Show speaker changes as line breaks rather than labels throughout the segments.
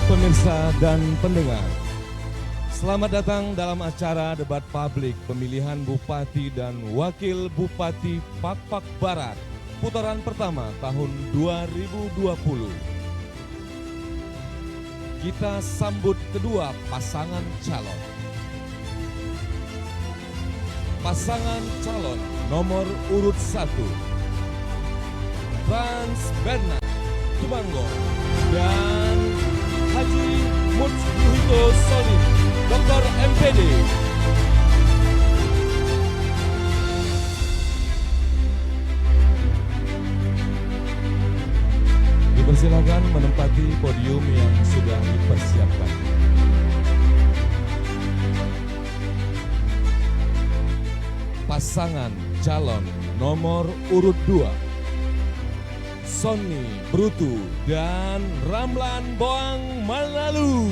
Pemirsa dan pendengar, selamat datang dalam acara debat publik pemilihan Bupati dan Wakil Bupati Pakpak Barat, putaran pertama tahun 2020. Kita sambut kedua pasangan calon. Pasangan calon nomor urut 1, Frans Bernard Tubanggong dan Haji Mujhito Solim, Dr. MPD. Dipersilakan menempati podium yang sudah dipersiapkan. Pasangan calon nomor urut 2, Sony Brutu dan Ramlan Boang Malalu.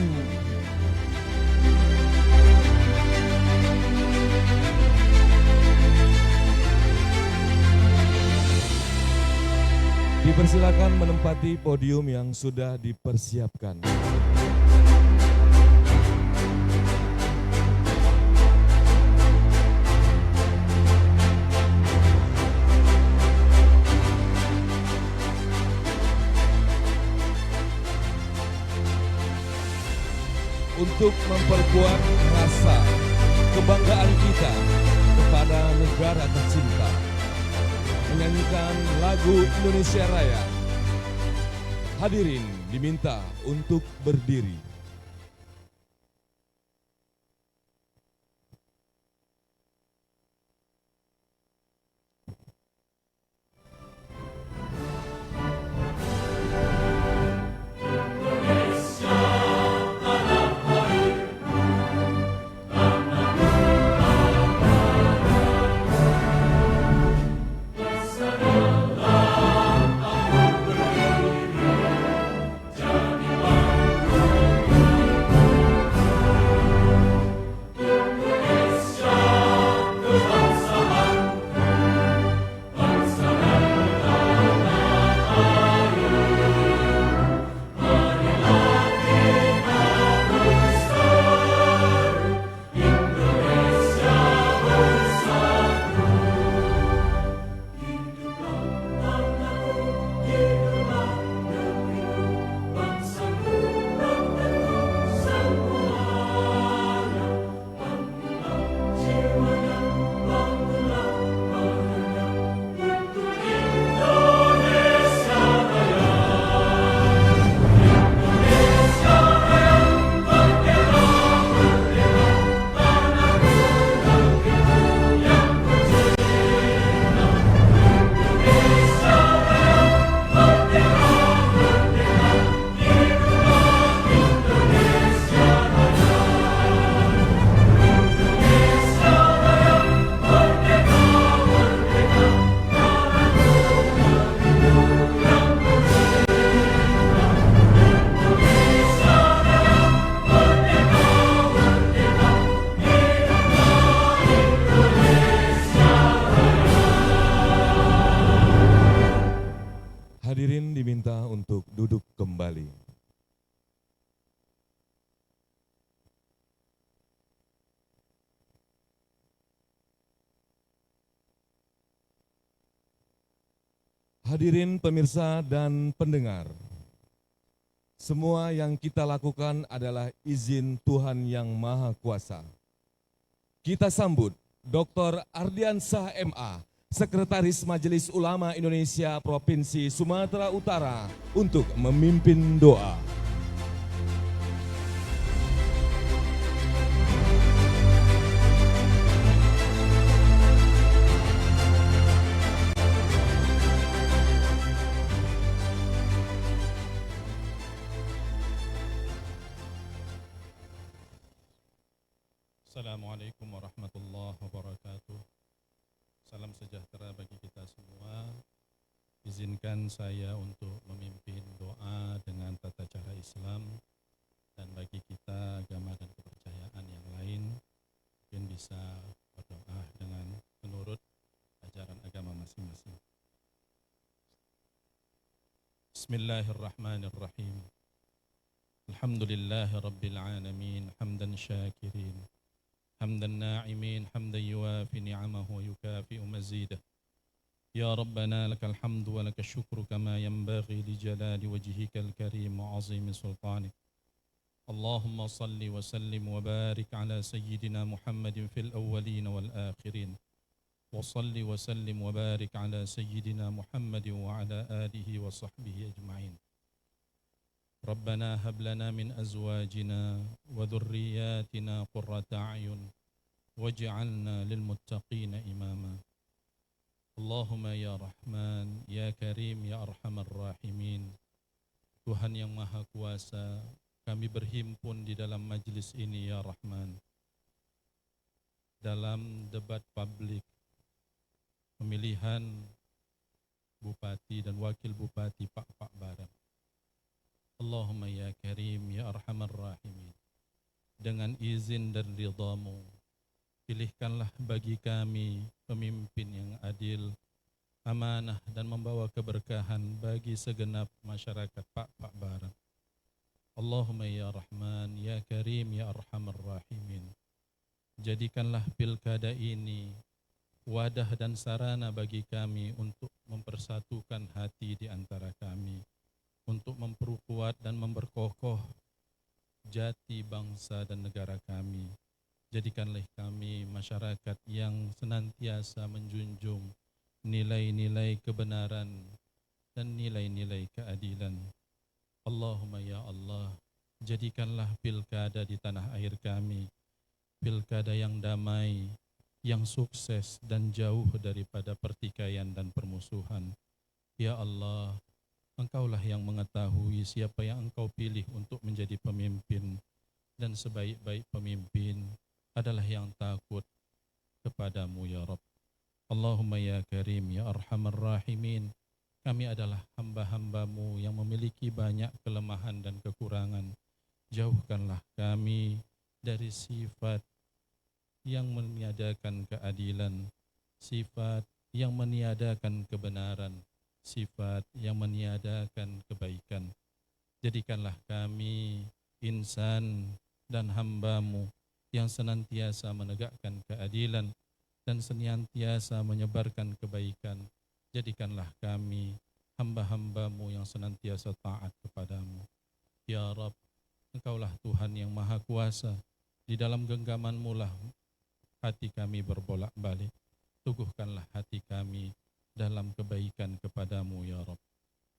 Dipersilakan menempati podium yang sudah dipersiapkan. Untuk memperkuat rasa kebanggaan kita kepada negara tercinta, menyanyikan lagu Indonesia Raya. Hadirin diminta untuk berdiri. Hadirin diminta untuk duduk kembali. Hadirin pemirsa dan pendengar, semua yang kita lakukan adalah izin Tuhan Yang Maha Kuasa. Kita sambut Dr. Ardiansah MA, Sekretaris Majelis Ulama Indonesia Provinsi Sumatera Utara untuk memimpin doa.
Assalamualaikum warahmatullahi wabarakatuh. Salam sejahtera bagi kita semua. Izinkan saya untuk memimpin doa dengan tata cara Islam, dan bagi kita agama dan kepercayaan yang lain mungkin bisa berdoa dengan menurut ajaran agama masing-masing. Bismillahirrahmanirrahim. الحمد لله رب العالمين حمدا شاكرين حمدا ناعمين حمدا يوافي نعمه ويكافئ مزيده. يا ربنا لك الحمد ولك الشكر كما ينبغي لجلال وجهك الكريم وعظيم سلطانك. اللهم صل وسلم وبارك على سيدنا محمد في الأولين والآخرين، وصل وسلم وبارك على سيدنا محمد وعلى آله وصحبه أجمعين. ربنا هب لنا من أزواجنا وذرياتنا قرة أعين واجعلنا للمتقين إماما. اللهم يا رحمن يا كريم يا أرحم الراحمين. Tuhan yang Maha Kuasa, kami berhimpun di dalam majlis ini ya Rahman, dalam debat publik pemilihan Bupati dan Wakil Bupati Pak Barat. Allahumma ya Karim ya Arhamar Rahimin, dengan izin dan ridhamu, pilihkanlah bagi kami pemimpin yang adil, amanah dan membawa keberkahan bagi segenap masyarakat Pak Barat. Allahumma ya Rahman ya Karim ya Arhamar Rahimin, jadikanlah pilkada ini wadah dan sarana bagi kami untuk mempersatukan hati di antara kami, untuk memperkuat dan memperkokoh jati bangsa dan negara kami. Jadikanlah kami masyarakat yang senantiasa menjunjung nilai-nilai kebenaran dan nilai-nilai keadilan. Allahumma ya Allah, jadikanlah pilkada di tanah air kami pilkada yang damai, yang sukses dan jauh daripada pertikaian dan permusuhan. Ya Allah, Engkaulah yang mengetahui siapa yang Engkau pilih untuk menjadi pemimpin, dan sebaik-baik pemimpin adalah yang takut kepadamu ya Rabb. Allahumma ya Karim ya Arhamar Rahimin, kami adalah hamba-hambamu yang memiliki banyak kelemahan dan kekurangan. Jauhkanlah kami dari sifat yang meniadakan keadilan, sifat yang meniadakan kebenaran, sifat yang meniadakan kebaikan. Jadikanlah kami insan dan hamba-Mu yang senantiasa menegakkan keadilan dan senantiasa menyebarkan kebaikan. Jadikanlah kami hamba-hamba-Mu yang senantiasa taat kepadamu. Ya Rabb, Engkaulah Tuhan yang Maha Kuasa. Di dalam genggaman-Mu lah hati kami berbolak-balik. Teguhkanlah hati kami dalam kebaikan kepadamu ya Rabb.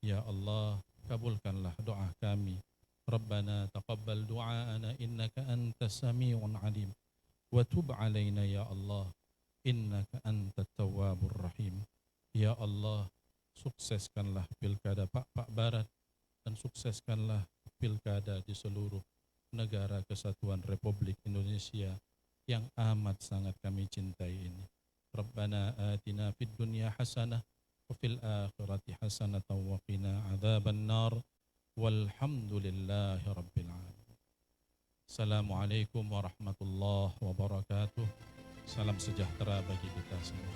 Ya Allah, kabulkanlah doa kami. Rabbana taqabbal du'aana innaka antas sami'un alim. Wa tub alaina ya Allah, innaka antat tawwabur rahim. Ya Allah, sukseskanlah pilkada Pak Barat dan sukseskanlah pilkada di seluruh negara kesatuan Republik Indonesia yang amat sangat kami cintai ini. Rabbana atina fid dunya hasanah wa fil akhirati hasanatan wa qina adzaban nar walhamdulillahi rabbil alamin. Assalamualaikum warahmatullahi wabarakatuh. Salam sejahtera bagi kita semua.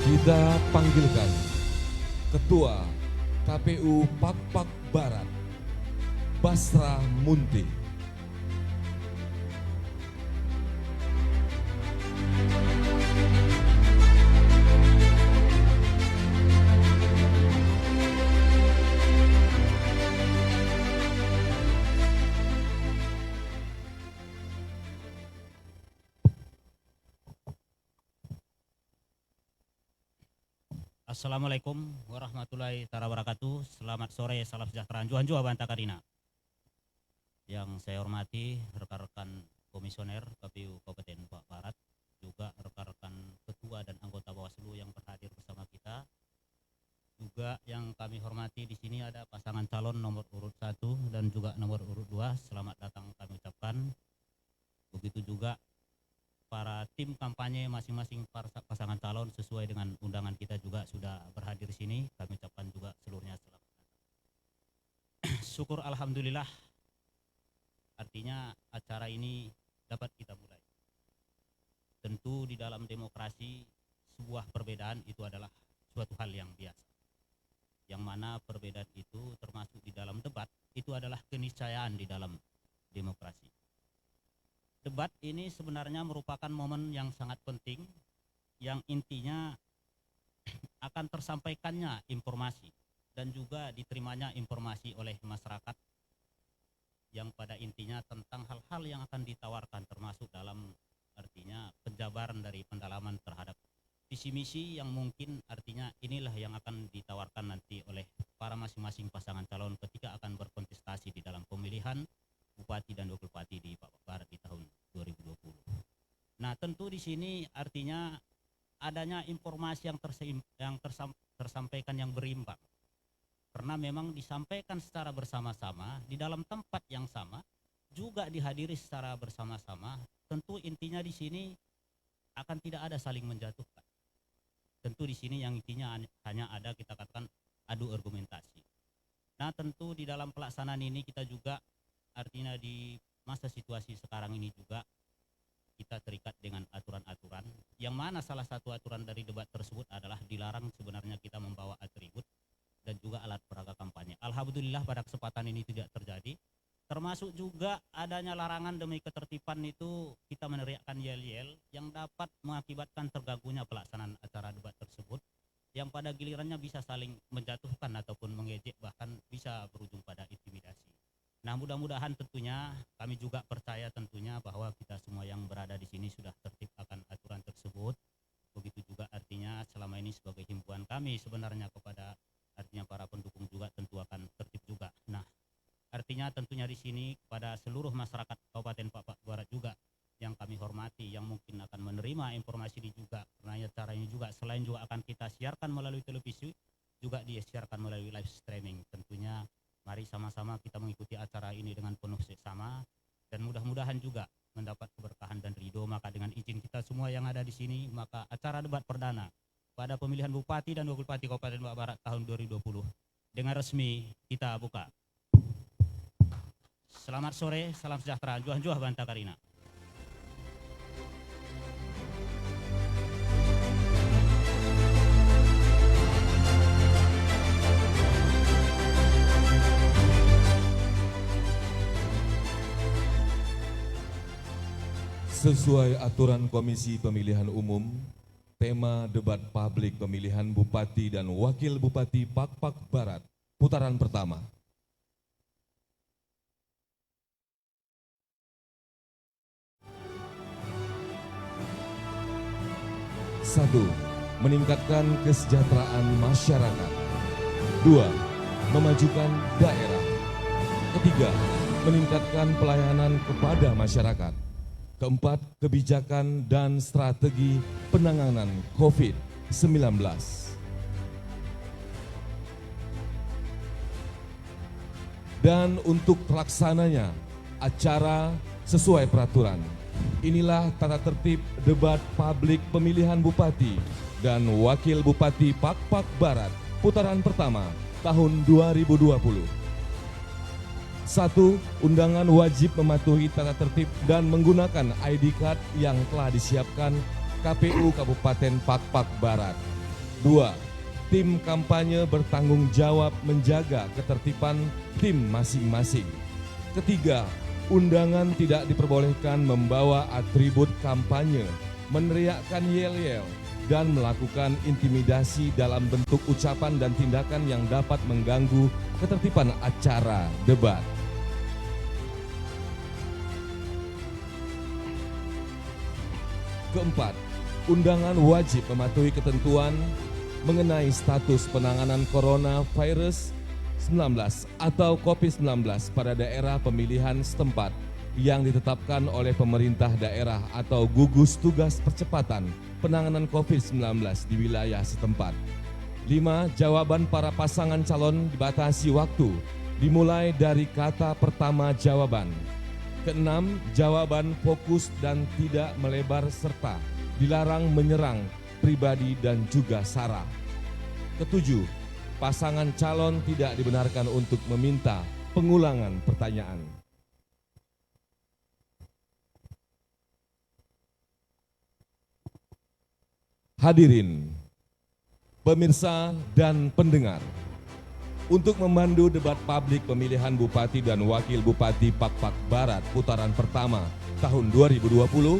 Kita panggilkan Ketua KPU Pak Barat, Basra Munti.
Assalamualaikum warahmatullahi wabarakatuh. Selamat sore, salam sejahtera. Anju Banta Karina. Yang saya hormati rekan-rekan komisioner KPU Kabupaten Pak Barat, juga rekan-rekan ketua dan anggota Bawaslu yang berhadir bersama kita. Juga yang kami hormati di sini ada pasangan calon nomor urut 1 dan juga nomor urut 2. Selamat datang kami ucapkan. Begitu juga para tim kampanye masing-masing pasangan calon sesuai dengan undangan kita juga sudah berhadir di sini. Kami ucapkan juga seluruhnya selamat datang. Syukur alhamdulillah artinya acara ini dapat kita mulai. Tentu di dalam demokrasi sebuah perbedaan itu adalah suatu hal yang biasa. Yang mana perbedaan itu termasuk di dalam debat itu adalah keniscayaan di dalam demokrasi. Debat ini sebenarnya merupakan momen yang sangat penting yang intinya akan tersampaikannya informasi dan juga diterimanya informasi oleh masyarakat yang pada intinya tentang hal-hal yang akan ditawarkan termasuk dalam artinya penjabaran dari pendalaman terhadap visi misi yang mungkin artinya inilah yang akan ditawarkan nanti oleh para masing-masing pasangan calon ketika akan berkontestasi di dalam pemilihan bupati dan wakil bupati di Papua Barat di tahun 2020. Nah, tentu di sini artinya adanya informasi yang tersampaikan yang berimbang. Karena memang disampaikan secara bersama-sama di dalam tempat yang sama, juga dihadiri secara bersama-sama. Tentu intinya di sini akan tidak ada saling menjatuhkan. Tentu di sini yang intinya hanya ada kita katakan adu argumentasi. Nah, tentu di dalam pelaksanaan ini kita juga artinya di masa situasi sekarang ini juga kita terikat dengan aturan-aturan yang mana salah satu aturan dari debat tersebut adalah dilarang sebenarnya kita membawa atribut dan juga alat peraga kampanye. Alhamdulillah pada kesempatan ini tidak terjadi. Termasuk juga adanya larangan demi ketertiban itu kita meneriakkan yel-yel yang dapat mengakibatkan terganggunya pelaksanaan acara debat tersebut yang pada gilirannya bisa saling menjatuhkan ataupun mengejek bahkan bisa berujung pada intimidasi. Nah, mudah-mudahan tentunya kami juga percaya tentunya bahwa kita semua yang berada di sini sudah tertib akan aturan tersebut. Begitu juga artinya selama ini sebagai himbauan kami sebenarnya kepada artinya para pendukung juga tentu akan tertib juga. Nah, artinya tentunya di sini kepada seluruh masyarakat Kabupaten Papua Barat juga yang kami hormati yang mungkin akan menerima informasi ini juga karena acara ini juga selain juga akan kita siarkan melalui televisi juga disiarkan melalui live streaming. Tentunya mari sama-sama kita mengikuti acara ini dengan penuh seksama dan mudah-mudahan juga mendapat keberkahan dan ridho. Maka dengan izin kita semua yang ada di sini, maka acara debat perdana pada pemilihan Bupati dan Wakil Bupati Kabupaten Papua Barat tahun 2020 dengan resmi kita buka. Selamat sore, salam sejahtera, juah-juah Banta Karina.
Sesuai aturan Komisi Pemilihan Umum, tema debat publik pemilihan Bupati dan Wakil Bupati Papua Barat, putaran pertama. Satu, meningkatkan kesejahteraan masyarakat. Dua, memajukan daerah. Ketiga, meningkatkan pelayanan kepada masyarakat. Keempat, kebijakan dan strategi penanganan COVID-19. Dan untuk terlaksananya acara sesuai peraturan. Inilah tata tertib debat publik pemilihan Bupati dan Wakil Bupati Papua Barat putaran pertama tahun 2020. 1. Undangan wajib mematuhi tata tertib dan menggunakan ID card yang telah disiapkan KPU Kabupaten Papua Barat. 2. Tim kampanye bertanggung jawab menjaga ketertiban tim masing-masing. Ketiga, undangan tidak diperbolehkan membawa atribut kampanye, meneriakkan yel-yel, dan melakukan intimidasi dalam bentuk ucapan dan tindakan yang dapat mengganggu ketertiban acara debat. Keempat, undangan wajib mematuhi ketentuan mengenai status penanganan coronavirus 19 atau COVID-19 pada daerah pemilihan setempat yang ditetapkan oleh pemerintah daerah atau gugus tugas percepatan penanganan COVID-19 di wilayah setempat. 5. Jawaban para pasangan calon dibatasi waktu, dimulai dari kata pertama jawaban. Keenam, jawaban fokus dan tidak melebar serta dilarang menyerang pribadi dan juga sara. Ketujuh, pasangan calon tidak dibenarkan untuk meminta pengulangan pertanyaan. Hadirin, pemirsa dan pendengar, untuk memandu debat publik pemilihan Bupati dan Wakil Bupati Pak-Pak Barat putaran pertama tahun 2020,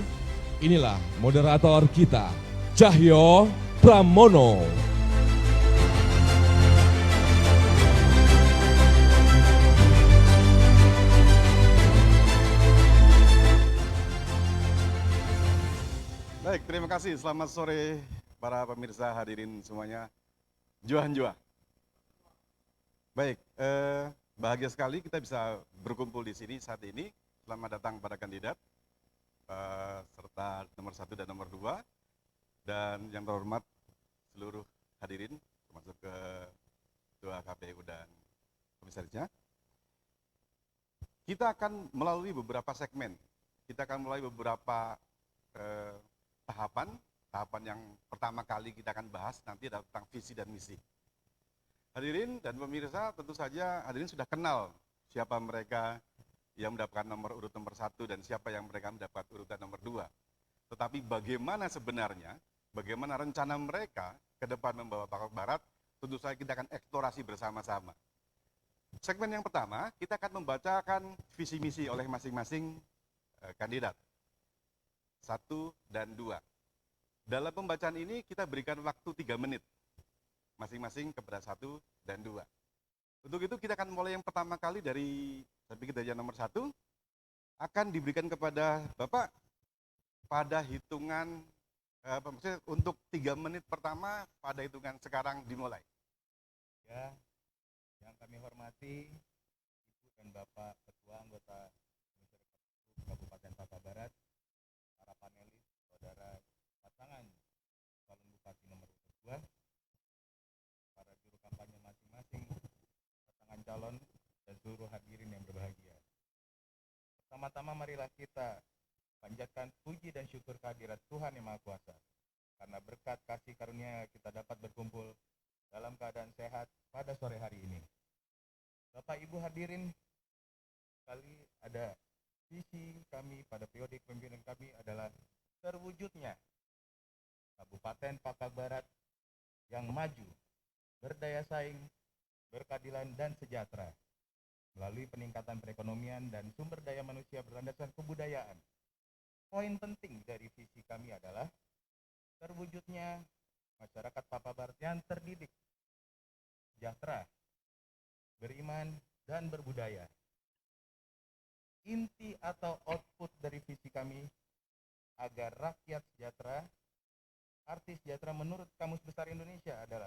inilah moderator kita, Cahyo Pramono.
Baik, terima kasih. Selamat sore para pemirsa hadirin semuanya. Jua-jua. Baik, bahagia sekali kita bisa berkumpul di sini saat ini. Selamat datang para kandidat, serta nomor 1 dan nomor 2. Dan yang terhormat seluruh hadirin, termasuk Ketua KPU dan komisarisnya. Kita akan melalui beberapa segmen. Kita akan melalui beberapa tahapan yang pertama kali kita akan bahas nanti adalah tentang visi dan misi. Hadirin dan pemirsa, tentu saja hadirin sudah kenal siapa mereka yang mendapatkan nomor urut nomor 1 dan siapa yang mereka mendapat urutan nomor 2. Tetapi bagaimana sebenarnya, bagaimana rencana mereka ke depan membawa Pak-Pak Barat, tentu saja kita akan eksplorasi bersama-sama. Segmen yang pertama, kita akan membacakan visi misi oleh masing-masing kandidat. 1 dan 2. Dalam pembacaan ini kita berikan waktu 3 menit masing-masing kepada 1 dan 2. Untuk itu kita akan mulai yang pertama kali dari, saya pikir dari yang nomor 1, akan diberikan kepada Bapak pada hitungan, maksudnya untuk 3 menit pertama pada hitungan sekarang dimulai.
Ya, yang kami hormati Ibu dan Bapak Ketua Anggota Komisi Kabupaten Papua Barat, para panelis, saudara pasangan calon bupati nomor 2, para juru kampanye masing-masing, pasangan calon, dan seluruh hadirin yang berbahagia. Pertama-tama marilah kita panjatkan puji dan syukur kehadirat Tuhan Yang Maha Kuasa, karena berkat kasih karunia kita dapat berkumpul dalam keadaan sehat pada sore hari ini. Bapak Ibu hadirin, kali ada visi kami pada periode kepemimpinan kami adalah terwujudnya Kabupaten Papua Barat yang maju, berdaya saing, berkeadilan dan sejahtera melalui peningkatan perekonomian dan sumber daya manusia berlandaskan kebudayaan. Poin penting dari visi kami adalah terwujudnya masyarakat Papua Barat yang terdidik, sejahtera, beriman, dan berbudaya. Inti atau output dari visi kami agar rakyat sejahtera. Arti sejahtera menurut Kamus Besar Indonesia adalah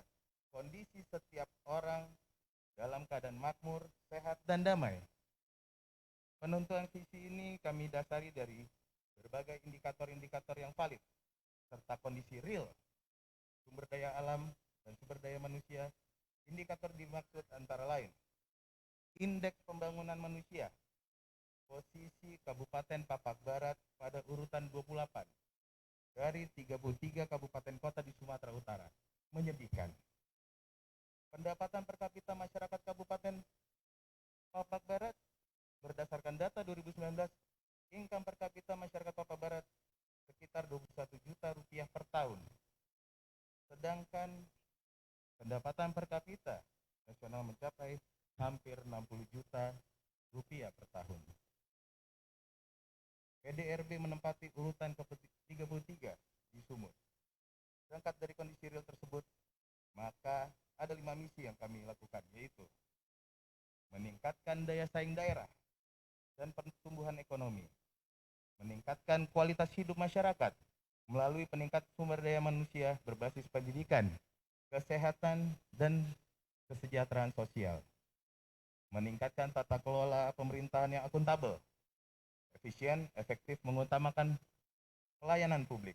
kondisi setiap orang dalam keadaan makmur, sehat, dan damai. Penentuan visi ini kami dasari dari berbagai indikator-indikator yang valid serta kondisi real sumber daya alam dan sumber daya manusia. Indikator dimaksud antara lain indeks pembangunan manusia, posisi Kabupaten Papua Barat pada urutan 28 dari 33 kabupaten kota di Sumatera Utara. Menyedihkan. Pendapatan per kapita masyarakat Kabupaten Papua Barat berdasarkan data 2019, income per kapita masyarakat Papua Barat sekitar 21 juta rupiah per tahun. Sedangkan pendapatan per kapita nasional mencapai hampir 60 juta rupiah per tahun. PDRB menempati urutan ke-33 di Sumut. Berangkat dari kondisi real tersebut, maka ada 5 misi yang kami lakukan, yaitu meningkatkan daya saing daerah dan pertumbuhan ekonomi, meningkatkan kualitas hidup masyarakat melalui peningkatan sumber daya manusia berbasis pendidikan, kesehatan, dan kesejahteraan sosial, meningkatkan tata kelola pemerintahan yang akuntabel, efisien, efektif, mengutamakan pelayanan publik,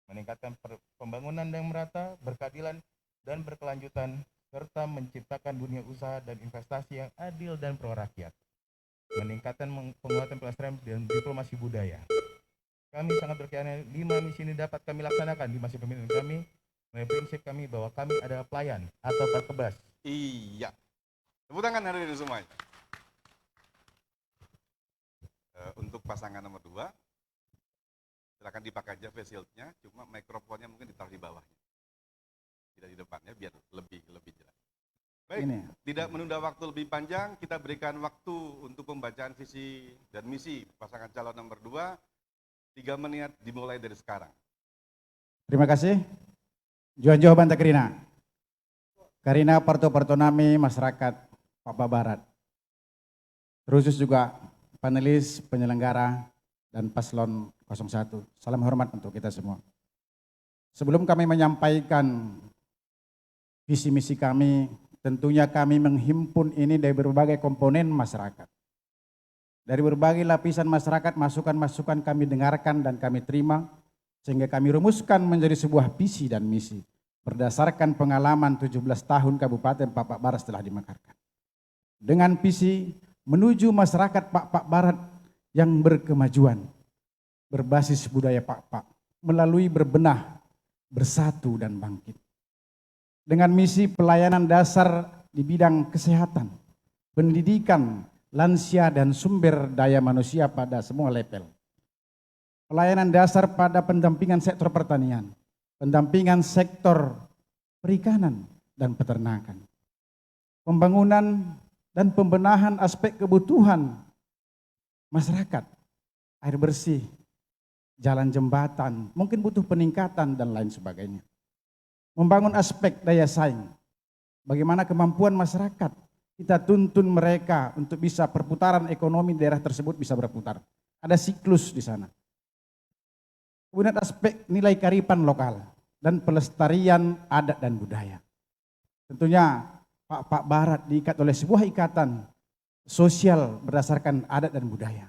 meningkatkan pembangunan yang merata, berkeadilan, dan berkelanjutan, serta menciptakan dunia usaha dan investasi yang adil dan pro-rakyat, meningkatkan penguatan pelestarian dan diplomasi budaya. Kami sangat berkeyakinan 5 misi ini dapat kami laksanakan di masa pemerintahan kami, melalui prinsip kami bahwa kami adalah pelayan atau perkebas.
Iya. Tepuk tangan hadirin semuanya. Untuk pasangan nomor 2, Silakan dipakai aja face shieldnya, cuma mikrofonnya mungkin ditaruh di bawahnya, tidak di depannya, biar lebih jelas. Baik, tidak menunda waktu lebih panjang, kita berikan waktu untuk pembacaan visi dan misi pasangan calon nomor 2, 3 menit dimulai dari sekarang.
Terima kasih. Juanjo Banta Karina. Karina Parto Nami masyarakat Papua Barat. Terus juga panelis, penyelenggara, dan paslon 01. Salam hormat untuk kita semua. Sebelum kami menyampaikan visi misi kami, tentunya kami menghimpun ini dari berbagai komponen masyarakat. Dari berbagai lapisan masyarakat, masukan-masukan kami dengarkan dan kami terima, sehingga kami rumuskan menjadi sebuah visi dan misi berdasarkan pengalaman 17 tahun Kabupaten Papua Barat setelah dimekarkan. Dengan visi menuju masyarakat Papua Barat yang berkemajuan, berbasis budaya Papua, melalui berbenah, bersatu dan bangkit. Dengan misi pelayanan dasar di bidang kesehatan, pendidikan, lansia dan sumber daya manusia pada semua level. Pelayanan dasar pada pendampingan sektor pertanian, pendampingan sektor perikanan dan peternakan. Pembangunan dan pembenahan aspek kebutuhan masyarakat, air bersih, jalan jembatan, mungkin butuh peningkatan dan lain sebagainya. Membangun aspek daya saing, bagaimana kemampuan masyarakat, kita tuntun mereka untuk bisa perputaran ekonomi daerah tersebut bisa berputar. Ada siklus di sana. Kemudian aspek nilai kearifan lokal dan pelestarian adat dan budaya. Tentunya Pak Barat diikat oleh sebuah ikatan sosial berdasarkan adat dan budaya.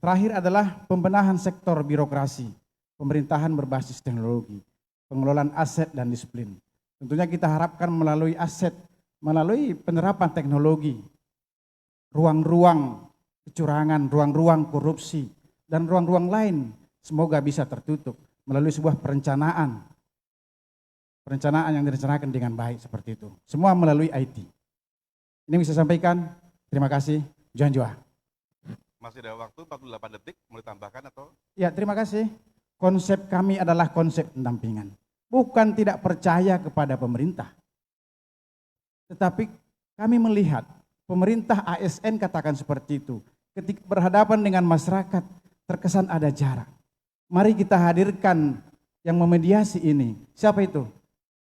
Terakhir adalah pembenahan sektor birokrasi, pemerintahan berbasis teknologi, pengelolaan aset dan disiplin. Tentunya kita harapkan melalui aset, melalui penerapan teknologi, ruang-ruang kecurangan, ruang-ruang korupsi, dan ruang-ruang lain semoga bisa tertutup melalui sebuah perencanaan yang direncanakan dengan baik seperti itu. Semua melalui IT. Ini bisa sampaikan, terima kasih, Johan.
Masih ada waktu 48 detik, mau ditambahkan atau?
Ya, terima kasih. Konsep kami adalah konsep pendampingan. Bukan tidak percaya kepada pemerintah. Tetapi kami melihat pemerintah ASN katakan seperti itu. Ketika berhadapan dengan masyarakat, terkesan ada jarak. Mari kita hadirkan yang memediasi ini. Siapa itu?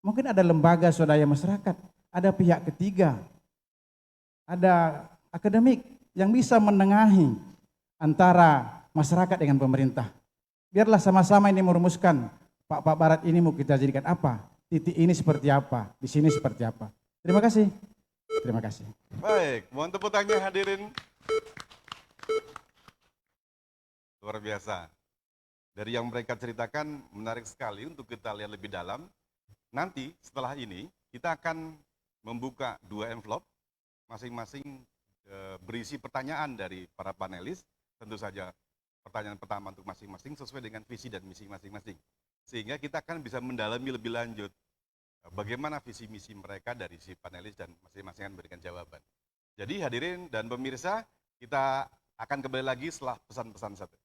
Mungkin ada lembaga swadaya masyarakat, ada pihak ketiga, ada akademik yang bisa menengahi antara masyarakat dengan pemerintah. Biarlah sama-sama ini merumuskan, Pak Barat ini mau kita jadikan apa, titik ini seperti apa, di sini seperti apa. Terima kasih. Terima kasih.
Baik, mohon tepuk tangan hadirin. Luar biasa. Dari yang mereka ceritakan menarik sekali untuk kita lihat lebih dalam. Nanti setelah ini kita akan membuka 2 envelope, masing-masing berisi pertanyaan dari para panelis. Tentu saja pertanyaan pertama untuk masing-masing sesuai dengan visi dan misi masing-masing. Sehingga kita akan bisa mendalami lebih lanjut bagaimana visi misi mereka dari si panelis dan masing-masing akan memberikan jawaban. Jadi hadirin dan pemirsa, kita akan kembali lagi setelah pesan-pesan satu.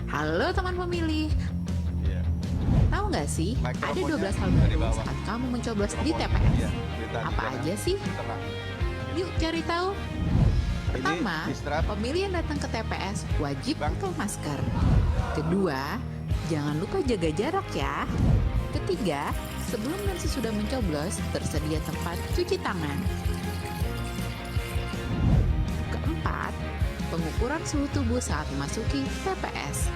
Halo teman pemilih, tahu nggak sih ada 12 hal baru saat kamu mencoblos di TPS? Apa aja sih? Yuk cari tahu. Pertama, pemilih yang datang ke TPS wajib pakai masker. Kedua, jangan lupa jaga jarak ya. Ketiga, sebelum dan sesudah mencoblos tersedia tempat cuci tangan. Keempat, pengukuran suhu tubuh saat memasuki TPS.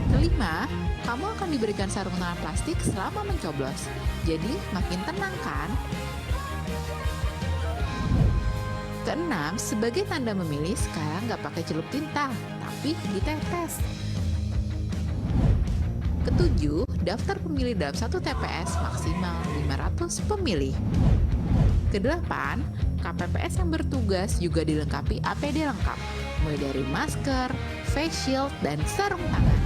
Kelima, kamu akan diberikan sarung tangan plastik selama mencoblos. Jadi makin tenang kan? Keenam, sebagai tanda memilih sekarang nggak pakai celup tinta, tapi ditetes. Ketujuh, daftar pemilih dalam satu TPS maksimal 500 pemilih. Kedelapan, KPPS yang bertugas juga dilengkapi APD lengkap, mulai dari masker, face shield, dan sarung tangan.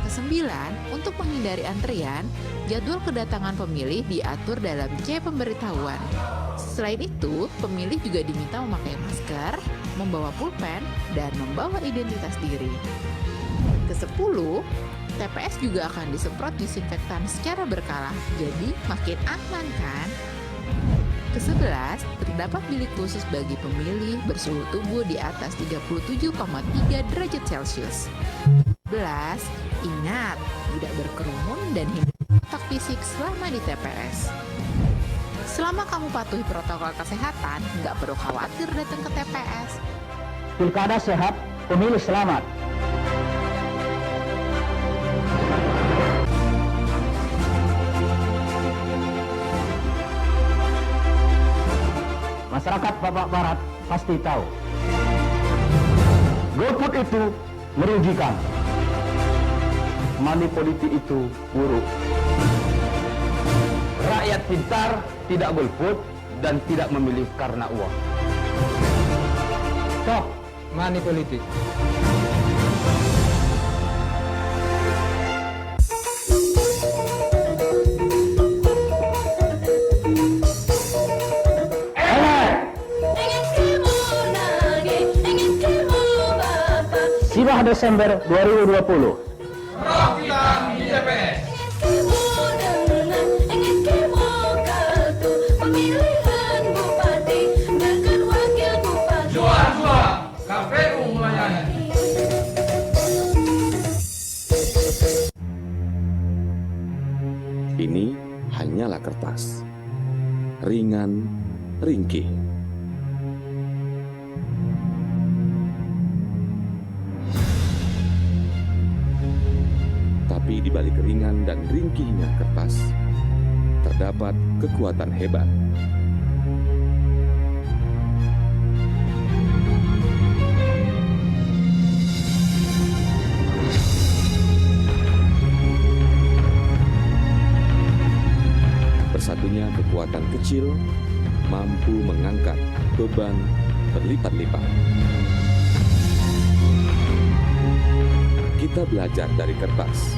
Kesembilan, untuk menghindari antrian, jadwal kedatangan pemilih diatur dalam C pemberitahuan. Selain itu, pemilih juga diminta memakai masker, membawa pulpen, dan membawa identitas diri. Kesepuluh, TPS juga akan disemprot disinfektan secara berkala, jadi makin aman kan? Ke-11, terdapat bilik khusus bagi pemilih bersuhu tubuh di atas 37,3 derajat Celcius. 11, ingat, tidak berkerumun dan hindari kontak fisik selama di TPS. Selama kamu patuhi protokol kesehatan, nggak perlu khawatir datang ke TPS.
Pilkada sehat, pemilih selamat. Masyarakat Papua Barat pasti tahu. Golput itu merugikan. Money politik itu buruk. Rakyat pintar tidak golput dan tidak memilih karena uang. Stop money politik. Sibah Desember 2020.
Roh kita di TPS. Jua-jua, KPU melayani.
Ini hanyalah kertas. Ringan, ringkih. Tapi di balik ringan dan ringkihnya kertas, terdapat kekuatan hebat. Bersatunya kekuatan kecil mampu mengangkat beban berlipat-lipat. Kita belajar dari kertas.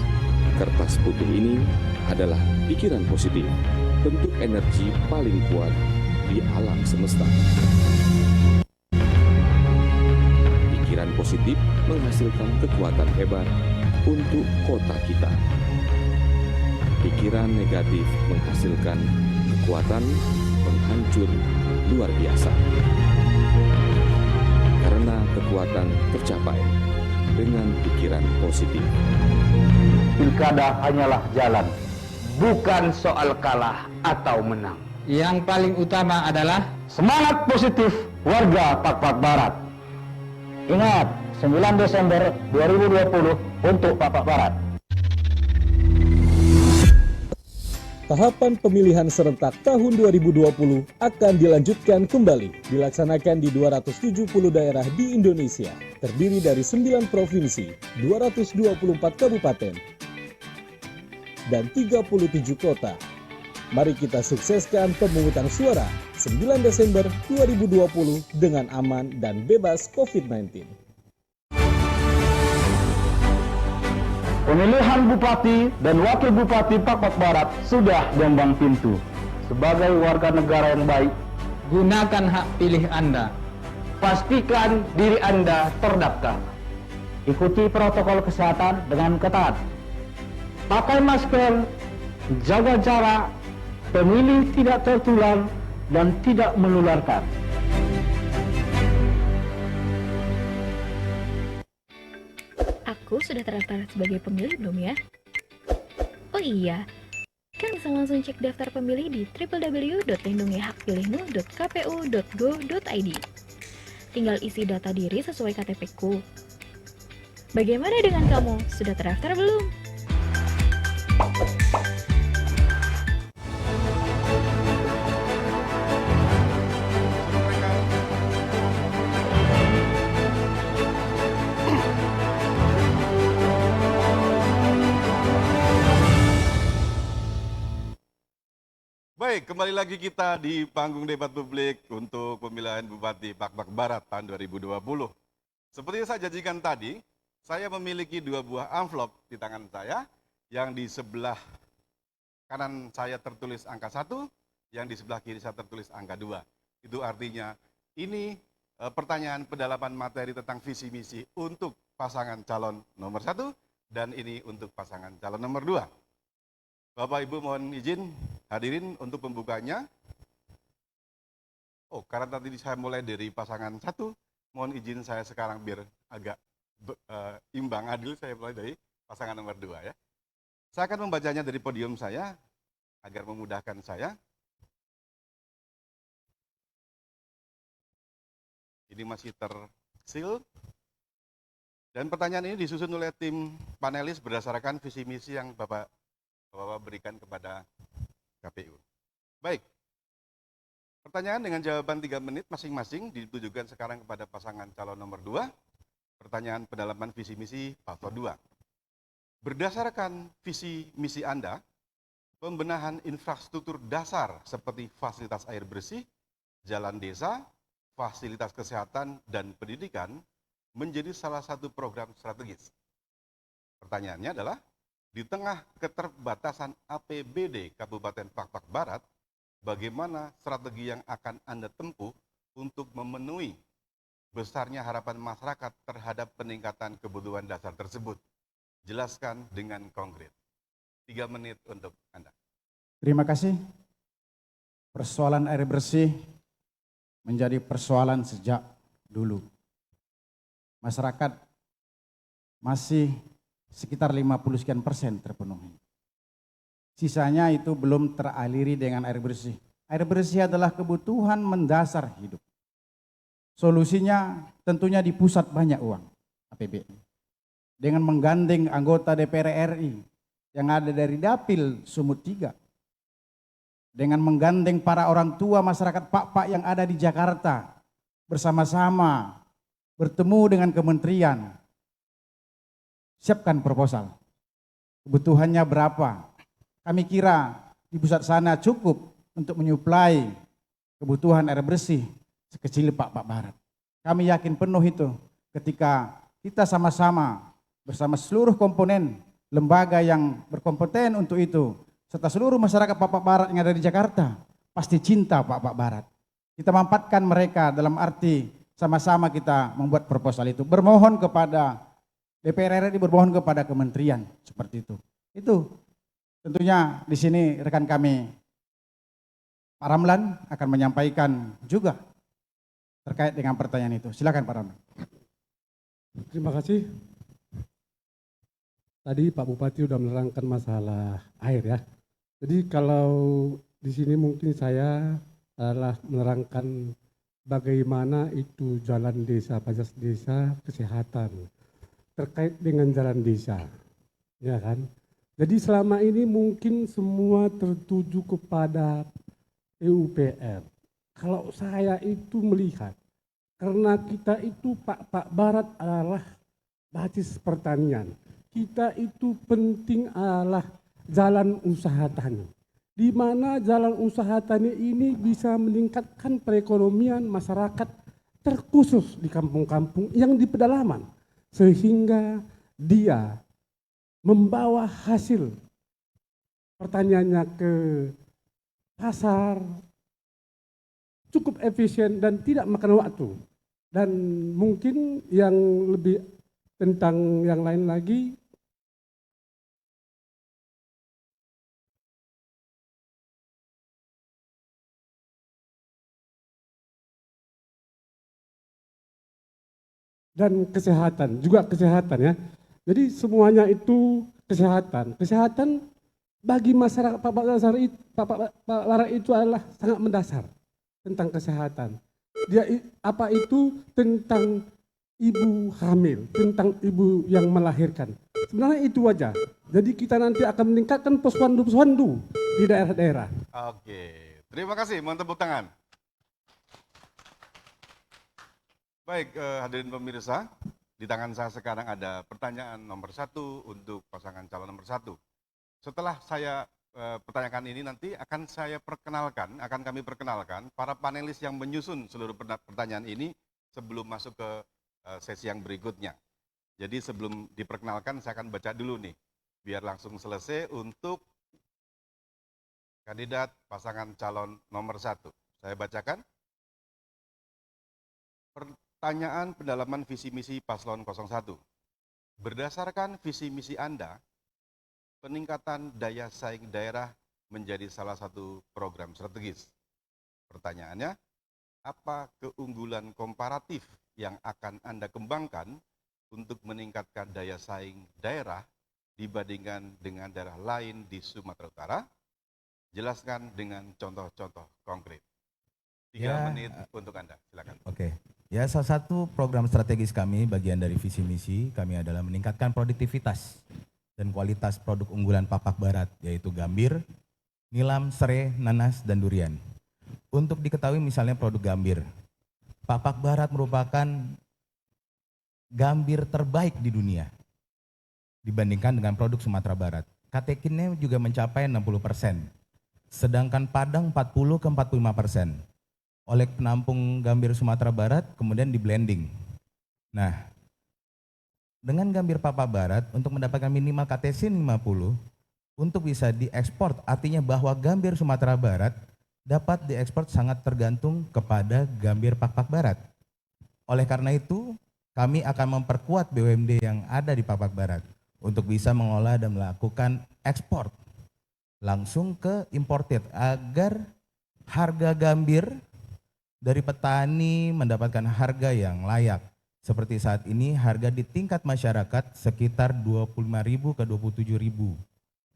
Kertas putih ini adalah pikiran positif, bentuk energi paling kuat di alam semesta. Pikiran positif menghasilkan kekuatan hebat untuk kota kita. Pikiran negatif menghasilkan kekuatan penghancur luar biasa. Karena kekuatan tercapai dengan pikiran positif.
Pilkada hanyalah jalan, bukan soal kalah atau menang. Yang paling utama adalah semangat positif warga Papua Barat. Ingat, 9 Desember 2020 untuk Papua Barat.
Tahapan pemilihan serentak tahun 2020 akan dilanjutkan kembali, dilaksanakan di 270 daerah di Indonesia, terdiri dari 9 provinsi, 224 kabupaten, dan 37 kota. Mari kita sukseskan pemungutan suara 9 Desember 2020 dengan aman dan bebas COVID-19.
Pemilihan Bupati dan Wakil Bupati Papua Barat sudah gelombang pintu. Sebagai warga negara yang baik, gunakan hak pilih Anda. Pastikan diri Anda terdaftar. Ikuti protokol kesehatan dengan ketat. Pakai masker, jaga jarak, pemilih tidak tertular dan tidak menularkan.
Aku sudah terdaftar sebagai pemilih belum ya? Oh iya, kan bisa langsung cek daftar pemilih di www.lindungihakpilihmu.kpu.go.id. Tinggal isi data diri sesuai KTP-ku. Bagaimana dengan kamu? Sudah terdaftar belum?
Baik, kembali lagi kita di panggung debat publik untuk pemilihan Bupati Pak-Pak Barat tahun 2020. Seperti yang saya janjikan tadi, saya memiliki 2 buah amplop di tangan saya, yang di sebelah kanan saya tertulis angka 1, yang di sebelah kiri saya tertulis angka 2. Itu artinya ini pertanyaan pendalaman materi tentang visi misi untuk pasangan calon nomor 1, dan ini untuk pasangan calon nomor 2. Bapak Ibu mohon izin hadirin untuk pembukanya. Oh, karena tadi saya mulai dari pasangan 1, mohon izin saya sekarang biar agak imbang adil, saya mulai dari pasangan nomor 2 ya. Saya akan membacanya dari podium saya agar memudahkan saya. Ini masih tersil. Dan pertanyaan ini disusun oleh tim panelis berdasarkan visi misi yang Bapak berikan kepada KPU. Baik, pertanyaan dengan jawaban 3 menit masing-masing ditujukan sekarang kepada pasangan calon nomor 2. Pertanyaan pendalaman visi misi paslon 2. Berdasarkan visi misi Anda, pembenahan infrastruktur dasar seperti fasilitas air bersih, jalan desa, fasilitas kesehatan, dan pendidikan menjadi salah satu program strategis. Pertanyaannya adalah, di tengah keterbatasan APBD Kabupaten Pak-Pak Barat, bagaimana strategi yang akan Anda tempuh untuk memenuhi besarnya harapan masyarakat terhadap peningkatan kebutuhan dasar tersebut? Jelaskan dengan konkret. 3 menit untuk Anda.
Terima kasih. Persoalan air bersih menjadi persoalan sejak dulu. Masyarakat masih sekitar 50 sekian persen terpenuhi. Sisanya itu belum teraliri dengan air bersih. Air bersih adalah kebutuhan mendasar hidup. Solusinya tentunya di pusat banyak uang, APBD. Dengan menggandeng anggota DPR RI yang ada dari Dapil Sumut 3. Dengan menggandeng para orang tua masyarakat Pak-Pak yang ada di Jakarta. Bersama-sama bertemu dengan kementerian. Siapkan proposal. Kebutuhannya berapa? Kami kira di pusat sana cukup untuk menyuplai kebutuhan air bersih sekecil Pak-Pak Barat. Kami yakin penuh itu ketika kita sama-sama bersama seluruh komponen lembaga yang berkompeten untuk itu, serta seluruh masyarakat Pak-Pak Barat yang ada di Jakarta, pasti cinta Pak-Pak Barat. Kita mampatkan mereka dalam arti sama-sama kita membuat proposal itu. Bermohon kepada DPR RI, bermohon kepada kementerian, seperti itu. Itu tentunya di sini rekan kami Pak Ramlan akan menyampaikan juga terkait dengan pertanyaan itu. Silakan Pak Ramlan.
Terima kasih. Tadi Pak Bupati sudah menerangkan masalah air ya. Jadi kalau di sini mungkin saya adalah menerangkan bagaimana itu jalan desa, fasilitas desa, kesehatan terkait dengan jalan desa, ya kan? Jadi selama ini mungkin semua tertuju kepada PUPR. Kalau saya itu melihat, karena kita itu Pak Barat adalah basis pertanian, kita itu penting adalah jalan usaha tani. Di mana jalan usaha tani ini bisa meningkatkan perekonomian masyarakat terkhusus di kampung-kampung yang di pedalaman. Sehingga dia membawa hasil pertaniannya ke pasar cukup efisien dan tidak makan waktu. Dan mungkin yang lebih tentang yang lain lagi, dan kesehatan, juga kesehatan ya. Jadi semuanya itu kesehatan. Kesehatan bagi masyarakat Pak Barat itu adalah sangat mendasar tentang kesehatan. Dia apa itu tentang ibu hamil, tentang ibu yang melahirkan. Sebenarnya itu aja. Jadi kita nanti akan meningkatkan posyandu di daerah-daerah.
Oke, terima kasih. Mohon tepuk tangan. Baik, hadirin pemirsa, di tangan saya sekarang ada pertanyaan nomor 1 untuk pasangan calon nomor 1. Setelah saya pertanyaan ini nanti akan kami perkenalkan para panelis yang menyusun seluruh pertanyaan ini sebelum masuk ke sesi yang berikutnya. Jadi sebelum diperkenalkan saya akan baca dulu nih, biar langsung selesai untuk kandidat pasangan calon nomor 1. Saya bacakan. Pertanyaan pendalaman visi misi paslon 01. Berdasarkan visi misi Anda, peningkatan daya saing daerah menjadi salah satu program strategis. Pertanyaannya, apa keunggulan komparatif yang akan Anda kembangkan untuk meningkatkan daya saing daerah dibandingkan dengan daerah lain di Sumatera Utara? Jelaskan dengan contoh-contoh konkret. 3 menit untuk Anda, silakan.
Oke. Ya, salah satu program strategis kami, bagian dari visi misi kami adalah meningkatkan produktivitas dan kualitas produk unggulan Papak Barat, yaitu gambir, nilam, serai, nanas, dan durian. Untuk diketahui misalnya produk gambir, Papak Barat merupakan gambir terbaik di dunia dibandingkan dengan produk Sumatera Barat. Katekinnya juga mencapai 60%, sedangkan Padang 40-45%. Oleh penampung gambir Sumatera Barat kemudian di blending. Nah, dengan gambir Papak Barat untuk mendapatkan minimal katesin 50 untuk bisa diekspor, artinya bahwa gambir Sumatera Barat dapat diekspor sangat tergantung kepada gambir Papak Barat. Oleh karena itu, kami akan memperkuat BUMD yang ada di Papak Barat untuk bisa mengolah dan melakukan ekspor langsung ke imported agar harga gambir dari petani mendapatkan harga yang layak. Seperti saat ini harga di tingkat masyarakat sekitar 25.000 ke 27.000.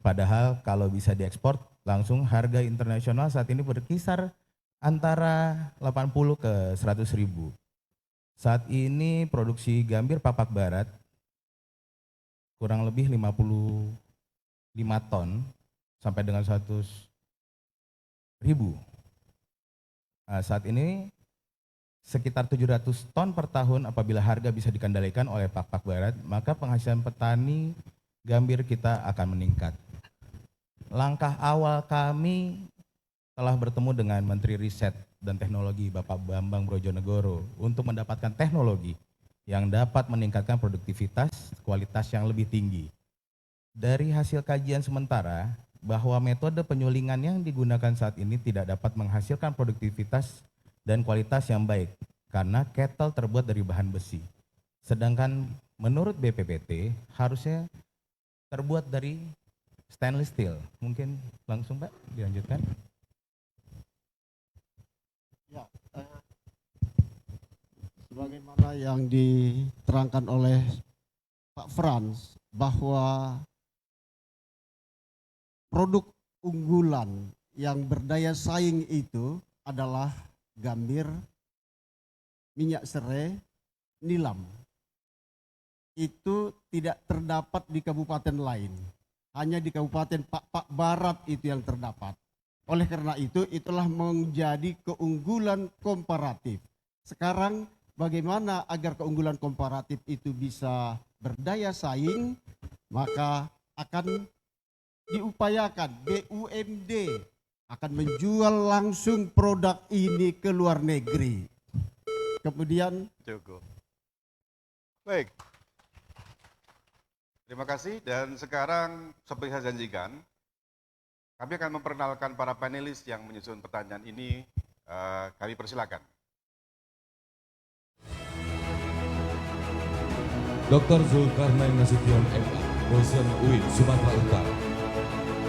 Padahal kalau bisa diekspor langsung harga internasional saat ini berkisar antara 80 ke 100.000. Saat ini produksi gambir Papak Barat kurang lebih 55 ton sampai dengan 100.000. Nah, saat ini sekitar 700 ton per tahun apabila harga bisa dikendalikan oleh Papak Barat, maka penghasilan petani gambir kita akan meningkat. Langkah awal kami telah bertemu dengan Menteri Riset dan Teknologi Bapak Bambang Brojonegoro untuk mendapatkan teknologi yang dapat meningkatkan produktivitas, kualitas yang lebih tinggi. Dari hasil kajian sementara, bahwa metode penyulingan yang digunakan saat ini tidak dapat menghasilkan produktivitas dan kualitas yang baik karena kettle terbuat dari bahan besi. Sedangkan menurut BPPT harusnya terbuat dari stainless steel. Mungkin langsung Pak dilanjutkan.
Ya, sebagaimana yang diterangkan oleh Pak Frans bahwa produk unggulan yang berdaya saing itu adalah gambir, minyak serai, nilam. Itu tidak terdapat di kabupaten lain. Hanya di Kabupaten Papak Barat itu yang terdapat. Oleh karena itu, itulah menjadi keunggulan komparatif. Sekarang bagaimana agar keunggulan komparatif itu bisa berdaya saing, maka akan diupayakan BUMD akan menjual langsung produk ini ke luar negeri. Kemudian
cukup. Baik. Terima kasih dan sekarang seperti saya janjikan, kami akan memperkenalkan para panelis yang menyusun pertanyaan ini. Kami persilakan.
Dr. Zulkarnain Nasution MA, dosen UIN Sumatera Utara.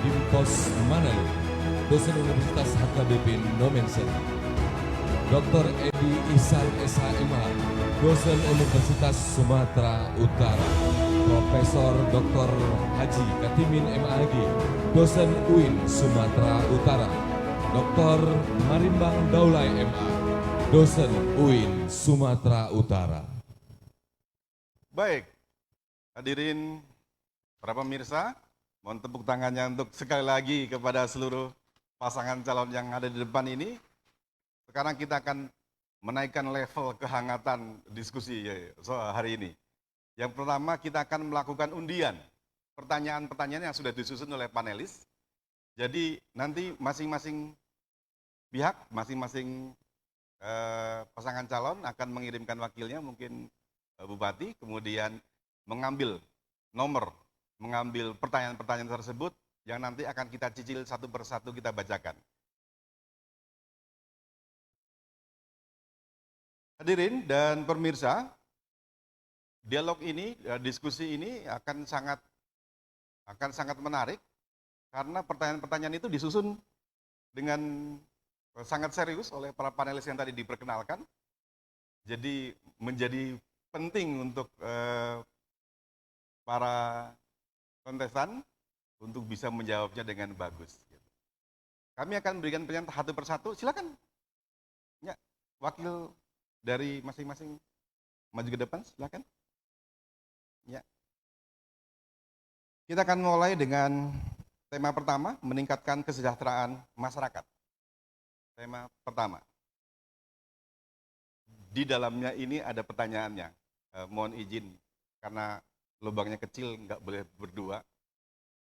Dimpos Manali, dosen Universitas HKBP Nomensen. Dr. Edi Ihsan SHMA, dosen Universitas Sumatera Utara. Profesor Dr. Haji Katimin MAG, dosen UIN Sumatera Utara. Dr. Marimbang Daulay MA, dosen UIN Sumatera Utara.
Baik, hadirin para pemirsa, mohon tepuk tangannya untuk sekali lagi kepada seluruh pasangan calon yang ada di depan ini. Sekarang kita akan menaikkan level kehangatan diskusi hari ini. Yang pertama kita akan melakukan undian pertanyaan-pertanyaan yang sudah disusun oleh panelis. Jadi nanti masing-masing pihak, masing-masing pasangan calon akan mengirimkan wakilnya, mungkin Bupati, kemudian mengambil nomor, mengambil pertanyaan-pertanyaan tersebut yang nanti akan kita cicil satu persatu kita bacakan. Hadirin dan pemirsa, dialog ini, diskusi ini akan sangat menarik karena pertanyaan-pertanyaan itu disusun dengan sangat serius oleh para panelis yang tadi diperkenalkan. Jadi menjadi penting untuk para kontestan untuk bisa menjawabnya dengan bagus. Kami akan berikan pertanyaan satu persatu. Silakan, ya, wakil dari masing-masing maju ke depan, silakan. Ya. Kita akan mulai dengan tema pertama, meningkatkan kesejahteraan masyarakat. Tema pertama. Di dalamnya ini ada pertanyaannya. Mohon izin, karena lubangnya kecil, nggak boleh berdua.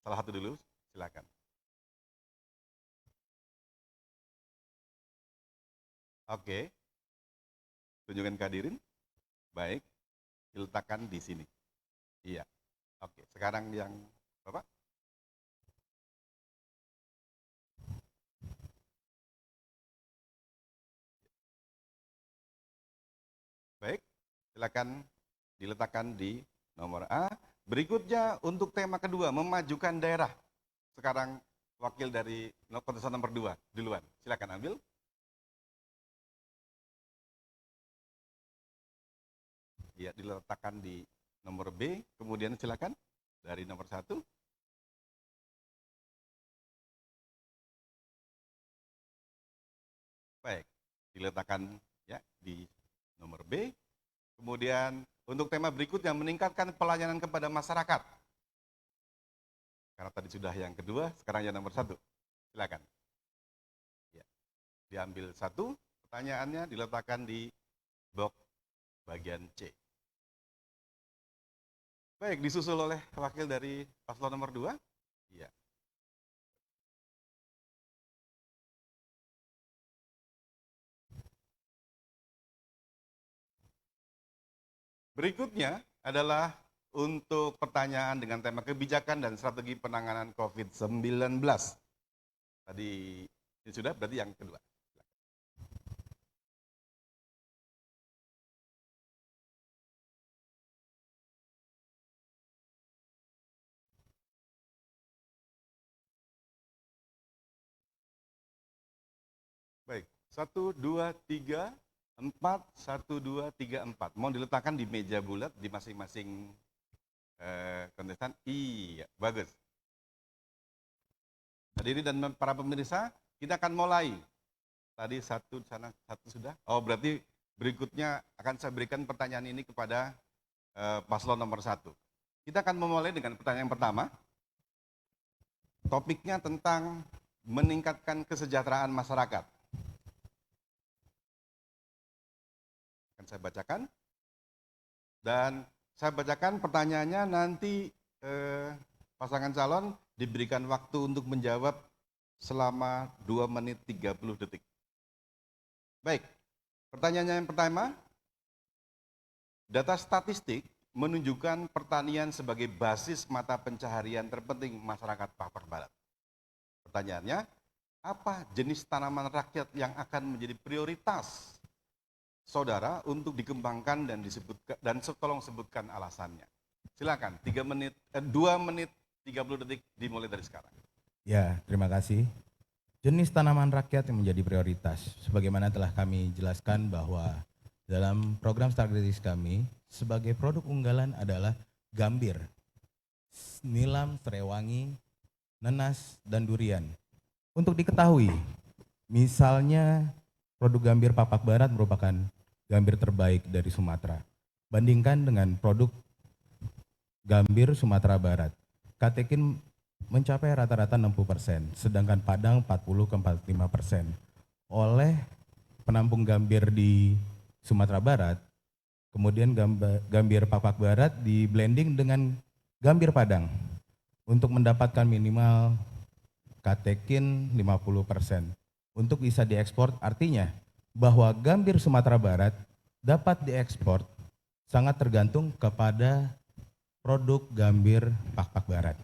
Salah satu dulu, silakan. Oke. Tunjukkan ke hadirin. Baik, diletakkan di sini. Iya. Oke, sekarang yang Bapak. Baik, silakan diletakkan di nomor A. Berikutnya untuk tema kedua, memajukan daerah. Sekarang wakil dari kontestan nomor 2 duluan. Silakan ambil. Ya, diletakkan di nomor B. Kemudian silakan dari nomor 1. Baik, diletakkan ya di nomor B. Kemudian untuk tema berikutnya, meningkatkan pelayanan kepada masyarakat. Karena tadi sudah yang kedua, sekarang yang nomor 1. Silakan. Ya. Diambil 1, pertanyaannya diletakkan di box bagian C. Baik, disusul oleh wakil dari paslon nomor 2. Iya. Berikutnya adalah untuk pertanyaan dengan tema kebijakan dan strategi penanganan COVID-19. Tadi ini sudah, berarti yang kedua. Baik, 1, 2, 3, 4, 1, 2, 3, 4. Mau diletakkan di meja bulat di masing-masing kontestan? Iya, bagus. Hadirin dan para pemirsa, kita akan mulai. Tadi 1 sana, 1 sudah. Oh, berarti berikutnya akan saya berikan pertanyaan ini kepada paslon nomor 1. Kita akan memulai dengan pertanyaan yang pertama. Topiknya tentang meningkatkan kesejahteraan masyarakat. Saya bacakan, dan saya bacakan pertanyaannya, nanti pasangan calon diberikan waktu untuk menjawab selama 2 menit 30 detik. Baik, pertanyaannya yang pertama, data statistik menunjukkan pertanian sebagai basis mata pencaharian terpenting masyarakat Papua Barat. Pertanyaannya, apa jenis tanaman rakyat yang akan menjadi prioritas saudara untuk dikembangkan dan disebutkan, dan tolong sebutkan alasannya. Silakan, 2 menit 30 detik dimulai dari sekarang.
Ya, terima kasih. Jenis tanaman rakyat yang menjadi prioritas, sebagaimana telah kami jelaskan bahwa dalam program strategis kami, sebagai produk unggalan adalah gambir, nilam, serewangi, nenas, dan durian. Untuk diketahui, misalnya produk gambir Papak Barat merupakan gambir terbaik dari Sumatera. Bandingkan dengan produk gambir Sumatera Barat. Katekin mencapai rata-rata 60%, sedangkan Padang 40-45%. Oleh penampung gambir di Sumatera Barat, kemudian gambir Papak Barat di blending dengan gambir Padang untuk mendapatkan minimal katekin 50%. Untuk bisa diekspor artinya bahwa gambir Sumatera Barat dapat diekspor sangat tergantung kepada produk gambir Pak Barat.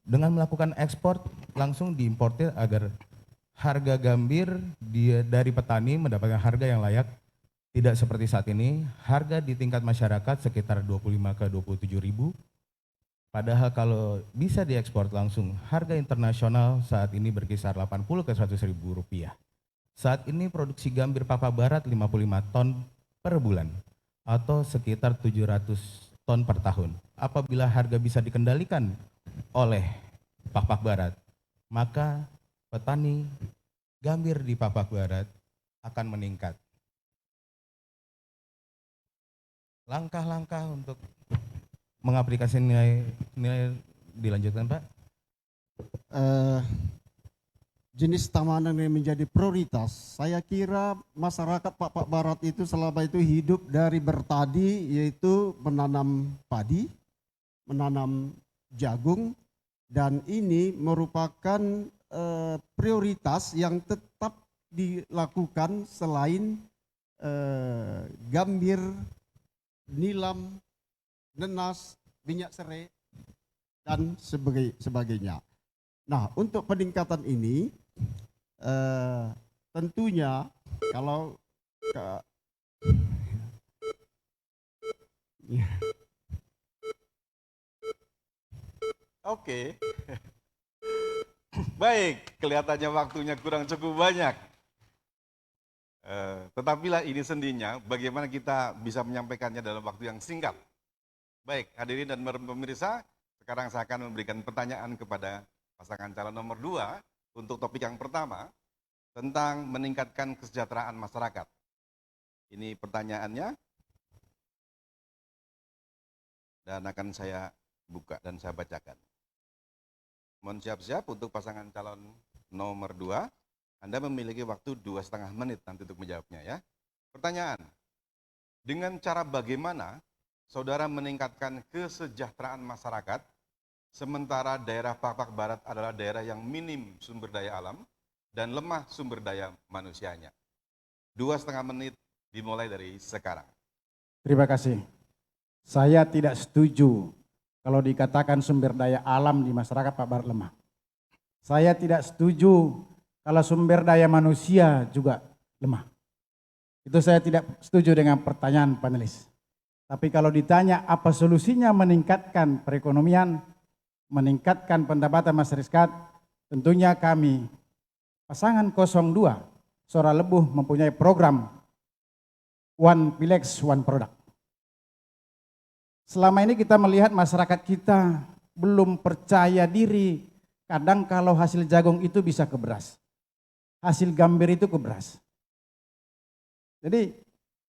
Dengan melakukan ekspor langsung diimportir agar harga gambir dari petani mendapatkan harga yang layak, tidak seperti saat ini, harga di tingkat masyarakat sekitar 25 ke 27 ribu, padahal kalau bisa diekspor langsung, harga internasional saat ini berkisar 80 ke 100 ribu rupiah. Saat ini produksi gambir Pak Barat 55 ton per bulan, atau sekitar 700 ton per tahun. Apabila harga bisa dikendalikan oleh Pak Barat, maka petani gambir di Pak Barat akan meningkat. Langkah-langkah untuk mengaplikasikan nilai dilanjutkan, Pak.
Jenis tanaman yang menjadi prioritas, saya kira masyarakat Pak Barat itu selama itu hidup dari bertani, yaitu menanam padi, menanam jagung, dan ini merupakan prioritas yang tetap dilakukan selain gambir, nilam, nenas, minyak serai, dan sebagainya. Nah, untuk peningkatan ini tentunya kalau
Oke. Baik, kelihatannya waktunya kurang cukup banyak. Tetapilah ini sendinya, bagaimana kita bisa menyampaikannya dalam waktu yang singkat. Baik, hadirin dan pemirsa, sekarang saya akan memberikan pertanyaan kepada pasangan calon nomor 2 untuk topik yang pertama tentang meningkatkan kesejahteraan masyarakat. Ini pertanyaannya dan akan saya buka dan saya bacakan. Mohon siap-siap untuk pasangan calon nomor 2. Anda memiliki waktu 2,5 menit nanti untuk menjawabnya ya. Pertanyaan, dengan cara bagaimana saudara meningkatkan kesejahteraan masyarakat sementara daerah Pak Barat adalah daerah yang minim sumber daya alam dan lemah sumber daya manusianya? 2,5 menit dimulai dari sekarang.
Terima kasih. Saya tidak setuju kalau dikatakan sumber daya alam di masyarakat Pak Barat lemah. Saya tidak setuju kalau sumber daya manusia juga lemah. Itu saya tidak setuju dengan pertanyaan panelis. Tapi kalau ditanya apa solusinya meningkatkan perekonomian, meningkatkan pendapatan masyarakat, tentunya kami, pasangan 02, Suara Lebuh mempunyai program One Pilex, One Product. Selama ini kita melihat masyarakat kita belum percaya diri, kadang kalau hasil jagung itu bisa ke beras. Hasil gambir itu ke beras. Jadi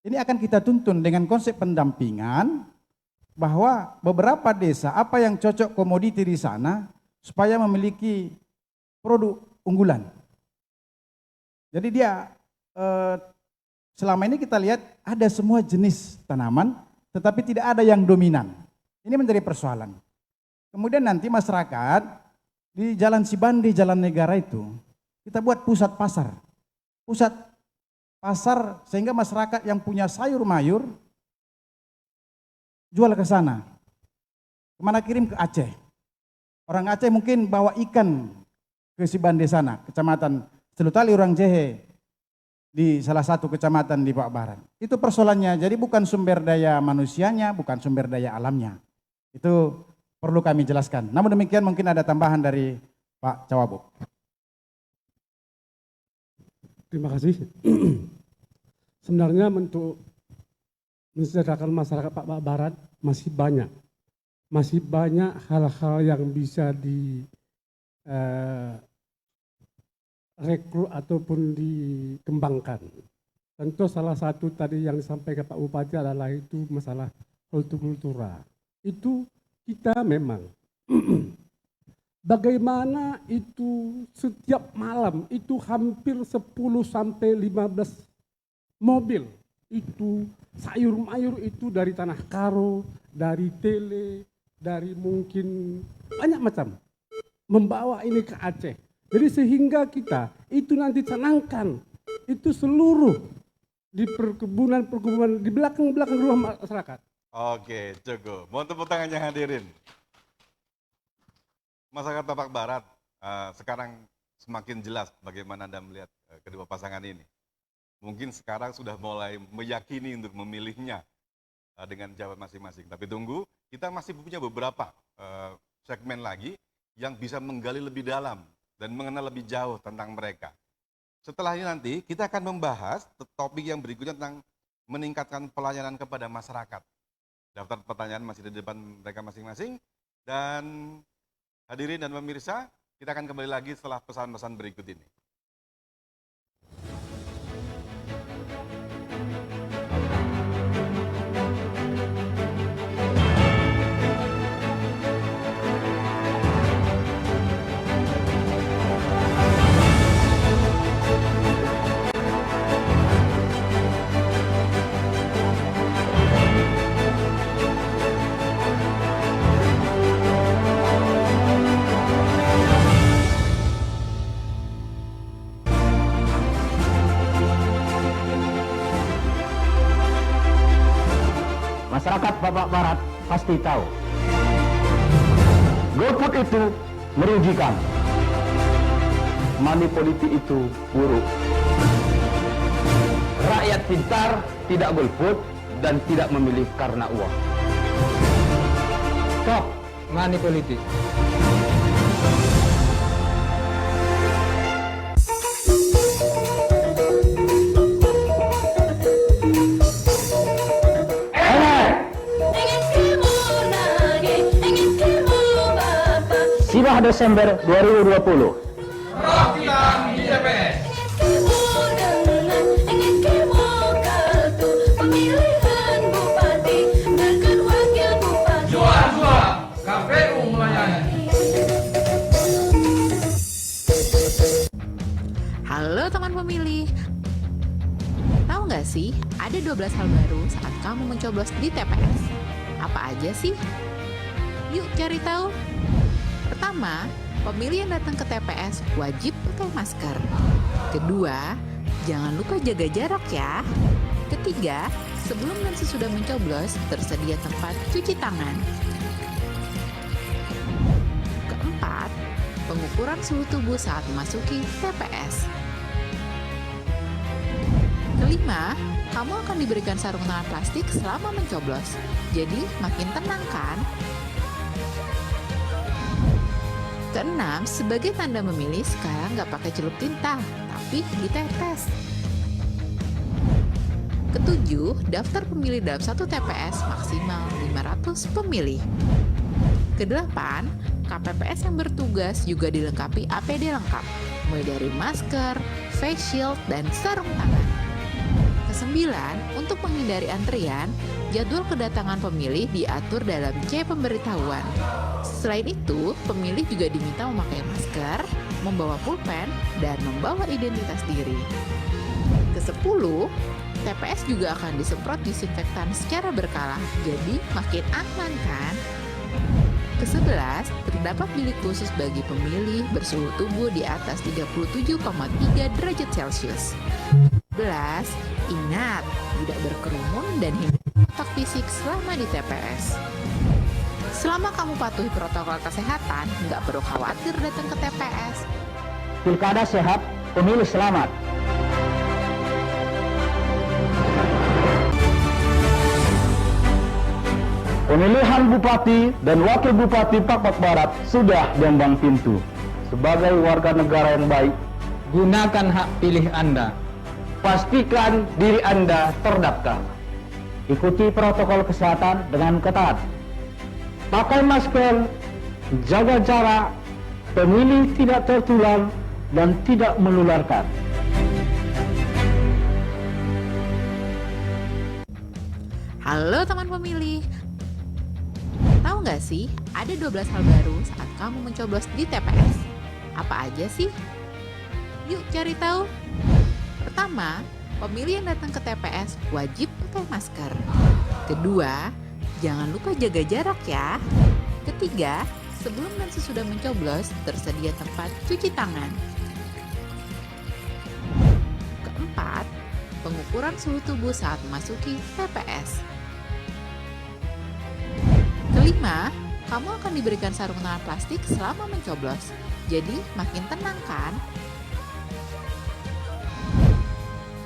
ini akan kita tuntun dengan konsep pendampingan bahwa beberapa desa apa yang cocok komoditi di sana supaya memiliki produk unggulan. Jadi dia selama ini kita lihat ada semua jenis tanaman tetapi tidak ada yang dominan. Ini menjadi persoalan. Kemudian nanti masyarakat di Jalan Sibandi, Jalan Negara itu kita buat pusat pasar. Pusat pasar sehingga masyarakat yang punya sayur mayur jual ke sana. Kemana kirim? Ke Aceh. Orang Aceh mungkin bawa ikan ke Sibandi sana, kecamatan Selutali Urang Jehe, di salah satu kecamatan di Pak Barat. Itu persoalannya, jadi bukan sumber daya manusianya, bukan sumber daya alamnya. Itu perlu kami jelaskan. Namun demikian mungkin ada tambahan dari Pak Cawabu.
Terima kasih. Sebenarnya untuk mensejahterakan masyarakat Pak Barat masih banyak. Masih banyak hal-hal yang bisa rekrut ataupun dikembangkan. Tentu salah satu tadi yang disampaikan Pak Bupati adalah itu masalah kultura. Itu kita memang bagaimana itu setiap malam itu hampir 10 sampai 15 mobil itu sayur mayur itu dari Tanah Karo, dari Tele, dari mungkin banyak macam. membawa ini ke Aceh. Jadi sehingga kita itu nanti canangkan itu seluruh di perkebunan di belakang rumah masyarakat.
Oke, cukup. Mohon tepuk tangannya hadirin. Masyarakat Papak Barat, sekarang semakin jelas bagaimana Anda melihat kedua pasangan ini. Mungkin sekarang sudah mulai meyakini untuk memilihnya dengan jawaban masing-masing. Tapi tunggu, kita masih punya beberapa segmen lagi yang bisa menggali lebih dalam dan mengenal lebih jauh tentang mereka. Setelah ini nanti kita akan membahas topik yang berikutnya tentang meningkatkan pelayanan kepada masyarakat. Daftar pertanyaan masih di depan mereka masing-masing. Dan hadirin dan pemirsa, kita akan kembali lagi setelah pesan-pesan berikut ini.
Masyarakat Papak Barat pasti tahu. Golput itu merugikan. Money politik itu buruk. Rakyat pintar tidak golput dan tidak memilih karena uang. Stop money politik. Sidang Desember 2020.
Perwakilan di TPS. Jua-jua, KPU melayani.
Halo teman pemilih. Tahu nggak sih, ada 12 hal baru saat kamu mencoblos di TPS. Apa aja sih? Yuk cari tahu. Pertama, pemilih yang datang ke TPS wajib pakai masker. Kedua, jangan lupa jaga jarak ya. Ketiga, sebelum dan sesudah mencoblos, tersedia tempat cuci tangan. Keempat, pengukuran suhu tubuh saat memasuki TPS. Kelima, kamu akan diberikan sarung tangan plastik selama mencoblos. Jadi, makin tenang kan? Keenam, sebagai tanda memilih, sekarang nggak pakai celup tinta, tapi ditetes. Ketujuh, daftar pemilih dalam satu TPS maksimal 500 pemilih. Kedelapan, KPPS yang bertugas juga dilengkapi APD lengkap, mulai dari masker, face shield, dan sarung tangan. Kesembilan, untuk menghindari antrian, jadwal kedatangan pemilih diatur dalam C pemberitahuan. Selain itu, pemilih juga diminta memakai masker, membawa pulpen, dan membawa identitas diri. Ke-10, TPS juga akan disemprot disinfektan secara berkala, jadi makin aman kan? Ke-11, terdapat bilik khusus bagi pemilih bersuhu tubuh di atas 37,3 derajat Celcius. 11, ingat, tidak berkerumun dan hindari kontak fisik selama di TPS. Selama kamu patuhi protokol kesehatan, nggak perlu khawatir datang ke TPS.
Pilkada sehat, pemilih selamat. Pemilihan Bupati dan Wakil Bupati Papak Barat sudah diambang pintu. Sebagai warga negara yang baik, gunakan hak pilih Anda. Pastikan diri Anda terdaftar. Ikuti protokol kesehatan dengan ketat. Pakai masker, jaga jarak, pemilih tidak tertular dan tidak menularkan.
Halo teman pemilih. Tahu nggak sih, ada 12 hal baru saat kamu mencoblos di TPS. Apa aja sih? Yuk cari tahu. Pertama, pemilih yang datang ke TPS wajib pakai masker. Kedua, jangan lupa jaga jarak ya. Ketiga, sebelum dan sesudah mencoblos tersedia tempat cuci tangan. Keempat, pengukuran suhu tubuh saat memasuki TPS. Kelima, kamu akan diberikan sarung tangan plastik selama mencoblos. Jadi makin tenang kan?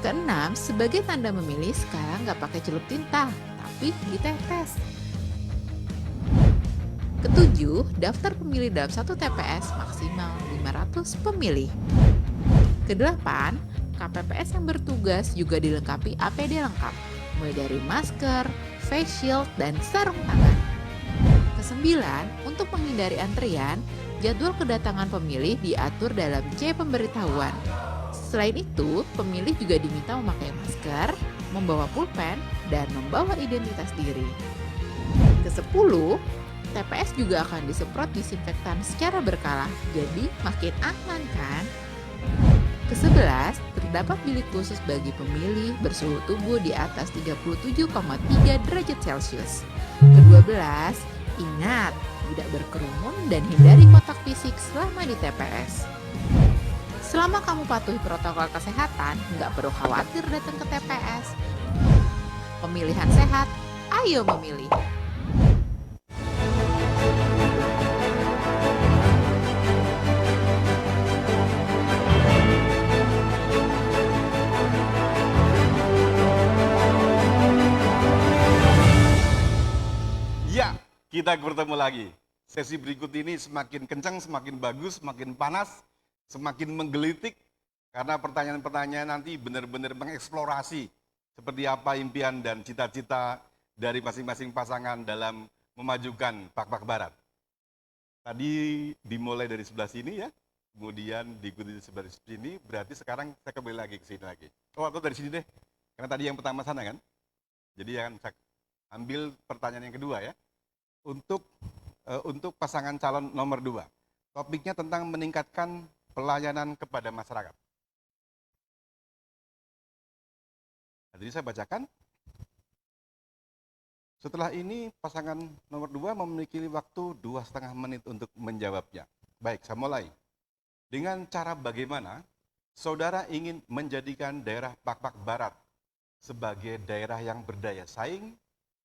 Keenam, sebagai tanda memilih sekarang nggak pakai celup tinta, tapi ditetes. Ketujuh, daftar pemilih dalam satu TPS maksimal 500 pemilih. Kedelapan, KPPS yang bertugas juga dilengkapi APD lengkap, mulai dari masker, face shield, dan sarung tangan. Kesembilan, untuk menghindari antrian, jadwal kedatangan pemilih diatur dalam C pemberitahuan. Selain itu, pemilih juga diminta memakai masker, membawa pulpen, dan membawa identitas diri. Kesepuluh, TPS juga akan disemprot disinfektan secara berkala, jadi makin aman kan? Ke-11, terdapat bilik khusus bagi pemilih bersuhu tubuh di atas 37,3 derajat Celcius. Ke-12, ingat, tidak berkerumun dan hindari kontak fisik selama di TPS. Selama kamu patuhi protokol kesehatan, nggak perlu khawatir datang ke TPS. Pemilihan sehat, ayo memilih.
Ya, kita bertemu lagi. Sesi berikut ini semakin kencang, semakin bagus, semakin panas, semakin menggelitik, karena pertanyaan-pertanyaan nanti benar-benar mengeksplorasi seperti apa impian dan cita-cita dari masing-masing pasangan dalam memajukan Pak-Pak Barat. Tadi dimulai dari sebelah sini ya, kemudian diikuti di sebelah sini, berarti sekarang saya kembali lagi ke sini lagi. Oh, atau dari sini deh, karena tadi yang pertama sana kan. Jadi yang saya ambil pertanyaan yang kedua ya. Untuk pasangan calon nomor 2. Topiknya tentang meningkatkan pelayanan kepada masyarakat. Jadi saya bacakan. Setelah ini pasangan nomor 2 memiliki waktu 2,5 menit untuk menjawabnya. Baik, saya mulai. Dengan cara bagaimana saudara ingin menjadikan daerah Pak-Pak Barat sebagai daerah yang berdaya saing,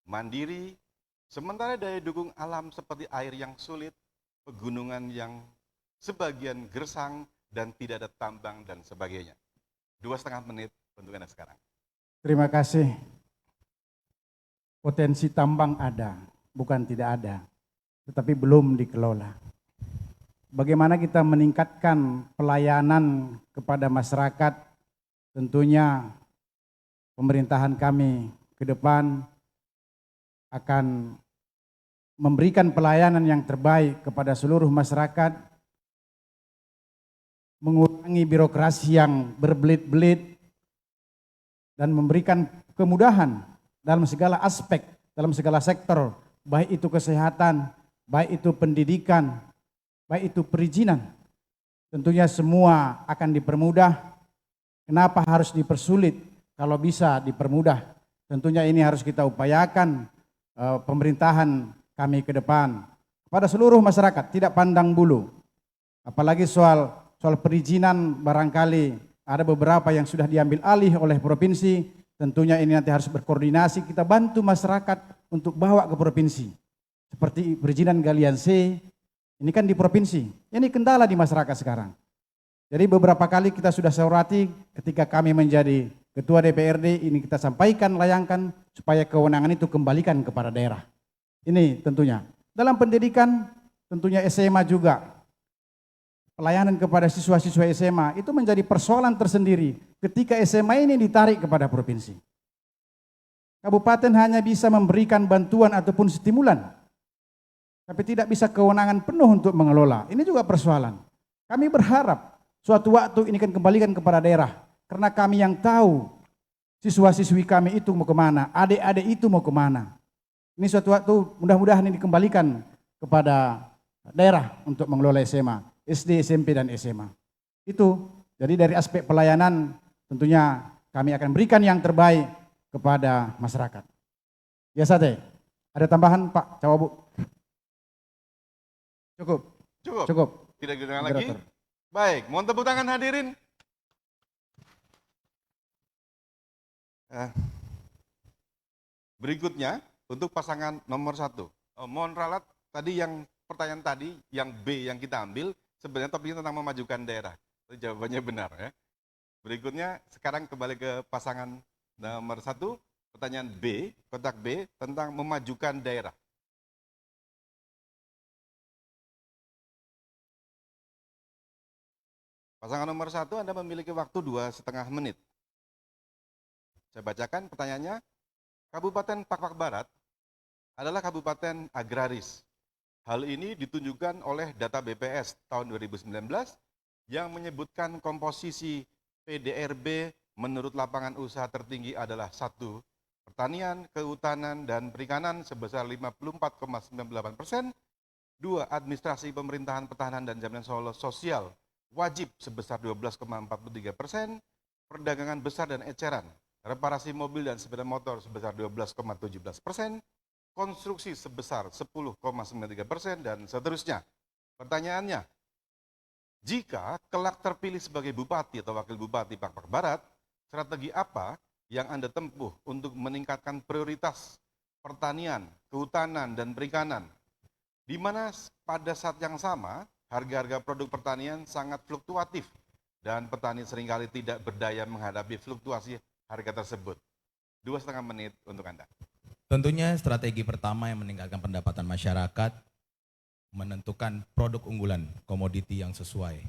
mandiri, sementara daya dukung alam seperti air yang sulit, pegunungan yang sebagian gersang, dan tidak ada tambang dan sebagainya. 2,5 menit untuk Anda sekarang.
Terima kasih. Potensi tambang ada, bukan tidak ada, tetapi belum dikelola. Bagaimana kita meningkatkan pelayanan kepada masyarakat, tentunya pemerintahan kami ke depan akan memberikan pelayanan yang terbaik kepada seluruh masyarakat, mengurangi birokrasi yang berbelit-belit, dan memberikan kemudahan dalam segala aspek, dalam segala sektor, baik itu kesehatan, baik itu pendidikan, baik itu perizinan. Tentunya semua akan dipermudah. Kenapa harus dipersulit? Kalau bisa dipermudah. Tentunya ini harus kita upayakan pemerintahan kami ke depan kepada seluruh masyarakat, tidak pandang bulu. Apalagi soal perizinan, barangkali ada beberapa yang sudah diambil alih oleh provinsi. Tentunya ini nanti harus berkoordinasi, kita bantu masyarakat untuk bawa ke provinsi. Seperti perizinan galian C, ini kan di provinsi, ini kendala di masyarakat sekarang. Jadi beberapa kali kita sudah surati ketika kami menjadi Ketua DPRD, ini kita sampaikan, layangkan supaya kewenangan itu kembalikan kepada daerah. Ini tentunya. Dalam pendidikan, tentunya SMA juga. Pelayanan kepada siswa-siswa SMA itu menjadi persoalan tersendiri ketika SMA ini ditarik kepada provinsi. Kabupaten hanya bisa memberikan bantuan ataupun stimulan, tapi tidak bisa kewenangan penuh untuk mengelola. Ini juga persoalan. Kami berharap suatu waktu ini akan kembalikan kepada daerah. Karena kami yang tahu siswa-siswi kami itu mau kemana, adik-adik itu mau kemana. Ini suatu waktu mudah-mudahan ini dikembalikan kepada daerah untuk mengelola SMA, SD, SMP, dan SMA. Itu, jadi dari aspek pelayanan tentunya kami akan berikan yang terbaik kepada masyarakat. Ya Sate, ada tambahan Pak Cawabu? Cukup.
Cukup?
Cukup.
Tidak didengar lagi?
Moderator.
Baik, mohon tepuk tangan hadirin. Berikutnya, untuk pasangan nomor 1. Mohon ralat, tadi yang pertanyaan tadi, yang B yang kita ambil, sebenarnya topiknya tentang memajukan daerah. Jadi jawabannya benar ya. Berikutnya, sekarang kembali ke pasangan nomor 1, pertanyaan B, kotak B, tentang memajukan daerah. Pasangan nomor 1, Anda memiliki waktu 2,5 menit. Saya bacakan pertanyaannya. Kabupaten Pakpak Barat adalah kabupaten agraris. Hal ini ditunjukkan oleh data BPS tahun 2019 yang menyebutkan komposisi PDRB menurut lapangan usaha tertinggi adalah 1. Pertanian, kehutanan, dan perikanan sebesar 54,98%. 2. Administrasi pemerintahan pertahanan dan jaminan sosial wajib sebesar 12,43%. Perdagangan besar dan eceran, reparasi mobil dan sepeda motor sebesar 12,17%, konstruksi sebesar 10,93%, dan seterusnya. Pertanyaannya, jika kelak terpilih sebagai bupati atau wakil bupati Pakpak Barat, strategi apa yang Anda tempuh untuk meningkatkan prioritas pertanian, kehutanan, dan perikanan, di mana pada saat yang sama harga-harga produk pertanian sangat fluktuatif dan petani seringkali tidak berdaya menghadapi fluktuasi harga tersebut. 2,5 menit untuk Anda.
Tentunya strategi pertama yang meningkatkan pendapatan masyarakat, menentukan produk unggulan, komoditi yang sesuai.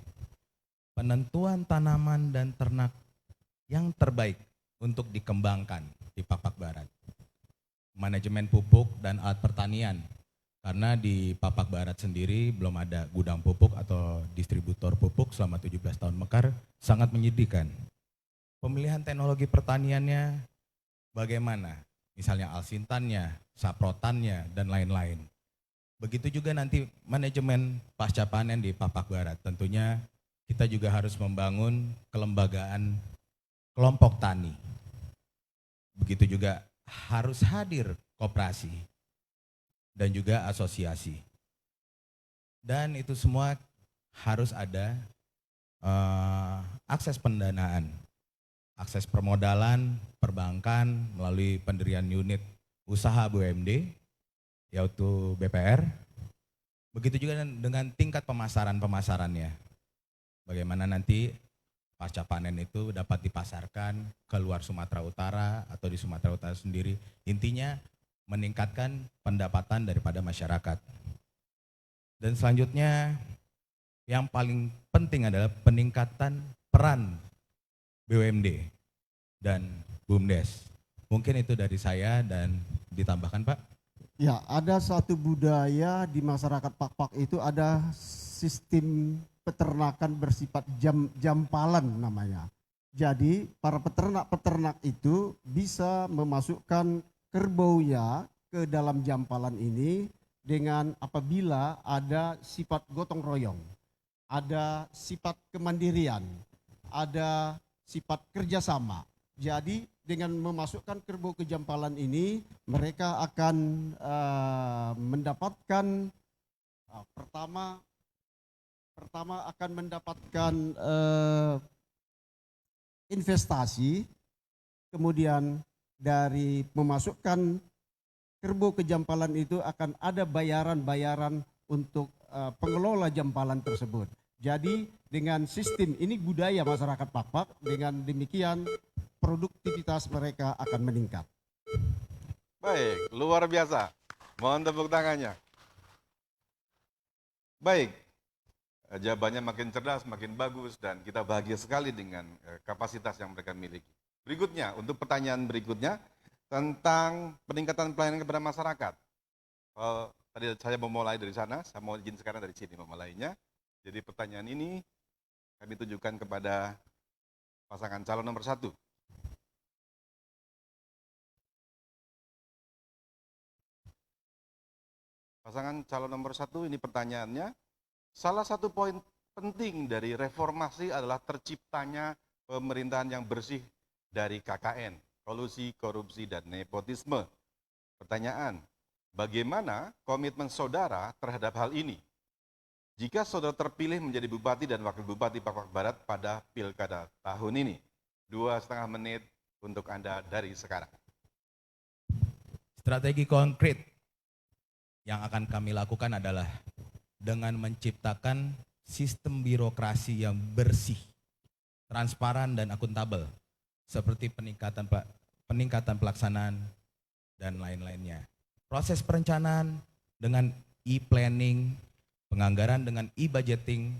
Penentuan tanaman dan ternak yang terbaik untuk dikembangkan di Pakpak Barat. Manajemen pupuk dan alat pertanian, karena di Pakpak Barat sendiri belum ada gudang pupuk atau distributor pupuk selama 17 tahun mekar, sangat menyedihkan. Pemilihan teknologi pertaniannya bagaimana? Misalnya alsintannya, saprotannya, dan lain-lain. Begitu juga nanti manajemen pasca panen di Pakpak Barat. Tentunya kita juga harus membangun kelembagaan kelompok tani. Begitu juga harus hadir koperasi dan juga asosiasi. Dan itu semua harus ada akses pendanaan. Akses permodalan, perbankan melalui pendirian unit usaha BUMD, yaitu BPR. Begitu juga dengan tingkat pemasarannya. Bagaimana nanti pasca panen itu dapat dipasarkan ke luar Sumatera Utara atau di Sumatera Utara sendiri. Intinya meningkatkan pendapatan daripada masyarakat. Dan selanjutnya yang paling penting adalah peningkatan peran BUMD dan BUMDes. Mungkin itu dari saya dan ditambahkan Pak.
Ya, ada satu budaya di masyarakat Pakpak itu ada sistem peternakan bersifat jampalan namanya. Jadi para peternak-peternak itu bisa memasukkan kerbaunya ke dalam jampalan ini dengan apabila ada sifat gotong royong, ada sifat kemandirian, ada sifat kerjasama. Jadi dengan memasukkan kerbau ke jampalan ini, mereka akan mendapatkan pertama akan mendapatkan investasi, kemudian dari memasukkan kerbau ke jampalan itu akan ada bayaran-bayaran untuk pengelola jampalan tersebut. Jadi dengan sistem ini budaya masyarakat Pakpak, dengan demikian produktivitas mereka akan meningkat.
Baik, luar biasa. Mohon tepuk tangannya. Baik, jawabannya makin cerdas, makin bagus, dan kita bahagia sekali dengan kapasitas yang mereka miliki. Berikutnya, untuk pertanyaan berikutnya tentang peningkatan pelayanan kepada masyarakat. Tadi saya mau mulai dari sana, saya mau izin sekarang dari sini memulainya. Jadi pertanyaan ini kami tunjukkan kepada pasangan calon nomor 1. Pasangan calon nomor 1 ini pertanyaannya, salah satu poin penting dari reformasi adalah terciptanya pemerintahan yang bersih dari KKN, kolusi, korupsi, dan nepotisme. Pertanyaan, bagaimana komitmen saudara terhadap hal ini? jika saudara terpilih menjadi Bupati dan Wakil Bupati Pak Barat pada Pilkada tahun ini. 2,5 menit untuk Anda dari sekarang.
Strategi konkret yang akan kami lakukan adalah dengan menciptakan sistem birokrasi yang bersih, transparan dan akuntabel, seperti peningkatan pelaksanaan dan lain-lainnya. Proses perencanaan dengan e-planning, penganggaran dengan e-budgeting,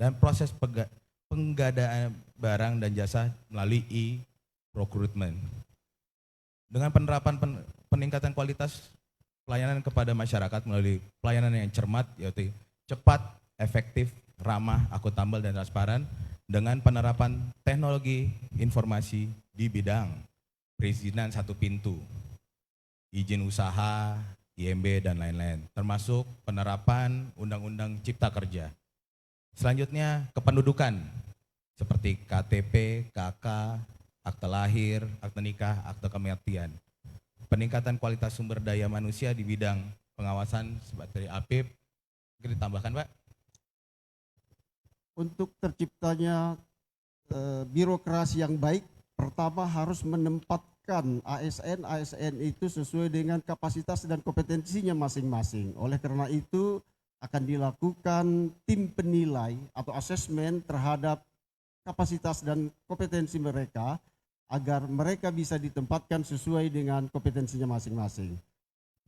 dan proses penggadaan barang dan jasa melalui e-procurement. Dengan penerapan peningkatan kualitas pelayanan kepada masyarakat melalui pelayanan yang cermat, yaitu cepat, efektif, ramah, akuntabel, dan transparan, dengan penerapan teknologi informasi di bidang perizinan satu pintu, izin usaha, IMB, dan lain-lain, termasuk penerapan Undang-Undang Cipta Kerja. Selanjutnya, kependudukan, seperti KTP, KK, akte lahir, akte nikah, akte kematian. Peningkatan kualitas sumber daya manusia di bidang pengawasan seperti APIP. Mungkin ditambahkan, Pak?
Untuk terciptanya birokrasi yang baik, pertama harus menempatkan ASN itu sesuai dengan kapasitas dan kompetensinya masing-masing. Oleh karena itu akan dilakukan tim penilai atau asesmen terhadap kapasitas dan kompetensi mereka agar mereka bisa ditempatkan sesuai dengan kompetensinya masing-masing.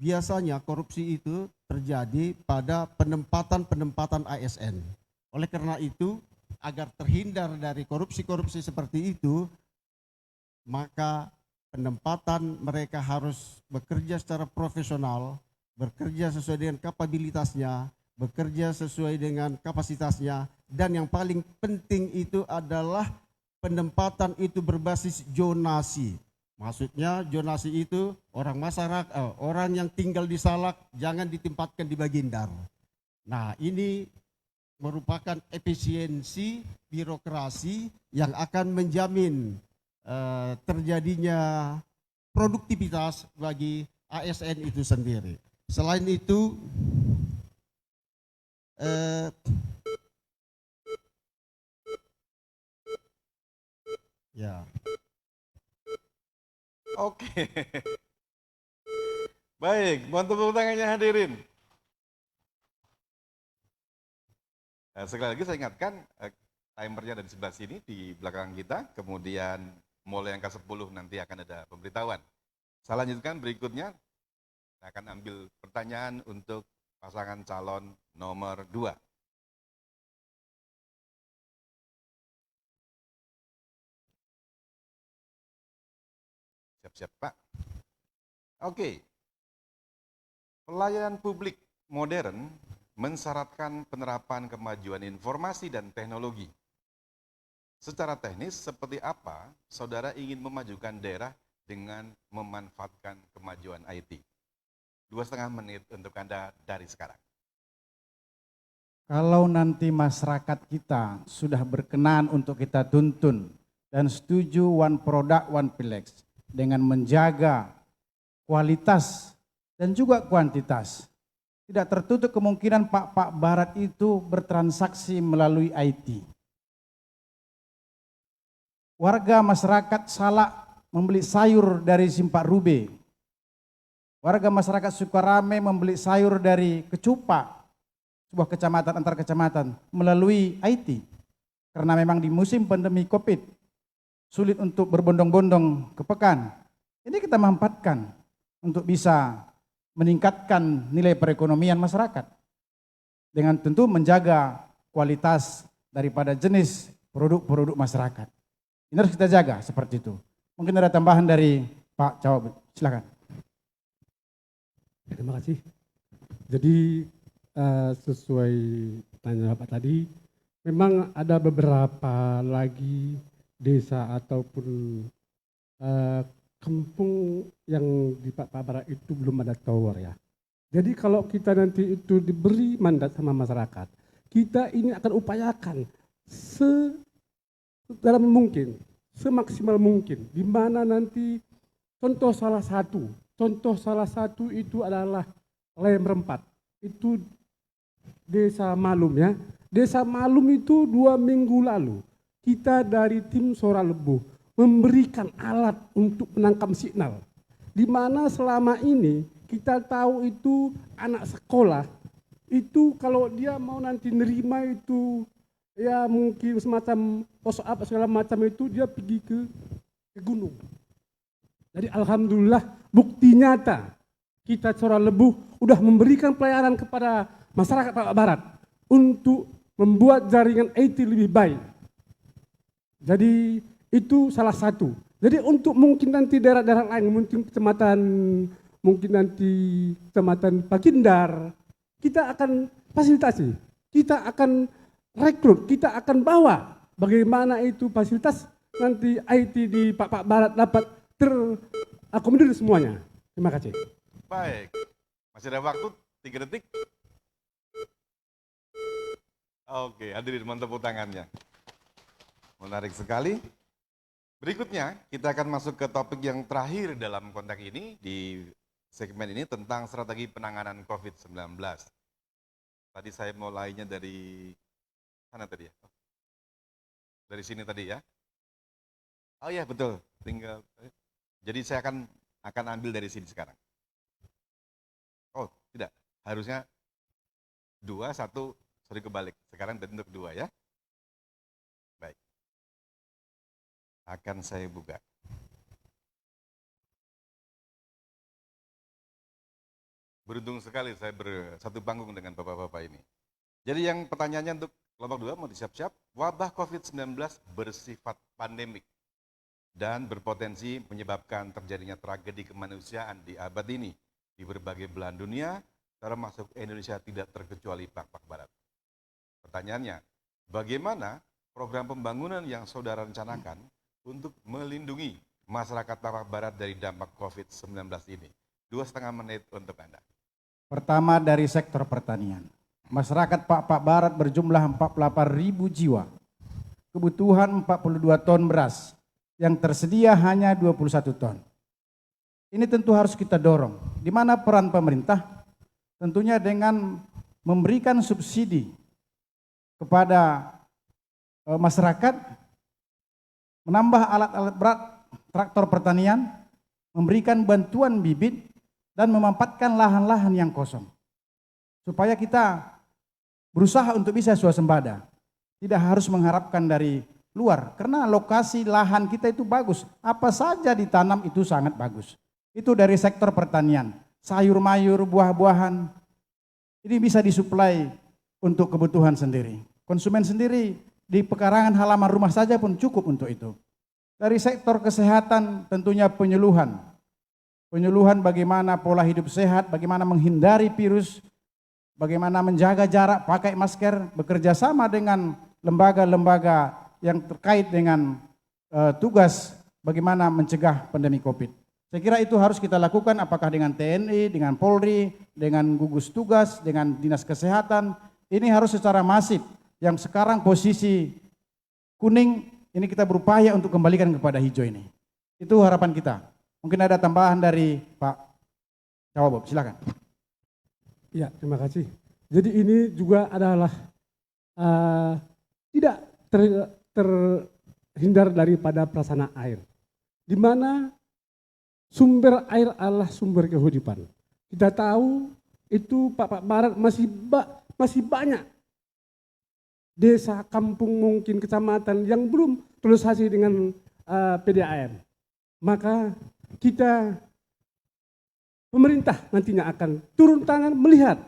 Biasanya korupsi itu terjadi pada penempatan ASN. Oleh karena itu, agar terhindar dari korupsi-korupsi seperti itu, maka penempatan mereka harus bekerja secara profesional, bekerja sesuai dengan kapabilitasnya, bekerja sesuai dengan kapasitasnya, dan yang paling penting itu adalah penempatan itu berbasis zonasi. Maksudnya zonasi itu orang masyarakat, orang yang tinggal di Salak jangan ditempatkan di Bagindar. Nah, ini merupakan efisiensi birokrasi yang akan menjamin terjadinya produktivitas bagi ASN itu sendiri. Selain itu, ya.
Oke. Baik, mohon tepuk tangannya hadirin. Sekali lagi saya ingatkan, timernya ada di sebelah sini, di belakang kita, kemudian mulai angka 10 nanti akan ada pemberitahuan. Saya lanjutkan berikutnya, saya akan ambil pertanyaan untuk pasangan calon nomor 2. Siap-siap, Pak. Oke. Pelayanan publik modern mensyaratkan penerapan kemajuan informasi dan teknologi. Secara teknis, seperti apa saudara ingin memajukan daerah dengan memanfaatkan kemajuan IT? 2,5 menit untuk Anda dari sekarang.
Kalau nanti masyarakat kita sudah berkenan untuk kita tuntun dan setuju one product, one pilex dengan menjaga kualitas dan juga kuantitas, tidak tertutup kemungkinan Pak Barat itu bertransaksi melalui IT. Warga masyarakat Salak membeli sayur dari Simpak Rube. Warga masyarakat Sukarame membeli sayur dari Kecupa, sebuah kecamatan antar kecamatan, melalui IT. Karena memang di musim pandemi COVID, sulit untuk berbondong-bondong ke Pekan. Ini kita manfaatkan untuk bisa meningkatkan nilai perekonomian masyarakat. Dengan tentu menjaga kualitas daripada jenis produk-produk masyarakat. Ini harus kita jaga seperti itu. Mungkin ada tambahan dari Pak Cawagup, silakan.
Terima kasih. Jadi sesuai tanya Bapak tadi, memang ada beberapa lagi desa ataupun kampung yang di Pak Barat itu belum ada tower ya. Jadi kalau kita nanti itu diberi mandat sama masyarakat, kita ini akan upayakan dalam mungkin, semaksimal mungkin, di mana nanti contoh salah satu itu adalah Lem Rempat. Itu Desa Malum ya. Desa Malum itu 2 minggu lalu kita dari tim Sora Lebuh memberikan alat untuk penangkap signal. Di mana selama ini kita tahu itu anak sekolah itu kalau dia mau nanti nerima itu ya mungkin semacam pos apa segala macam itu dia pergi ke gunung. Jadi alhamdulillah bukti nyata kita Sora Lebuh udah memberikan pelayanan kepada masyarakat Papua Barat untuk membuat jaringan IT lebih baik. Jadi itu salah satu. Jadi untuk mungkin nanti daerah-daerah lain, mungkin kecamatan Pakindar, kita akan fasilitasi, kita akan rekrut, kita akan bawa bagaimana itu fasilitas nanti IT di Papua Barat dapat terakomodir semuanya. Terima kasih.
Baik, masih ada waktu 3 detik. Oke, hadirin mohon tepuk tangannya. Menarik sekali. Berikutnya kita akan masuk ke topik yang terakhir dalam konteks ini, di segmen ini tentang strategi penanganan COVID-19. Tadi saya mulainya dari sana tadi ya? Dari sini tadi ya? Oh iya betul, tinggal. Jadi saya akan ambil dari sini sekarang. Oh tidak, harusnya 2, 1, sorry kebalik. Sekarang bentuk 2 ya. Baik. Akan saya buka. Beruntung sekali saya bersatu panggung dengan bapak-bapak ini. Jadi yang pertanyaannya untuk kelompok 2 mau disiap-siap. Wabah COVID-19 bersifat pandemik dan berpotensi menyebabkan terjadinya tragedi kemanusiaan di abad ini di berbagai belahan dunia, termasuk Indonesia tidak terkecuali Papua Barat. Pertanyaannya, bagaimana program pembangunan yang saudara rencanakan untuk melindungi masyarakat Papua Barat dari dampak COVID-19 ini? 2,5 menit untuk Anda.
Pertama dari sektor pertanian. Masyarakat Papua Barat berjumlah 48.000 jiwa. Kebutuhan 42 ton beras, yang tersedia hanya 21 ton. Ini tentu harus kita dorong. Di mana peran pemerintah? Tentunya dengan memberikan subsidi kepada masyarakat, menambah alat-alat berat traktor pertanian, memberikan bantuan bibit, dan memanfaatkan lahan-lahan yang kosong. Supaya kita berusaha untuk bisa swasembada. Tidak harus mengharapkan dari luar, karena lokasi lahan kita itu bagus. Apa saja ditanam itu sangat bagus. Itu dari sektor pertanian. Sayur mayur, buah-buahan, ini bisa disuplai untuk kebutuhan sendiri. Konsumen sendiri di pekarangan halaman rumah saja pun cukup untuk itu. Dari sektor kesehatan tentunya penyuluhan. Penyuluhan bagaimana pola hidup sehat, bagaimana menghindari virus, bagaimana menjaga jarak, pakai masker, bekerja sama dengan lembaga-lembaga yang terkait dengan tugas bagaimana mencegah pandemi COVID. Saya kira itu harus kita lakukan apakah dengan TNI, dengan Polri, dengan gugus tugas, dengan Dinas Kesehatan. Ini harus secara masif. Yang sekarang posisi kuning, ini kita berupaya untuk kembalikan kepada hijau ini. Itu harapan kita. Mungkin ada tambahan dari Pak Cawabob, silakan.
Ya, terima kasih. Jadi ini juga adalah tidak terhindar daripada prasana air. Di mana sumber air adalah sumber kehidupan. Kita tahu itu Papua Barat masih banyak desa, kampung, mungkin kecamatan yang belum terrealisasi dengan PDAM. Maka kita, pemerintah nantinya akan turun tangan melihat.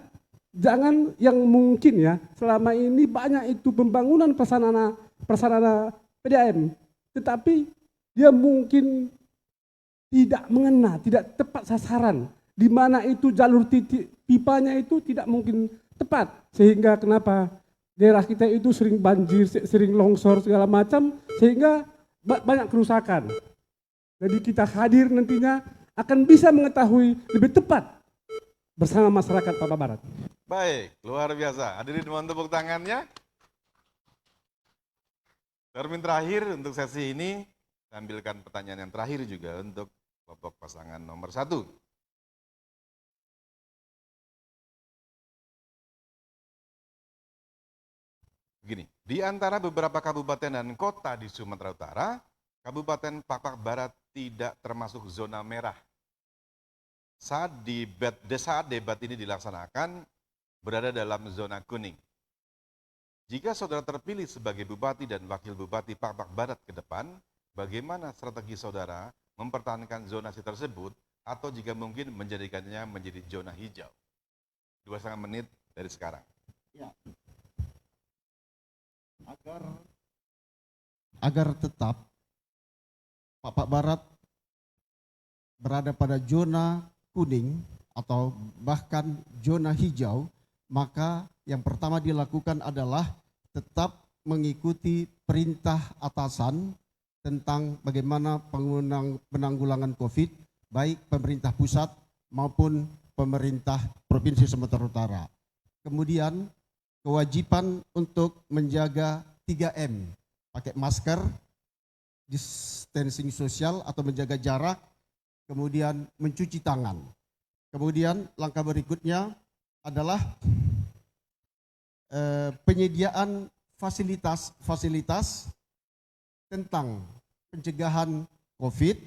Jangan yang mungkin ya, selama ini banyak itu pembangunan prasarana PDAM. Tetapi dia mungkin tidak mengena, tidak tepat sasaran, di mana itu jalur titik pipanya itu tidak mungkin tepat, sehingga kenapa daerah kita itu sering banjir, sering longsor segala macam, sehingga banyak kerusakan. Jadi kita hadir nantinya akan bisa mengetahui lebih tepat bersama masyarakat Papua Barat.
Baik, luar biasa. Hadirin mohon tepuk tangannya. Termin terakhir untuk sesi ini, tampilkan pertanyaan yang terakhir juga untuk kelompok pasangan nomor 1. Begini, di antara beberapa kabupaten dan kota di Sumatera Utara, Kabupaten Pakpak Barat tidak termasuk zona merah. Saat debat ini dilaksanakan, berada dalam zona kuning. Jika saudara terpilih sebagai bupati dan wakil bupati Pakpak Barat ke depan, bagaimana strategi saudara mempertahankan zonasi tersebut atau jika mungkin menjadikannya menjadi zona hijau? 2,5 menit dari sekarang.
Ya. Agar tetap Pakpak Barat berada pada zona kuning atau bahkan zona hijau, maka yang pertama dilakukan adalah tetap mengikuti perintah atasan tentang bagaimana penanggulangan COVID, baik pemerintah pusat maupun pemerintah Provinsi Sumatera Utara. Kemudian kewajiban untuk menjaga 3M, pakai masker, distancing sosial atau menjaga jarak, kemudian mencuci tangan. Kemudian langkah berikutnya adalah penyediaan fasilitas tentang pencegahan COVID,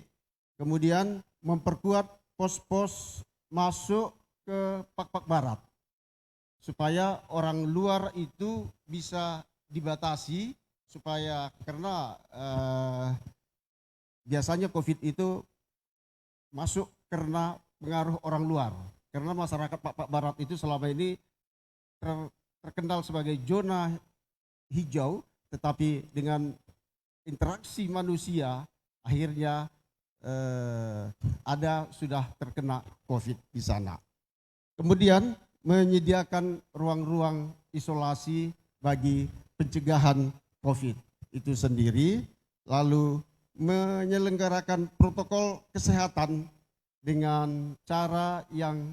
kemudian memperkuat pos-pos masuk ke Pakpak Barat, supaya orang luar itu bisa dibatasi, supaya karena biasanya COVID itu masuk karena pengaruh orang luar. Karena masyarakat Pakpak Barat itu selama ini terkenal sebagai zona hijau, tetapi dengan interaksi manusia akhirnya sudah terkena COVID di sana. Kemudian menyediakan ruang-ruang isolasi bagi pencegahan COVID itu sendiri, lalu menyelenggarakan protokol kesehatan dengan cara yang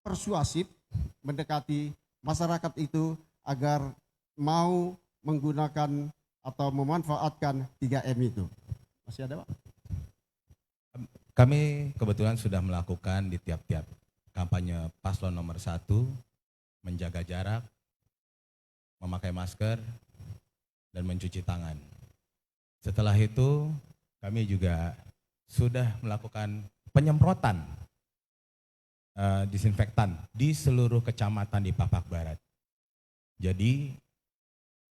persuasif, mendekati masyarakat itu agar mau menggunakan atau memanfaatkan 3M itu. Masih ada, Pak?
Kami kebetulan sudah melakukan di tiap-tiap kampanye paslon nomor 1, menjaga jarak, memakai masker, dan mencuci tangan. Setelah itu kami juga sudah melakukan penyemprotan disinfektan di seluruh kecamatan di Pakpak Barat. Jadi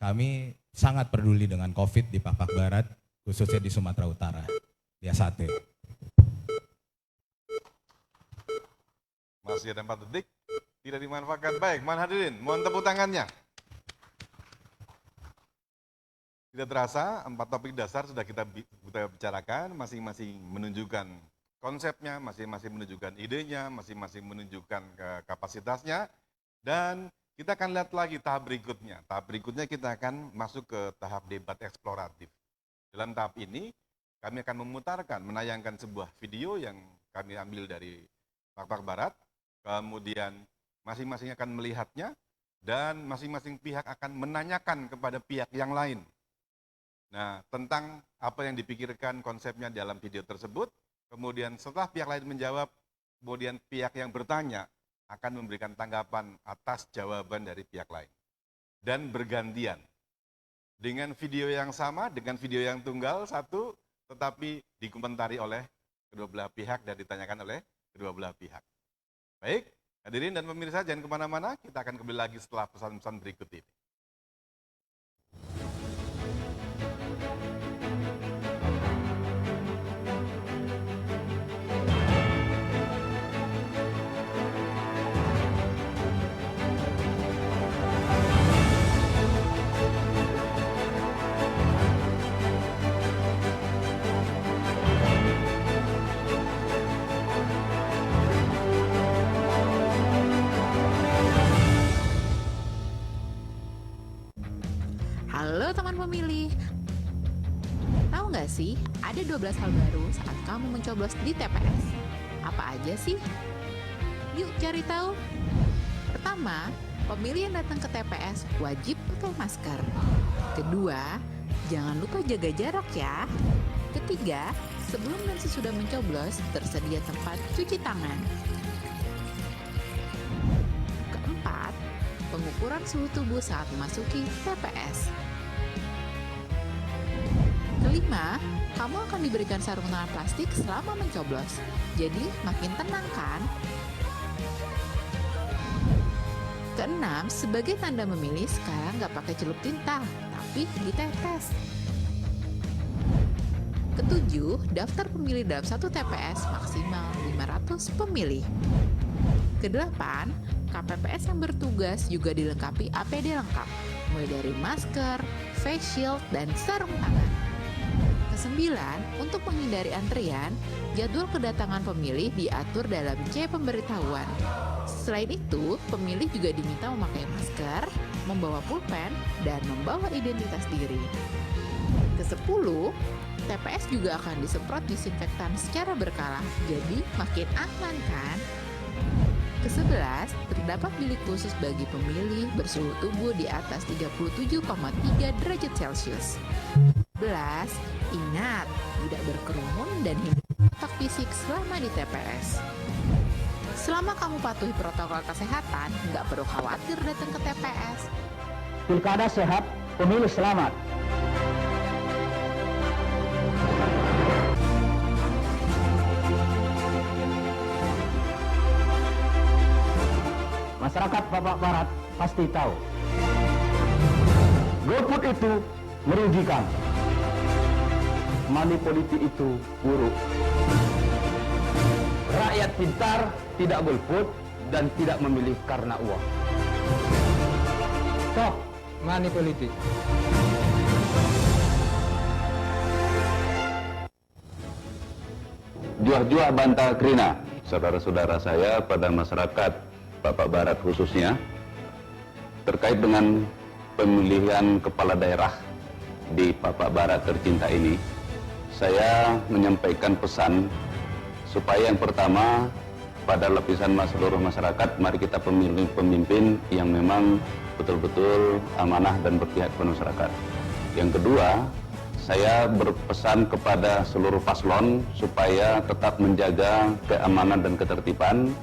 kami sangat peduli dengan COVID di Pakpak Barat, khususnya di Sumatera Utara. Ya sate.
Masih ada 4 detik, tidak dimanfaatkan. Baik, mohon hadirin, mohon tepuk tangannya. Tidak terasa, 4 topik dasar sudah kita bicarakan, masing-masing menunjukkan konsepnya, masing-masing menunjukkan idenya, masing-masing menunjukkan kapasitasnya, dan kita akan lihat lagi tahap berikutnya. Tahap berikutnya kita akan masuk ke tahap debat eksploratif. Dalam tahap ini, kami akan memutarkan, menayangkan sebuah video yang kami ambil dari Pakpak Barat, kemudian masing-masing akan melihatnya, dan masing-masing pihak akan menanyakan kepada pihak yang lain. Nah, tentang apa yang dipikirkan konsepnya dalam video tersebut, kemudian setelah pihak lain menjawab, kemudian pihak yang bertanya akan memberikan tanggapan atas jawaban dari pihak lain. Dan bergantian. Dengan video yang sama, dengan video yang tunggal satu, tetapi dikomentari oleh kedua belah pihak dan ditanyakan oleh kedua belah pihak. Baik, hadirin dan pemirsa jangan kemana-mana, kita akan kembali lagi setelah pesan-pesan berikut ini.
Halo teman pemilih, tahu nggak sih ada 12 hal baru saat kamu mencoblos di TPS? Apa aja sih? Yuk cari tahu. Pertama, pemilih yang datang ke TPS wajib pakai masker. Kedua, jangan lupa jaga jarak ya. Ketiga, sebelum dan sesudah mencoblos tersedia tempat cuci tangan. Keempat, pengukuran suhu tubuh saat memasuki TPS. Kelima, kamu akan diberikan sarung tangan plastik selama mencoblos. Jadi, makin tenang kan? Keenam, sebagai tanda memilih, sekarang nggak pakai celup tinta, tapi ditetes. Ketujuh, daftar pemilih dalam satu TPS maksimal 500 pemilih. Kedelapan, KPPS yang bertugas juga dilengkapi APD lengkap, mulai dari masker, face shield, dan sarung tangan. Kesembilan, untuk menghindari antrian, jadwal kedatangan pemilih diatur dalam C pemberitahuan. Selain itu, pemilih juga diminta memakai masker, membawa pulpen, dan membawa identitas diri. Kesepuluh, TPS juga akan disemprot disinfektan secara berkala, jadi makin aman kan? Ke-11, terdapat bilik khusus bagi pemilih bersuhu tubuh di atas 37,3 derajat Celcius. 11, ingat, tidak berkerumun dan hindari kontak fisik selama di TPS. Selama kamu patuhi protokol kesehatan, nggak perlu khawatir datang ke TPS.
Pilkada sehat, pemilih selamat. Masyarakat Papua Barat pasti tahu. Golput itu merugikan. Money politik itu buruk. Rakyat pintar tidak golput dan tidak memilih karena uang. Stop money politik.
Jua-jua Banta Krina, saudara-saudara saya pada masyarakat Papua Barat khususnya, terkait dengan pemilihan kepala daerah di Papua Barat tercinta ini, saya menyampaikan pesan supaya yang pertama pada lapisan seluruh masyarakat, mari kita memilih pemimpin yang memang betul-betul amanah dan berpihak kepada masyarakat. Yang kedua, saya berpesan kepada seluruh paslon supaya tetap menjaga keamanan dan ketertiban.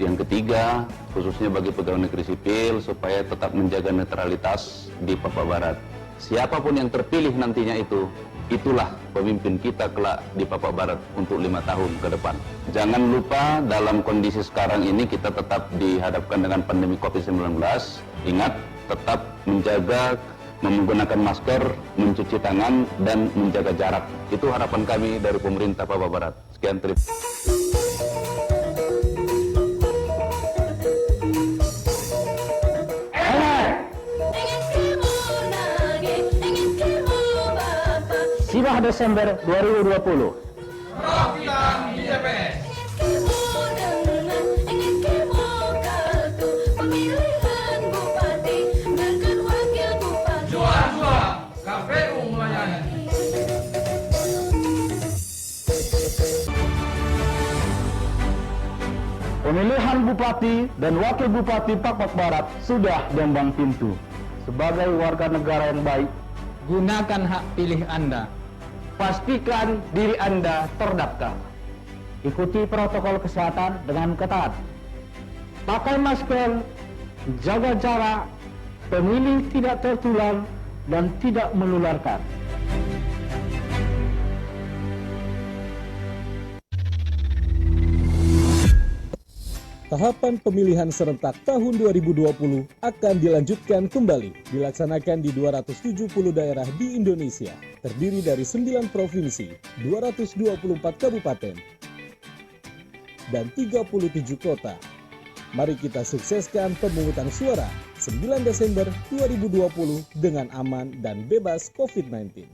Yang ketiga, khususnya bagi pegawai negeri sipil, supaya tetap menjaga netralitas di Papua Barat. Siapapun yang terpilih nantinya itulah pemimpin kita kelak di Papua Barat untuk 5 tahun ke depan. Jangan lupa dalam kondisi sekarang ini kita tetap dihadapkan dengan pandemi COVID-19. Ingat, tetap menjaga, menggunakan masker, mencuci tangan, dan menjaga jarak. Itu harapan kami dari pemerintah Papua Barat. Sekian, terima kasih.
Siwah Desember 2020.
Perwakilan di TPS. Jua-jua KPU melayani.
Pemilihan Bupati dan Wakil Bupati Papua Barat sudah diambang pintu. Sebagai warga negara yang baik, gunakan hak pilih Anda. Pastikan diri Anda terdaftar. Ikuti protokol kesehatan dengan ketat. Pakai masker, jaga jarak, pemilih tidak tertular dan tidak menularkan.
Tahapan pemilihan serentak tahun 2020 akan dilanjutkan kembali, dilaksanakan di 270 daerah di Indonesia, terdiri dari 9 provinsi, 224 kabupaten, dan 37 kota. Mari kita sukseskan pemungutan suara 9 Desember 2020 dengan aman dan bebas COVID-19.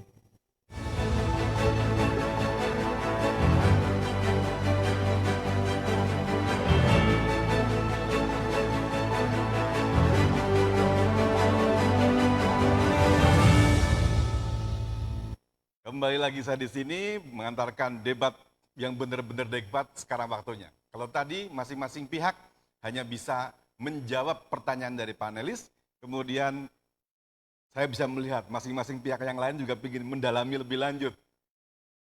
Kembali lagi saya di sini mengantarkan debat yang benar-benar debat sekarang waktunya. Kalau tadi masing-masing pihak hanya bisa menjawab pertanyaan dari panelis, kemudian saya bisa melihat masing-masing pihak yang lain juga ingin mendalami lebih lanjut.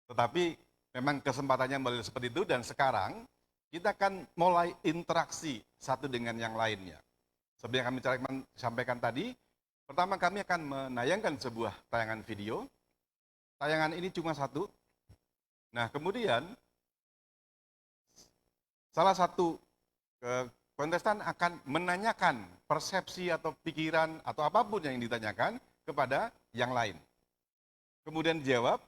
Tetapi memang kesempatannya mulai seperti itu dan sekarang kita akan mulai interaksi satu dengan yang lainnya. seperti yang kami sampaikan tadi, pertama kami akan menayangkan sebuah tayangan video. Tayangan ini cuma satu. Nah, kemudian salah satu kontestan akan menanyakan persepsi atau pikiran atau apapun yang ditanyakan kepada yang lain. Kemudian dijawab.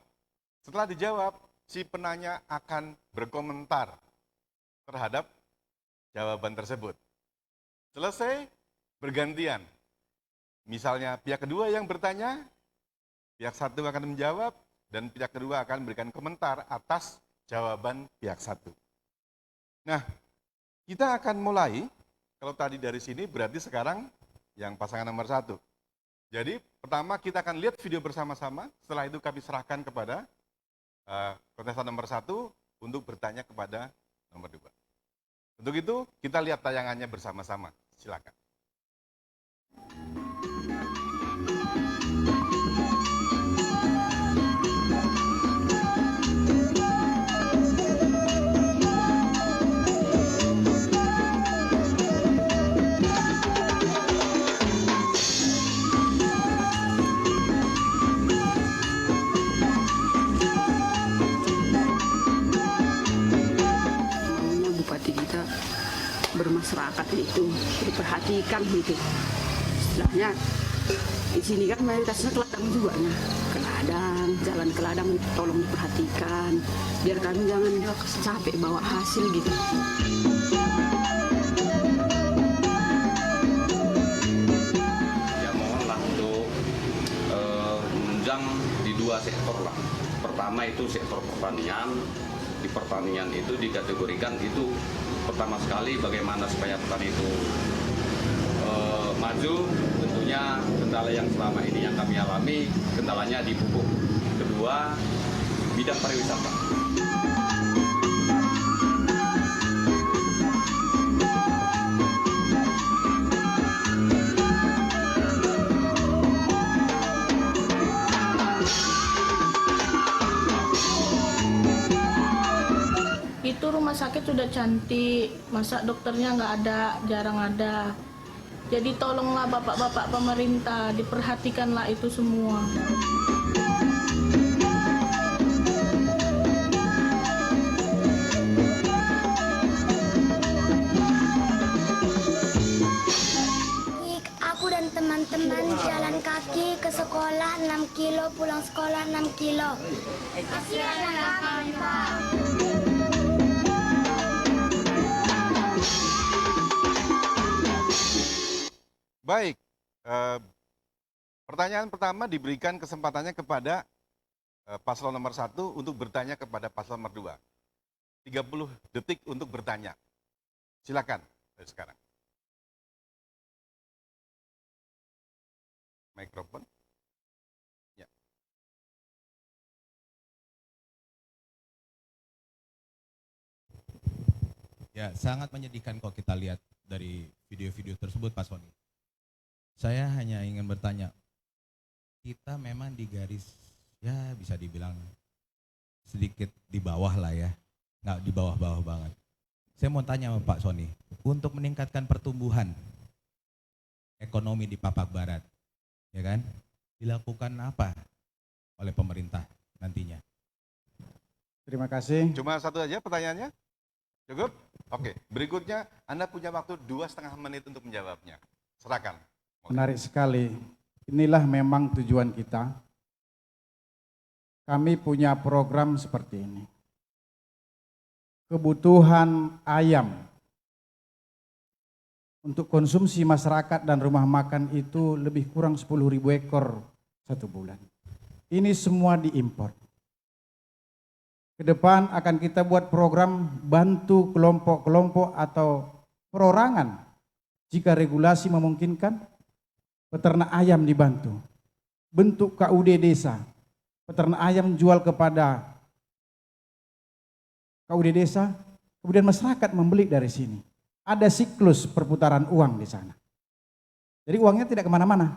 Setelah dijawab, si penanya akan berkomentar terhadap jawaban tersebut. Selesai, bergantian. Misalnya pihak kedua yang bertanya, pihak satu akan menjawab, dan pihak kedua akan memberikan komentar atas jawaban pihak satu. Nah, kita akan mulai, kalau tadi dari sini berarti sekarang yang pasangan nomor 1. Jadi pertama kita akan lihat video bersama-sama, setelah itu kami serahkan kepada kontestan nomor 1 untuk bertanya kepada nomor 2. Untuk itu kita lihat tayangannya bersama-sama, silakan.
Bermasyarakat itu diperhatikan gitu. Istilahnya di sini kan mayoritasnya ke ladang juga ya. Ke ladang, jalan ke ladang tolong diperhatikan biar kami jangan capek bawa hasil gitu.
Ya mohonlah untuk menunjang di 2 sektor lah. Pertama itu sektor pertanian. Di pertanian itu dikategorikan itu pertama sekali bagaimana supaya petani itu maju. Tentunya kendala yang selama ini yang kami alami, kendalanya di pupuk. Kedua, bidang pariwisata.
Itu rumah sakit sudah cantik, masa dokternya nggak ada, jarang ada. Jadi tolonglah bapak-bapak pemerintah, diperhatikanlah itu semua.
Aku dan teman-teman jalan kaki ke sekolah 6 kilo, pulang sekolah 6 kilo. Kasihan ya kami, Pak.
Baik, pertanyaan pertama diberikan kesempatannya kepada paslon nomor 1 untuk bertanya kepada paslon nomor 2. 30 detik untuk bertanya. Silakan dari sekarang. Mikrofon. Ya.
Ya, sangat menyedihkan kalau kita lihat dari video-video tersebut, Pak Sony. Saya hanya ingin bertanya, kita memang di garis, ya bisa dibilang sedikit di bawah lah ya, nggak di bawah-bawah banget. Saya mau tanya sama Pak Sony, untuk meningkatkan pertumbuhan ekonomi di Papua Barat, ya kan, dilakukan apa oleh pemerintah nantinya?
Terima kasih.
Cuma satu aja pertanyaannya? Cukup? Oke, berikutnya Anda punya waktu 2,5 menit untuk menjawabnya. Silakan.
Menarik sekali. Inilah memang tujuan kita. Kami punya program seperti ini. Kebutuhan ayam untuk konsumsi masyarakat dan rumah makan itu lebih kurang 10.000 ekor 1 bulan. Ini semua diimpor. Ke depan akan kita buat program bantu kelompok-kelompok atau perorangan jika regulasi memungkinkan. Peternak ayam dibantu, bentuk KUD desa, peternak ayam jual kepada KUD desa, kemudian masyarakat membeli dari sini. Ada siklus perputaran uang di sana. Jadi uangnya tidak kemana-mana,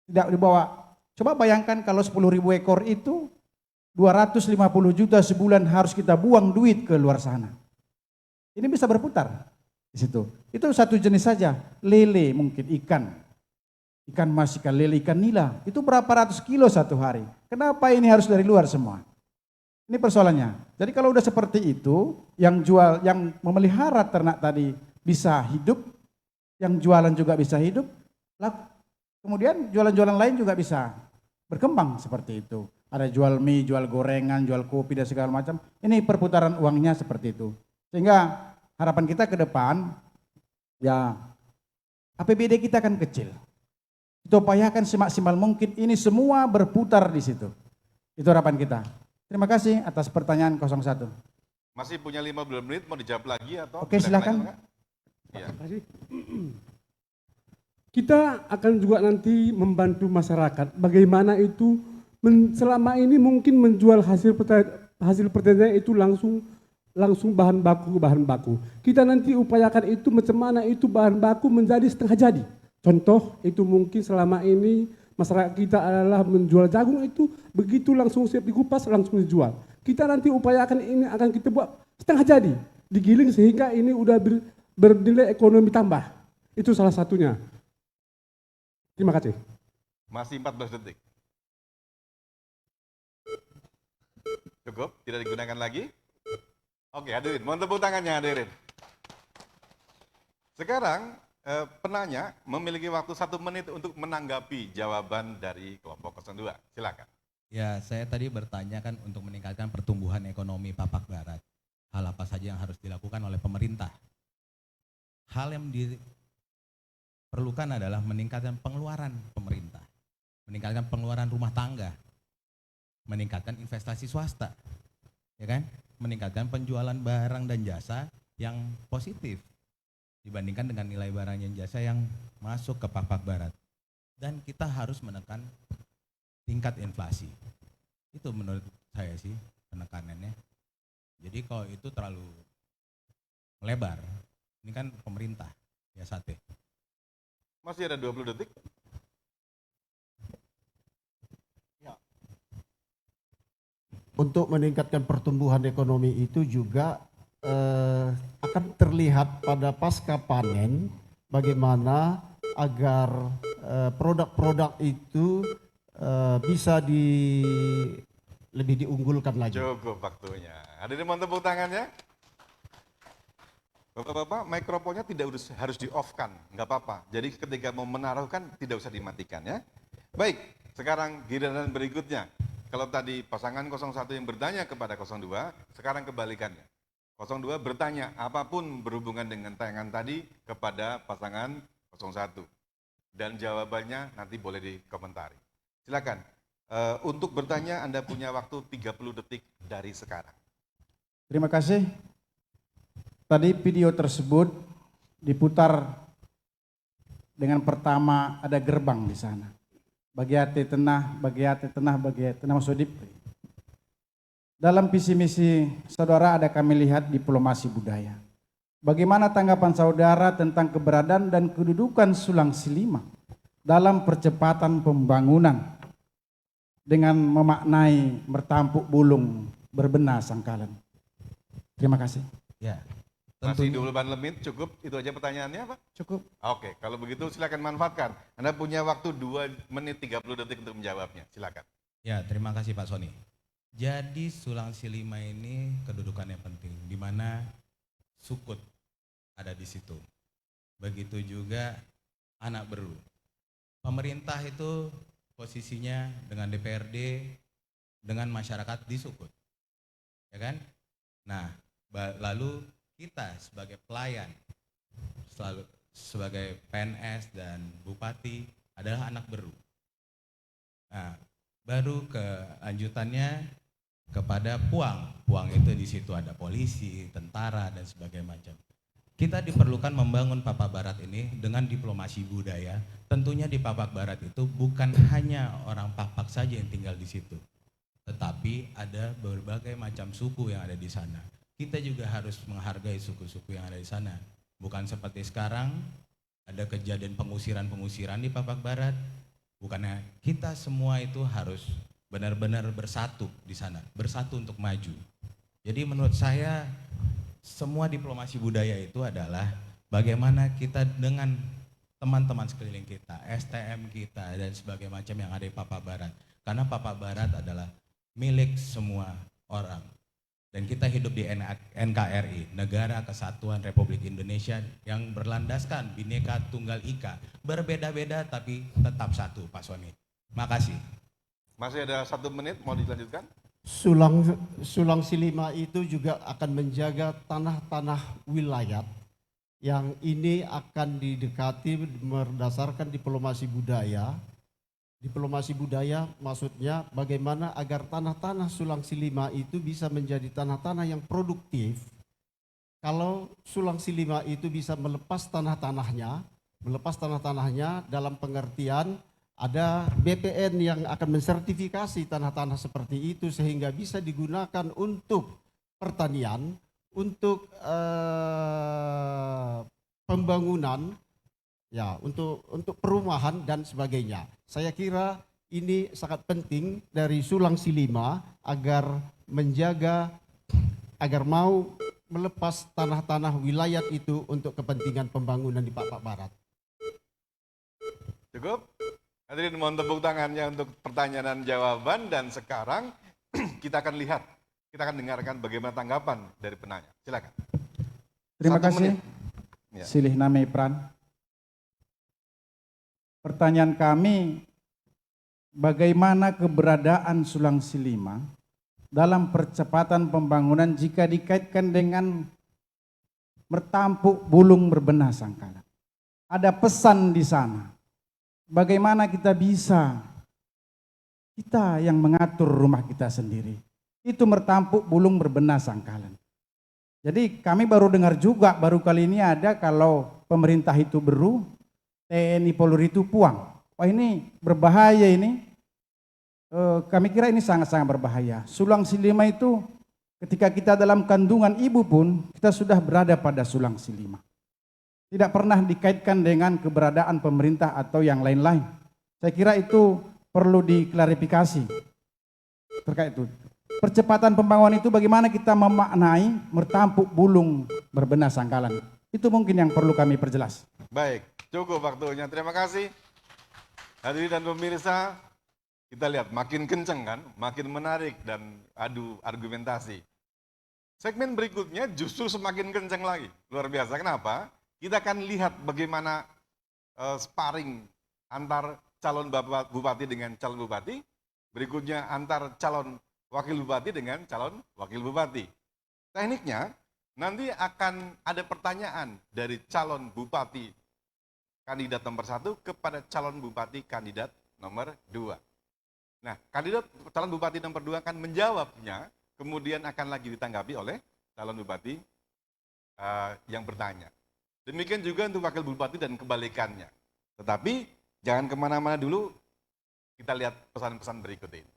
tidak dibawa. Coba bayangkan kalau 10.000 ekor itu 250 juta sebulan harus kita buang duit ke luar sana. Ini bisa berputar. di situ. Itu satu jenis saja, lele mungkin ikan mas, ikan lele, ikan nila, itu berapa ratus kilo satu hari. Kenapa ini harus dari luar semua? Ini persoalannya. Jadi kalau udah seperti itu, yang memelihara ternak tadi bisa hidup, yang jualan juga bisa hidup, kemudian jualan-jualan lain juga bisa berkembang seperti itu. Ada jual mie, jual gorengan, jual kopi dan segala macam. Ini perputaran uangnya seperti itu. Sehingga harapan kita ke depan, ya APBD kita kan kecil. Kita upayakan semaksimal mungkin ini semua berputar di situ. Itu harapan kita. Terima kasih atas pertanyaan 01.
Masih punya 15 menit, mau dijawab lagi atau?
Oke, silakan.
Ya.
Terima kasih. Kita akan juga nanti membantu masyarakat. Bagaimana itu selama ini mungkin menjual hasil pertanian itu langsung bahan baku. Kita nanti upayakan itu macam mana itu bahan baku menjadi setengah jadi. Contoh itu mungkin selama ini masyarakat kita adalah menjual jagung itu begitu langsung siap dikupas langsung dijual. Kita nanti upayakan ini akan kita buat setengah jadi, digiling sehingga ini udah bernilai ekonomi tambah. Itu salah satunya. Terima kasih.
Masih 14 detik. Cukup? Tidak digunakan lagi? Oke, hadirin, mohon tepuk tangannya hadirin. Sekarang penanya memiliki waktu 1 menit untuk menanggapi jawaban dari kelompok 02. Silakan.
Ya, saya tadi bertanya kan untuk meningkatkan pertumbuhan ekonomi Papak Barat. Hal apa saja yang harus dilakukan oleh pemerintah? Hal yang diperlukan adalah meningkatkan pengeluaran pemerintah, meningkatkan pengeluaran rumah tangga, meningkatkan investasi swasta, ya kan? Meningkatkan penjualan barang dan jasa yang positif dibandingkan dengan nilai barang dan jasa yang masuk ke Papak Barat. Dan kita harus menekan tingkat inflasi. Itu menurut saya sih penekanannya. Jadi kalau itu terlalu melebar, ini kan pemerintah, ya sate.
Masih ada 20 detik.
Untuk meningkatkan pertumbuhan ekonomi itu juga akan terlihat pada pasca panen bagaimana agar produk-produk itu bisa lebih diunggulkan lagi.
Cukup waktunya. Hadirin mohon tepuk tangannya. Bapak-bapak, mikrofonnya tidak harus di-off-kan, nggak apa-apa. Jadi ketika mau menaruhkan tidak usah dimatikan ya. Baik, sekarang giliran berikutnya. Kalau tadi pasangan 01 yang bertanya kepada 02, sekarang kebalikannya. 02 bertanya apapun berhubungan dengan tayangan tadi kepada pasangan 01. Dan jawabannya nanti boleh dikomentari. Silakan. Untuk bertanya Anda punya waktu 30 detik dari sekarang.
Terima kasih. Tadi video tersebut diputar dengan pertama ada gerbang di sana. Bagi hati tenah, maksudnya. Dalam visi misi saudara ada kami lihat diplomasi budaya. Bagaimana tanggapan saudara tentang keberadaan dan kedudukan Sulang Silima dalam percepatan pembangunan dengan memaknai mertampuk bulung berbenah sangkalan. Terima kasih.
Ya.
Masih 28 menit, cukup? Itu aja pertanyaannya Pak?
Cukup.
Oke, kalau begitu silakan manfaatkan. Anda punya waktu 2 menit 30 detik untuk menjawabnya, silakan.
Ya, terima kasih Pak Sony. Jadi Sulang Silima ini kedudukannya penting, di mana Sukut ada di situ. Begitu juga Anak Beru. Pemerintah itu posisinya dengan DPRD, dengan masyarakat di Sukut. Ya kan? Nah, lalu kita sebagai pelayan, selalu sebagai PNS dan Bupati adalah Anak Beru. Nah, baru kelanjutannya kepada Puang. Puang itu di situ ada polisi, tentara dan sebagainya macam. Kita diperlukan membangun Papak Barat ini dengan diplomasi budaya. Tentunya di Papak Barat itu bukan hanya orang Papak saja yang tinggal di situ, tetapi ada berbagai macam suku yang ada di sana. Kita juga harus menghargai suku-suku yang ada di sana. Bukan seperti sekarang ada kejadian pengusiran-pengusiran di Papak Barat. Bukannya kita semua itu harus benar-benar bersatu di sana, bersatu untuk maju. Jadi menurut saya semua diplomasi budaya itu adalah bagaimana kita dengan teman-teman sekeliling kita, STM kita, dan sebagainya macam yang ada di Papua Barat. Karena Papua Barat adalah milik semua orang. Dan kita hidup di NKRI, Negara Kesatuan Republik Indonesia yang berlandaskan Bhinneka Tunggal Ika. Berbeda-beda tapi tetap satu, Pak Soni. Makasih.
Masih ada 1 menit, mau dilanjutkan?
Sulang Silima itu juga akan menjaga tanah-tanah wilayah yang ini akan didekati berdasarkan diplomasi budaya. Diplomasi budaya maksudnya bagaimana agar tanah-tanah Sulang Silima itu bisa menjadi tanah-tanah yang produktif. Kalau Sulang Silima itu bisa melepas tanah-tanahnya dalam pengertian ada BPN yang akan mensertifikasi tanah-tanah seperti itu sehingga bisa digunakan untuk pertanian, untuk pembangunan, ya, untuk perumahan dan sebagainya. Saya kira ini sangat penting dari Sulang Silima agar menjaga, agar mau melepas tanah-tanah wilayah itu untuk kepentingan pembangunan di Papua Barat.
Cukup? Hadirin mohon tepuk tangannya untuk pertanyaan dan jawaban, dan sekarang kita akan lihat, kita akan dengarkan bagaimana tanggapan dari penanya. Silakan.
Terima
1
kasih.
menit. Ya.
Silih Name Pran. Pertanyaan kami, bagaimana keberadaan Sulang Silima dalam percepatan pembangunan jika dikaitkan dengan mertampuk bulung berbenah sangkala? Ada pesan di sana. Bagaimana kita bisa, kita yang mengatur rumah kita sendiri, itu mertampuk bulung berbenah sangkalan. Jadi kami baru dengar juga, baru kali ini ada kalau pemerintah itu beru, TNI Polri itu puang. Wah, ini berbahaya ini. Kami kira ini sangat-sangat berbahaya. Sulang Silima itu ketika kita dalam kandungan ibu pun kita sudah berada pada Sulang Silima. Tidak pernah dikaitkan dengan keberadaan pemerintah atau yang lain-lain. Saya kira itu perlu diklarifikasi terkait itu. Percepatan pembangunan itu bagaimana kita memaknai mertampuk bulung berbenah sangkalan. Itu mungkin yang perlu kami perjelas.
Baik, cukup waktunya. Terima kasih. Hadirin dan pemirsa, kita lihat makin kenceng kan, makin menarik dan adu argumentasi. Segmen berikutnya justru semakin kenceng lagi. Luar biasa. Kenapa? Kita akan lihat bagaimana sparring antar calon bupati dengan calon bupati. Berikutnya antar calon wakil bupati dengan calon wakil bupati. Tekniknya nanti akan ada pertanyaan dari calon bupati kandidat nomor 1 kepada calon bupati kandidat nomor 2. Nah, kandidat calon bupati nomor 2 akan menjawabnya, kemudian akan lagi ditanggapi oleh calon bupati yang bertanya. Demikian juga untuk wakil bupati dan kebalikannya. Tetapi jangan kemana-mana dulu, kita lihat pesan-pesan berikut ini.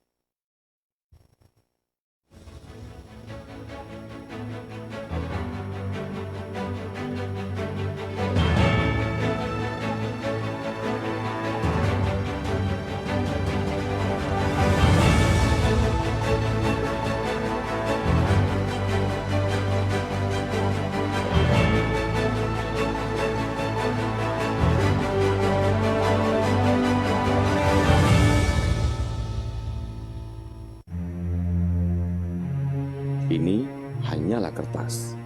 Ini hanyalah kertas,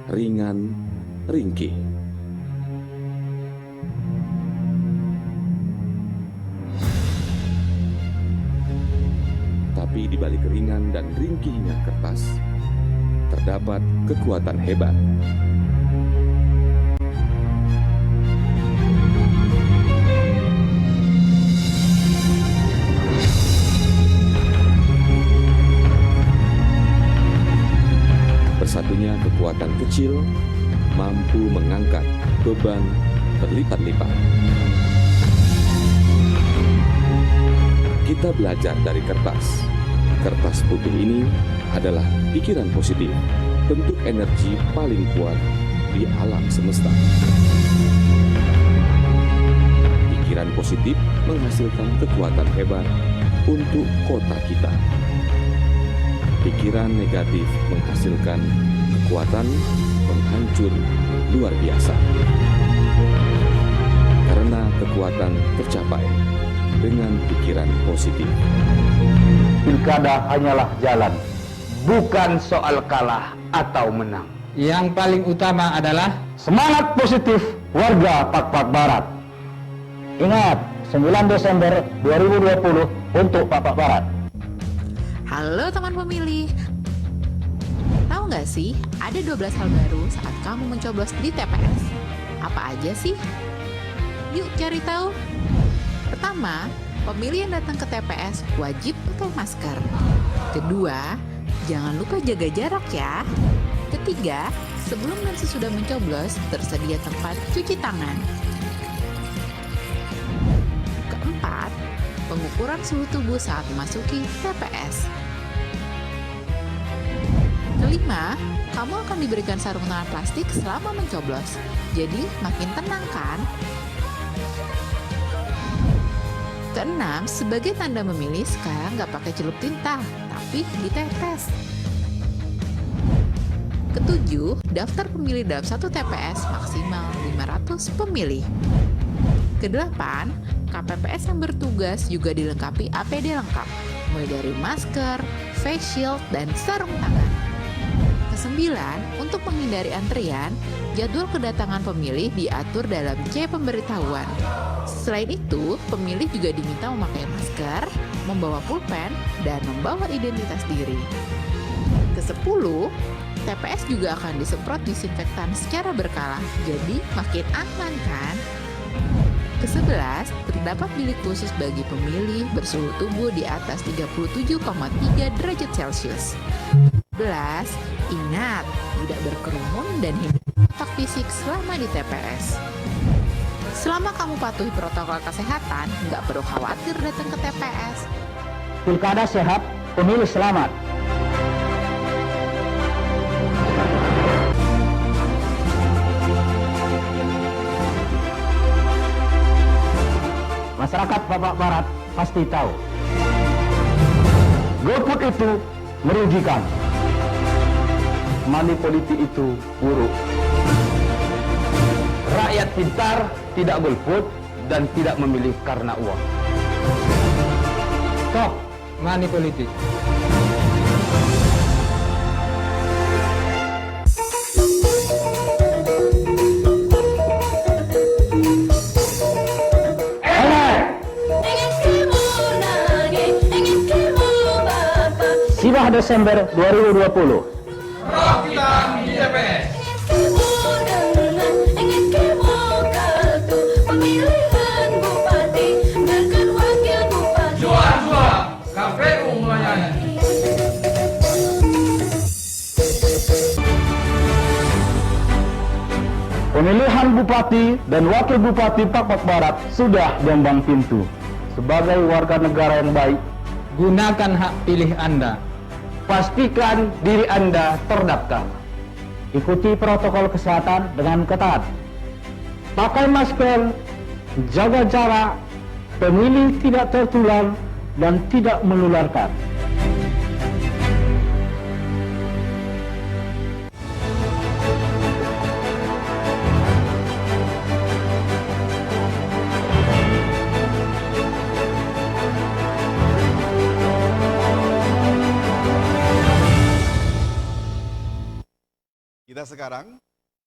ringan, ringkih. Tapi di balik ringan dan ringkihnya kertas, terdapat kekuatan hebat. Bersatunya kekuatan kecil mampu mengangkat beban berlipat-lipat. Kita belajar dari kertas. Kertas putih ini adalah pikiran positif, bentuk energi paling kuat di alam semesta. Pikiran positif menghasilkan kekuatan hebat untuk kota kita. Pikiran negatif menghasilkan kekuatan penghancur luar biasa. Karena kekuatan tercapai dengan pikiran positif.
Pilkada hanyalah jalan, bukan soal kalah atau menang. Yang paling utama adalah semangat positif warga Pak Barat. Ingat, 9 Desember 2020 untuk Pak Barat.
Halo teman pemilih. Tahu nggak sih, ada 12 hal baru saat kamu mencoblos di TPS. Apa aja sih? Yuk cari tahu. Pertama, pemilih yang datang ke TPS wajib pakai masker. Kedua, jangan lupa jaga jarak ya. Ketiga, sebelum dan sesudah mencoblos, tersedia tempat cuci tangan. Keempat, pengukuran suhu tubuh saat memasuki TPS. Kelima, kamu akan diberikan sarung tangan plastik selama mencoblos. Jadi, makin tenang kan? Keenam, sebagai tanda memilih, sekarang nggak pakai celup tinta, tapi ditetes. Ketujuh, daftar pemilih dalam satu TPS maksimal 500 pemilih. Kedelapan, KPPS yang bertugas juga dilengkapi APD lengkap, mulai dari masker, face shield, dan sarung tangan. Kesembilan, untuk menghindari antrian, jadwal kedatangan pemilih diatur dalam C pemberitahuan. Selain itu, pemilih juga diminta memakai masker, membawa pulpen, dan membawa identitas diri. Kesepuluh, TPS juga akan disemprot disinfektan secara berkala, jadi makin aman kan? Ke-11, terdapat bilik khusus bagi pemilih bersuhu tubuh di atas 37,3 derajat Celcius. 11, ingat, tidak berkerumun dan hindari kontak fisik selama di TPS. Selama kamu patuhi protokol kesehatan, nggak perlu khawatir datang ke TPS.
Pilkada sehat, pemilih selamat. Masyarakat Bapak Barat pasti tahu. Golput itu merugikan. Money politik itu buruk. Rakyat pintar tidak golput dan tidak memilih karena uang. Stop money politik. Sibah Desember 2020.
Perwakilan di TPS. Jual-jual, KPU melayani.
Pemilihan Bupati dan Wakil Bupati Papua Barat sudah diambang pintu. Sebagai warga negara yang baik, gunakan hak pilih Anda. Pastikan diri Anda terdaftar. Ikuti protokol kesehatan dengan ketat. Pakai masker, jaga jarak, pemilih tidak tertular dan tidak menularkan.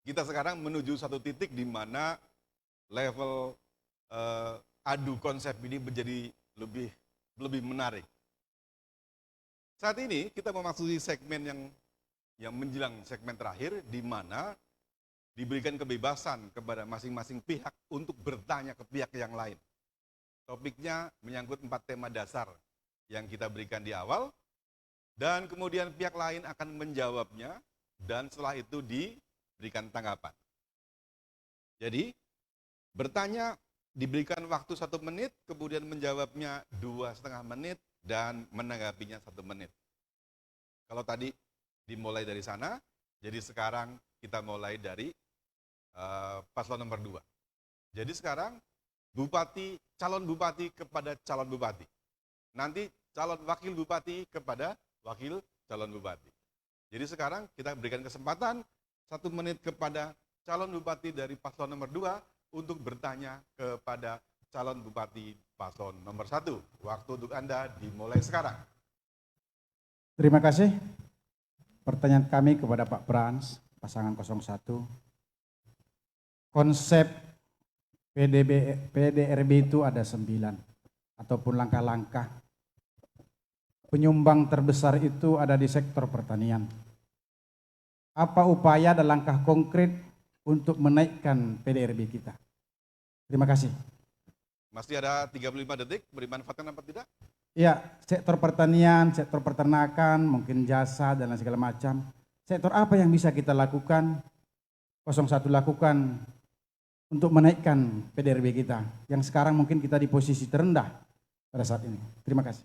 Kita sekarang menuju satu titik di mana level adu konsep ini menjadi lebih menarik. Saat ini kita memasuki segmen yang menjelang segmen terakhir, di mana diberikan kebebasan kepada masing-masing pihak untuk bertanya ke pihak yang lain. Topiknya menyangkut 4 tema dasar yang kita berikan di awal, dan kemudian pihak lain akan menjawabnya, dan setelah itu diberikan tanggapan. Jadi, bertanya diberikan waktu 1 menit, kemudian menjawabnya 2,5 menit, dan menanggapinya 1 menit. Kalau tadi dimulai dari sana, jadi sekarang kita mulai dari paslon nomor 2. Jadi sekarang calon bupati kepada calon bupati. Nanti calon wakil bupati kepada wakil calon bupati. Jadi sekarang kita berikan kesempatan 1 menit kepada calon bupati dari paslon nomor 2 untuk bertanya kepada calon bupati paslon nomor 1. Waktu untuk Anda dimulai sekarang.
Terima kasih. Pertanyaan kami kepada Pak Brans, pasangan 01. Konsep PDRB itu ada 9, ataupun langkah-langkah. Penyumbang terbesar itu ada di sektor pertanian. Apa upaya dan langkah konkret untuk menaikkan PDRB kita? Terima kasih.
Masih ada 35 detik, beri manfaatkan apa tidak?
Ya, sektor pertanian, sektor peternakan, mungkin jasa dan lain segala macam. Sektor apa yang bisa kita lakukan, 01 lakukan untuk menaikkan PDRB kita, yang sekarang mungkin kita di posisi terendah pada saat ini. Terima kasih.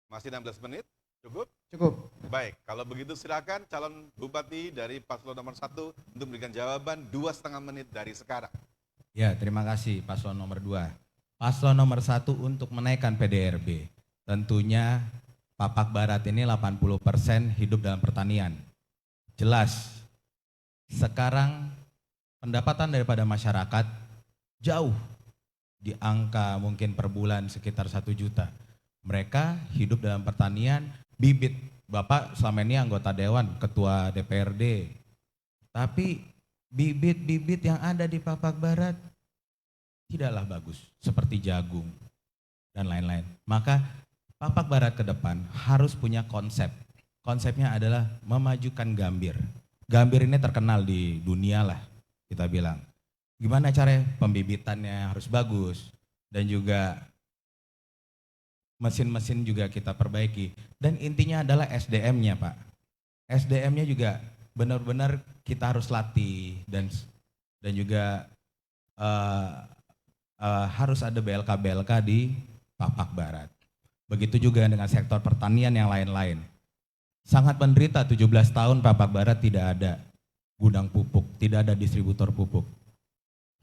Masih 16 menit, cukup?
Cukup.
Baik, kalau begitu silakan calon bupati dari paslon nomor 1 untuk memberikan jawaban 2,5 menit dari sekarang.
Ya, terima kasih paslon nomor 2. Paslon nomor 1 untuk menaikkan PDRB. Tentunya Papak Barat ini 80% hidup dalam pertanian. Jelas, sekarang pendapatan daripada masyarakat jauh di angka mungkin per bulan sekitar 1 juta. Mereka hidup dalam pertanian, bibit. Bapak selama ini anggota dewan, ketua DPRD. Tapi bibit-bibit yang ada di Papak Barat tidaklah bagus, seperti jagung dan lain-lain. Maka Papak Barat ke depan harus punya konsep. Konsepnya adalah memajukan Gambir. Gambir ini terkenal di dunia lah, kita bilang. Gimana caranya? Pembibitannya harus bagus dan juga mesin-mesin juga kita perbaiki. Dan intinya adalah SDM-nya, Pak. SDM-nya juga benar-benar kita harus latih dan juga harus ada BLK-BLK di Papak Barat. Begitu juga dengan sektor pertanian yang lain-lain. Sangat menderita 17 tahun Papak Barat tidak ada gudang pupuk, tidak ada distributor pupuk.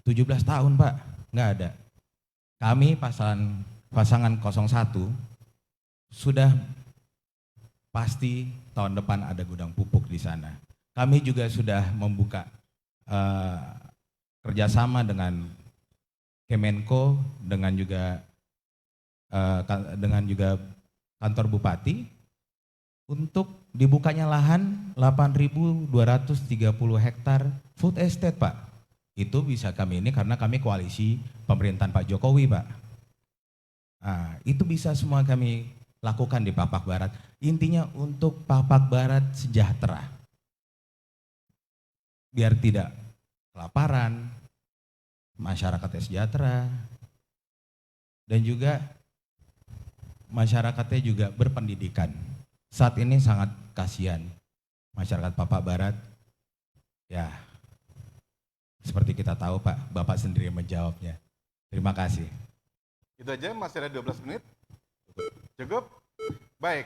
17 tahun Pak, nggak ada. Kami pasangan 01 sudah pasti tahun depan ada gudang pupuk di sana. Kami juga sudah membuka kerjasama dengan Kemenko dengan juga kantor bupati untuk dibukanya lahan 8.230 hektar food estate Pak. Itu bisa kami ini karena kami koalisi pemerintahan Pak Jokowi Pak. Nah, itu bisa semua kami lakukan di Papak Barat. Intinya untuk Papak Barat sejahtera. Biar tidak kelaparan, masyarakatnya sejahtera, dan juga masyarakatnya juga berpendidikan. Saat ini sangat kasihan masyarakat Papak Barat. Ya, seperti kita tahu Pak, Bapak sendiri menjawabnya. Terima kasih.
Itu aja, masih ada 12 menit. Cukup? Baik,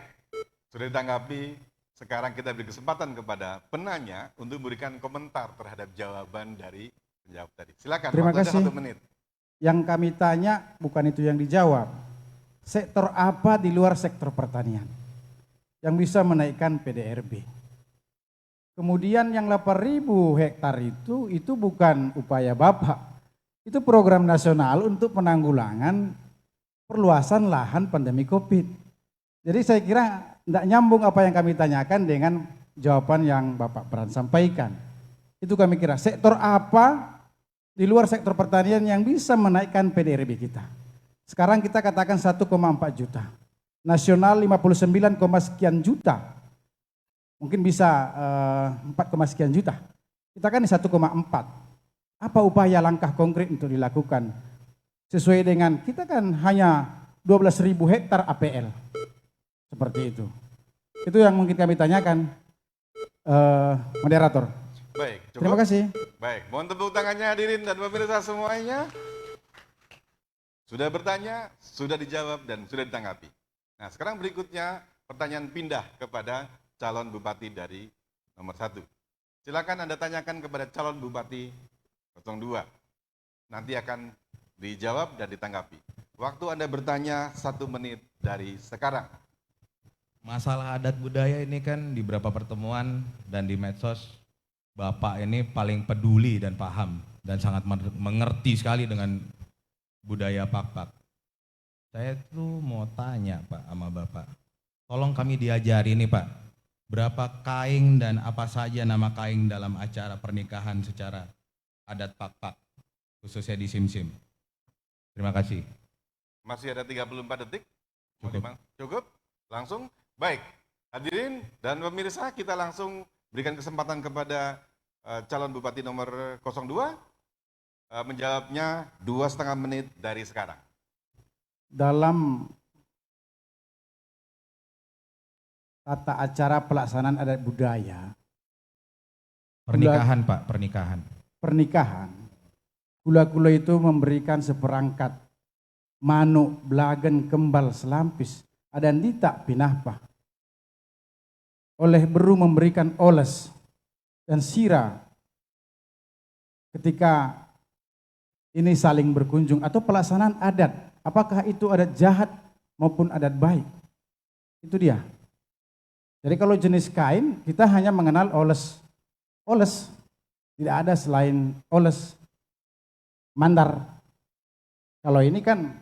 sudah ditanggapi. Sekarang kita beri kesempatan kepada penanya untuk memberikan komentar terhadap jawaban dari penjawab tadi. Silakan.
Terima kasih.
1 menit.
Yang kami tanya bukan itu yang dijawab. Sektor apa di luar sektor pertanian yang bisa menaikkan PDRB? Kemudian yang 8.000 hektar itu bukan upaya Bapak. Itu program nasional untuk penanggulangan perluasan lahan pandemi COVID. Jadi saya kira tidak nyambung apa yang kami tanyakan dengan jawaban yang Bapak Brans sampaikan. Itu kami kira sektor apa di luar sektor pertanian yang bisa menaikkan PDRB kita. Sekarang kita katakan 1,4 juta. Nasional 59, sekian juta. Mungkin bisa 4, sekian juta. Kita kan di 1,4. Apa upaya langkah konkret untuk dilakukan? Sesuai dengan kita kan hanya 12.000 hektar APL. Seperti itu. Itu yang mungkin kami tanyakan. Moderator.
Baik, cukup.
Terima kasih.
Baik, mohon tepuk tangannya hadirin dan pemirsa semuanya. Sudah bertanya, sudah dijawab, dan sudah ditanggapi. Nah, sekarang berikutnya pertanyaan pindah kepada calon bupati dari nomor 1. Silakan Anda tanyakan kepada calon bupati 02. Nanti akan dijawab dan ditanggapi. Waktu Anda bertanya 1 menit dari sekarang.
Masalah adat budaya ini kan di beberapa pertemuan dan di medsos Bapak ini paling peduli dan paham dan sangat mengerti sekali dengan budaya Pak-Pak. Saya tuh mau tanya Pak sama Bapak, tolong kami diajari nih Pak, berapa kain dan apa saja nama kain dalam acara pernikahan secara adat Pak-Pak, khususnya di Sim-Sim. Terima kasih.
Masih ada 34 detik?
Cukup.
Cukup? Langsung? Baik, hadirin dan pemirsa, kita langsung berikan kesempatan kepada calon bupati nomor 02 menjawabnya 2,5 menit dari sekarang.
Dalam tata acara pelaksanaan adat budaya
Pernikahan Pak, pernikahan.
Pernikahan, kula-kula itu memberikan seperangkat manuk, belagen, kembal, selampis, adan ditak pinahpah. Oleh beru memberikan oles dan sira ketika ini saling berkunjung atau pelaksanaan adat, apakah itu adat jahat maupun adat baik. Itu dia. Jadi kalau jenis kain kita hanya mengenal oles. Oles, tidak ada selain oles mandar. Kalau ini kan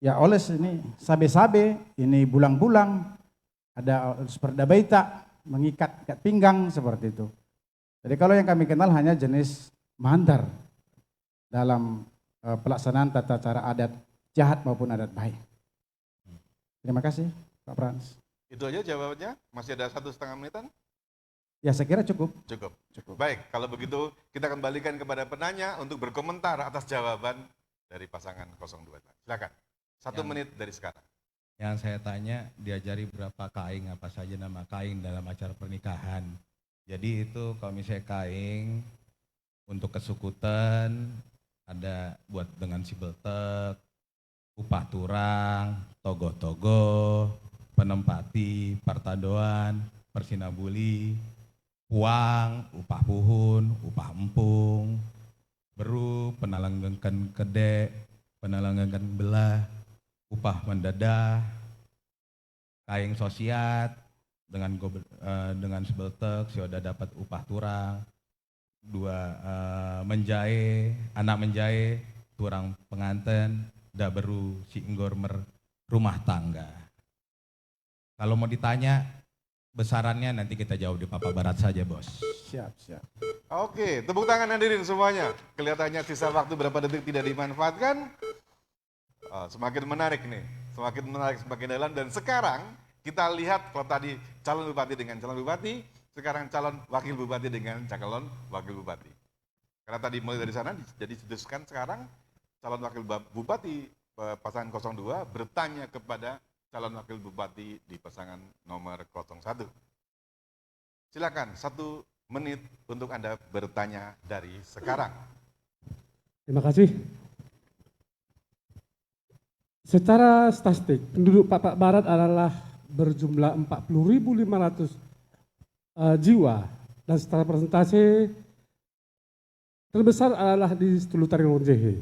ya oles ini sabe-sabe, ini bulang-bulang, ada oles perdabaita, mengikat pinggang seperti itu. Jadi kalau yang kami kenal hanya jenis mandar dalam pelaksanaan tata cara adat jahat maupun adat baik. Terima kasih Pak Frans.
Itu aja jawabannya, masih ada 1,5 menitan?
Ya saya kira cukup.
Cukup. Baik, kalau begitu kita kembalikan kepada penanya untuk berkomentar atas jawaban dari pasangan 02. Silakan, 1 menit dari sekarang.
Yang saya tanya, diajari berapa kain, apa saja nama kain dalam acara pernikahan. Jadi itu kalau misalnya kain untuk kesukutan, ada buat dengan sibeltek, upah turang, togoh-togoh, penempati, partadoan, persinabuli, puang, upah puhun, upah empung, beru, penalanggenkan kedek, penalanggenkan belah, upah mendadah, kain sosiat, dengan sebeltek, sudah dapat upah turang, 2 menjahe, anak menjahe, turang penganten, da beru si inggor rumah tangga. Kalau mau ditanya besarannya nanti kita jawab di Papua Barat saja bos.
Siap.
Oke, tepuk tangan hadirin semuanya. Kelihatannya sisa waktu berapa detik tidak dimanfaatkan. Semakin menarik nih, semakin dalam. Dan sekarang kita lihat kalau tadi calon bupati dengan calon bupati, sekarang calon wakil bupati dengan calon wakil bupati. Karena tadi mulai dari sana, jadi didiskusikan sekarang calon wakil bupati pasangan 02 bertanya kepada calon wakil bupati di pasangan nomor 01. Silakan 1 menit untuk Anda bertanya dari sekarang.
Terima kasih. Secara statistik, penduduk Papua Barat adalah berjumlah 40.500 jiwa dan secara persentase terbesar adalah di Setulutari Lonjehe.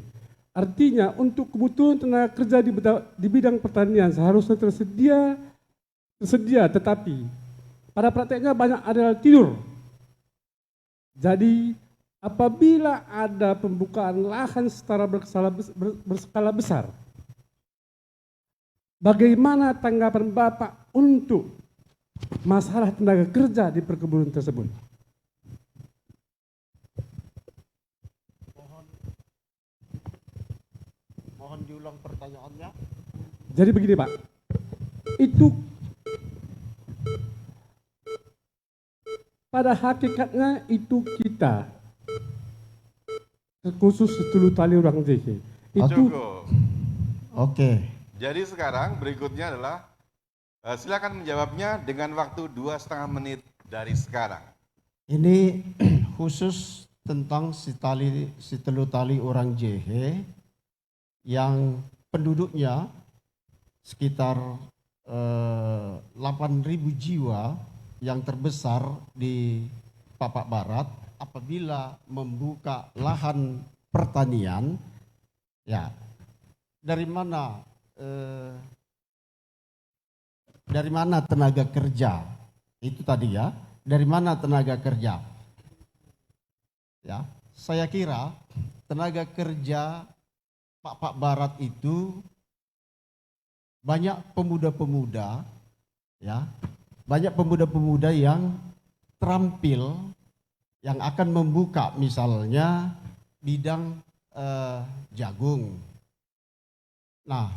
Artinya untuk kebutuhan tenaga kerja di bidang pertanian seharusnya tersedia, tetapi pada prakteknya banyak adalah tidur. Jadi apabila ada pembukaan lahan secara berskala besar, bagaimana tanggapan Bapak untuk masalah tenaga kerja di perkebunan tersebut?
Mohon diulang pertanyaannya.
Jadi begini Pak, itu pada hakikatnya itu kita, khusus Setulutari orang JK, itu
Oke.
Jadi sekarang berikutnya adalah silakan menjawabnya dengan waktu 2,5 menit dari sekarang.
Ini khusus tentang Setulutari orang JH yang penduduknya sekitar 8.000 jiwa, yang terbesar di Papua Barat. Apabila membuka lahan pertanian, ya dari mana tenaga kerja itu tadi ya, dari mana tenaga kerja? ya, saya kira tenaga kerja Pak Barat itu banyak pemuda-pemuda, ya, banyak pemuda-pemuda yang terampil, yang akan membuka misalnya bidang jagung. Nah,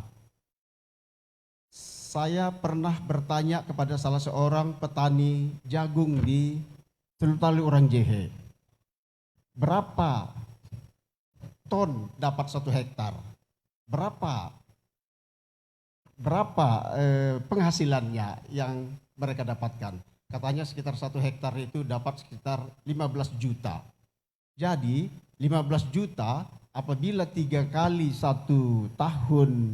saya pernah bertanya kepada salah seorang petani jagung di Teluk Orang Jehe, berapa ton dapat 1 hektar? Berapa penghasilannya yang mereka dapatkan? Katanya sekitar 1 hektar itu dapat sekitar 15 juta. Jadi 15 juta apabila 3 kali 1 tahun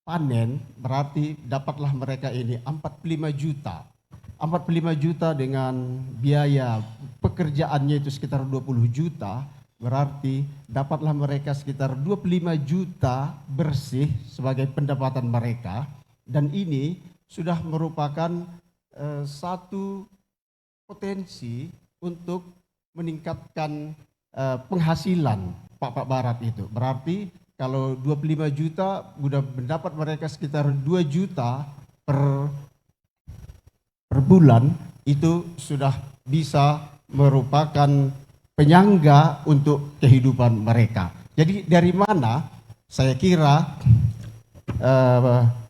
panen, berarti dapatlah mereka ini 45 juta. 45 juta dengan biaya pekerjaannya itu sekitar 20 juta, berarti dapatlah mereka sekitar 25 juta bersih sebagai pendapatan mereka. Dan ini sudah merupakan satu potensi untuk meningkatkan penghasilan Pak Barat itu. Berarti kalau 25 juta sudah mendapat mereka sekitar 2 juta per bulan, itu sudah bisa merupakan penyangga untuk kehidupan mereka. Jadi dari mana saya kira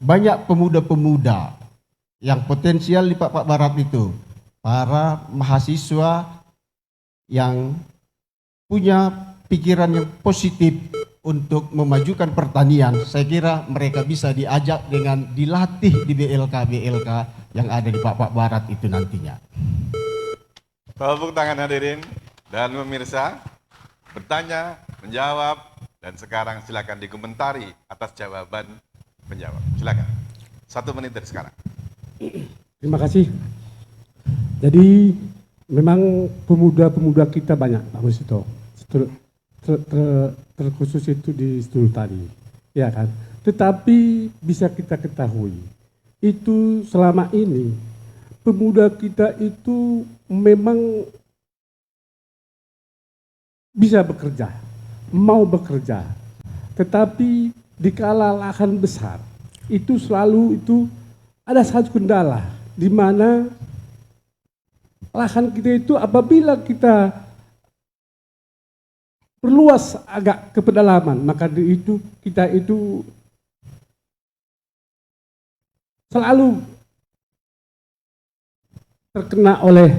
banyak pemuda-pemuda yang potensial di Pak Barat itu, para mahasiswa yang punya pikiran yang positif untuk memajukan pertanian, saya kira mereka bisa diajak dengan dilatih di BLK yang ada di Pak Barat itu nantinya.
Tepuk tangan hadirin dan pemirsa, bertanya, menjawab, dan sekarang silakan dikomentari atas jawaban menjawab. Silakan. 1 menit dari sekarang.
Terima kasih. Jadi memang pemuda-pemuda kita banyak, Pak Musito. Terkhusus itu di Stul tadi, ya kan. Tetapi bisa kita ketahui, itu selama ini pemuda kita itu memang bisa bekerja, mau bekerja, tetapi dikala lahan besar itu selalu itu ada satu kendala, di mana lahan kita itu apabila kita perluas agak ke pedalaman, maka itu kita itu selalu terkena oleh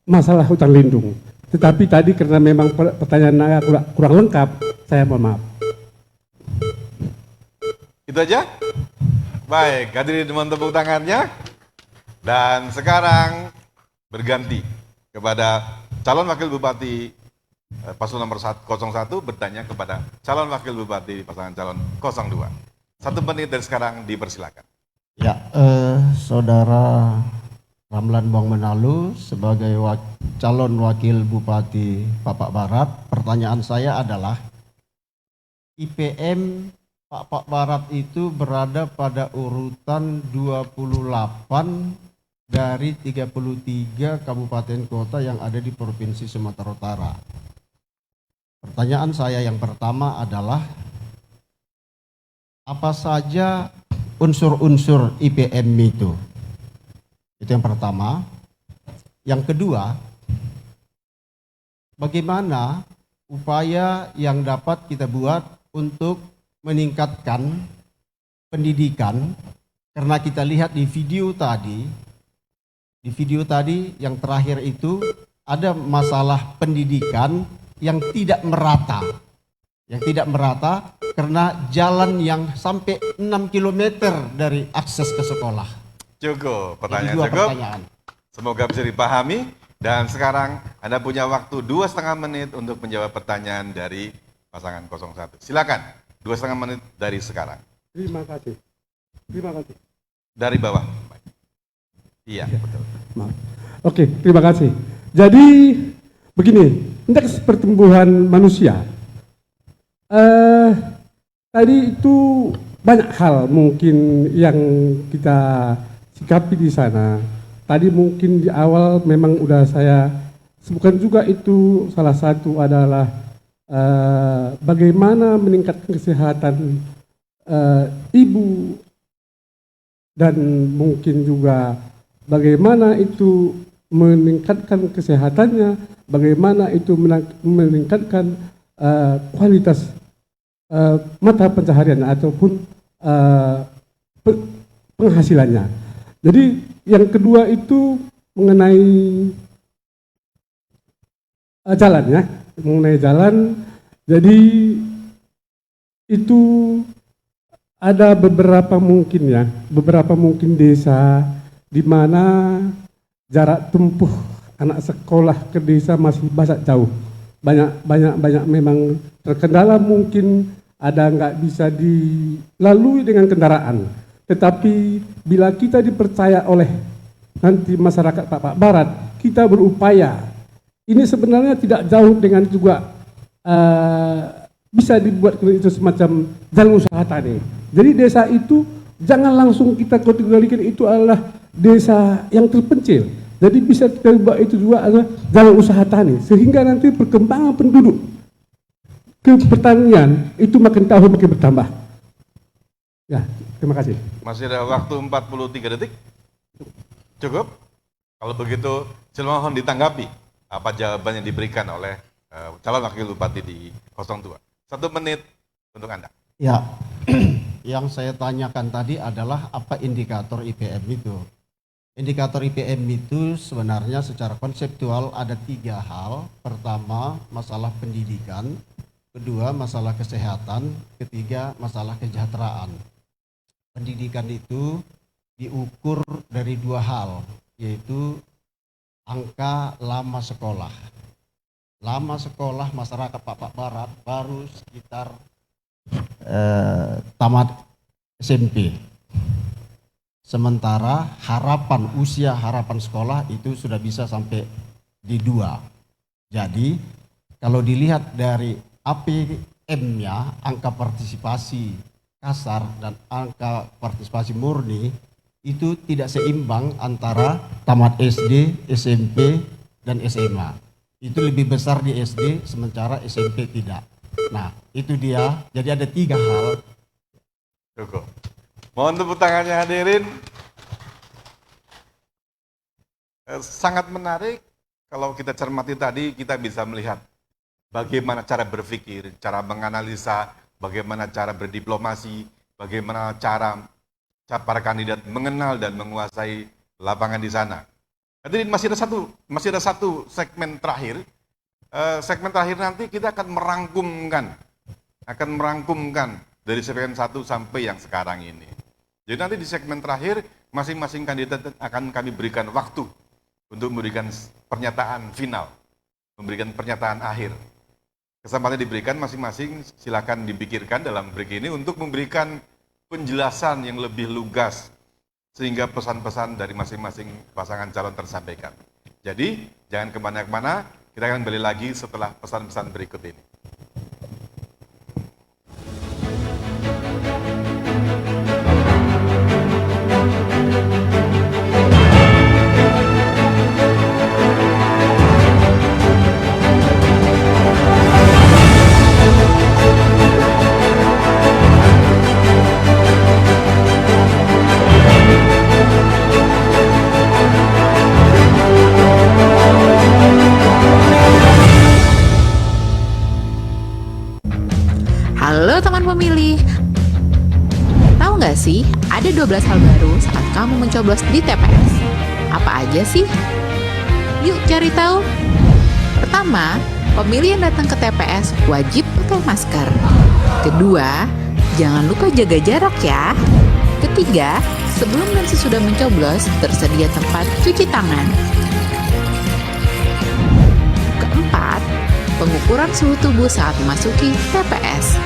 masalah hutan lindung. Tetapi tadi karena memang pertanyaan kurang lengkap, saya mohon maaf.
Itu aja? Baik, hadirin mohon tepuk tangannya. Dan sekarang berganti kepada calon wakil bupati paslon nomor 01 bertanya kepada calon wakil bupati pasangan calon 02. 1 menit dari sekarang dipersilakan.
Ya, Saudara Ramlan Bong Menalu sebagai calon wakil bupati Pak Barat, pertanyaan saya adalah IPM Pak Barat itu berada pada urutan 28 dari 33 kabupaten kota yang ada di Provinsi Sumatera Utara. Pertanyaan saya yang pertama adalah, apa saja unsur-unsur IPM itu? Itu yang pertama. Yang kedua, bagaimana upaya yang dapat kita buat untuk meningkatkan pendidikan? Karena kita lihat di video tadi yang terakhir itu ada masalah pendidikan yang tidak merata. Yang tidak merata karena jalan yang sampai 6 km dari akses ke sekolah.
Cukup, pertanyaan cukup. Semoga bisa dipahami. Dan sekarang Anda punya waktu 2,5 menit untuk menjawab pertanyaan dari pasangan 01. Silakan, 2,5 menit dari sekarang.
Terima kasih. Terima kasih.
Dari bawah. Iya, betul.
Maaf. Oke, terima kasih. Jadi begini, indeks pertumbuhan manusia. Tadi itu banyak hal mungkin yang kita sikapi di sana. Tadi mungkin di awal memang udah saya bukan juga itu salah satu adalah bagaimana meningkatkan kesehatan ibu dan mungkin juga bagaimana itu meningkatkan kesehatannya, bagaimana itu meningkatkan kualitas mata pencaharian ataupun penghasilannya. Jadi yang kedua itu mengenai jalan ya, mengenai jalan. Jadi itu ada beberapa mungkin desa di mana jarak tempuh anak sekolah ke desa masih banyak jauh. Banyak memang terkendala, mungkin ada nggak bisa dilalui dengan kendaraan. Tetapi bila kita dipercaya oleh nanti masyarakat Pak Barat, kita berupaya. Ini sebenarnya tidak jauh dengan juga bisa dibuat itu semacam jalan usaha tani. Jadi desa itu jangan langsung kita kategorikan itu adalah desa yang terpencil. Jadi bisa kita buat itu juga adalah jalan usaha tani, sehingga nanti perkembangan penduduk ke pertanian itu makin tahun makin bertambah. Ya, terima kasih.
Masih ada waktu 43 detik. Cukup? Kalau begitu, silakan ditanggapi apa jawaban yang diberikan oleh calon wakil bupati di 02. 1 menit untuk Anda.
Ya, yang saya tanyakan tadi adalah apa indikator IPM itu. Indikator IPM itu sebenarnya secara konseptual ada 3 hal. Pertama, masalah pendidikan. Kedua, masalah kesehatan. Ketiga, masalah kesejahteraan. Pendidikan itu diukur dari 2 hal, yaitu angka lama sekolah. Lama sekolah masyarakat Pak Barat baru sekitar tamat SMP. Sementara usia harapan sekolah itu sudah bisa sampai di 2. Jadi kalau dilihat dari APM-nya, angka partisipasi kasar dan angka partisipasi murni, itu tidak seimbang antara tamat SD, SMP, dan SMA. Itu lebih besar di SD, sementara SMP tidak. Nah, itu dia. Jadi ada 3 hal.
Cukup. Mohon tepuk tangannya hadirin. Sangat menarik kalau kita cermati tadi, kita bisa melihat bagaimana cara berpikir, cara menganalisa, bagaimana cara berdiplomasi, bagaimana cara para kandidat mengenal dan menguasai lapangan di sana. Hadirin, masih ada satu segmen terakhir. Segmen terakhir nanti kita akan merangkumkan dari segmen 1 sampai yang sekarang ini. Jadi nanti di segmen terakhir masing-masing kandidat akan kami berikan waktu untuk memberikan pernyataan final, memberikan pernyataan akhir. Kesempatan diberikan masing-masing, silakan dipikirkan dalam break ini untuk memberikan penjelasan yang lebih lugas sehingga pesan-pesan dari masing-masing pasangan calon tersampaikan. Jadi jangan kemana-mana, kita akan kembali lagi setelah pesan-pesan berikut ini.
Halo teman pemilih, tahu nggak sih ada 12 hal baru saat kamu mencoblos di TPS? Apa aja sih? Yuk cari tahu. Pertama, pemilih yang datang ke TPS wajib pakai masker. Kedua, jangan lupa jaga jarak ya. Ketiga, sebelum dan sesudah mencoblos tersedia tempat cuci tangan. Keempat, pengukuran suhu tubuh saat memasuki TPS.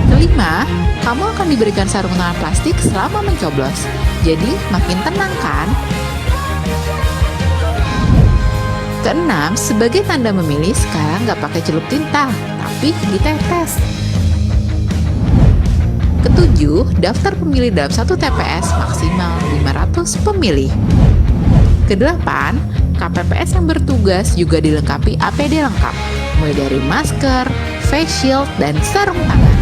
Kelima, kamu akan diberikan sarung tangan plastik selama mencoblos. Jadi makin tenang kan? Keenam, sebagai tanda memilih sekarang nggak pakai celup tinta, tapi ditetes. Ketujuh, daftar pemilih dalam satu TPS maksimal 500 pemilih. Kedelapan, KPPS yang bertugas juga dilengkapi APD lengkap, mulai dari masker, face shield, dan sarung tangan.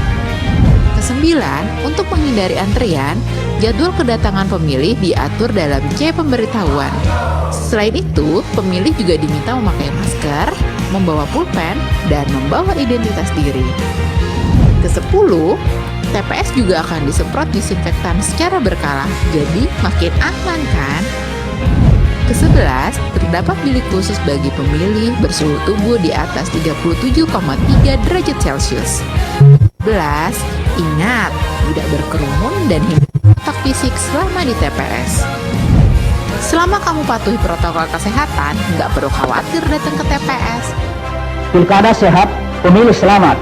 Kesembilan, untuk menghindari antrian, jadwal kedatangan pemilih diatur dalam C pemberitahuan. Selain itu, pemilih juga diminta memakai masker, membawa pulpen, dan membawa identitas diri. Kesepuluh, TPS juga akan disemprot disinfektan secara berkala, jadi makin aman kan? Ke-11, terdapat bilik khusus bagi pemilih bersuhu tubuh di atas 37,3 derajat Celcius. 11. Ingat, tidak berkerumun dan hindari kontak fisik selama di TPS. Selama kamu patuhi protokol kesehatan, nggak perlu khawatir datang ke TPS.
Pilkada sehat, pemilih selamat.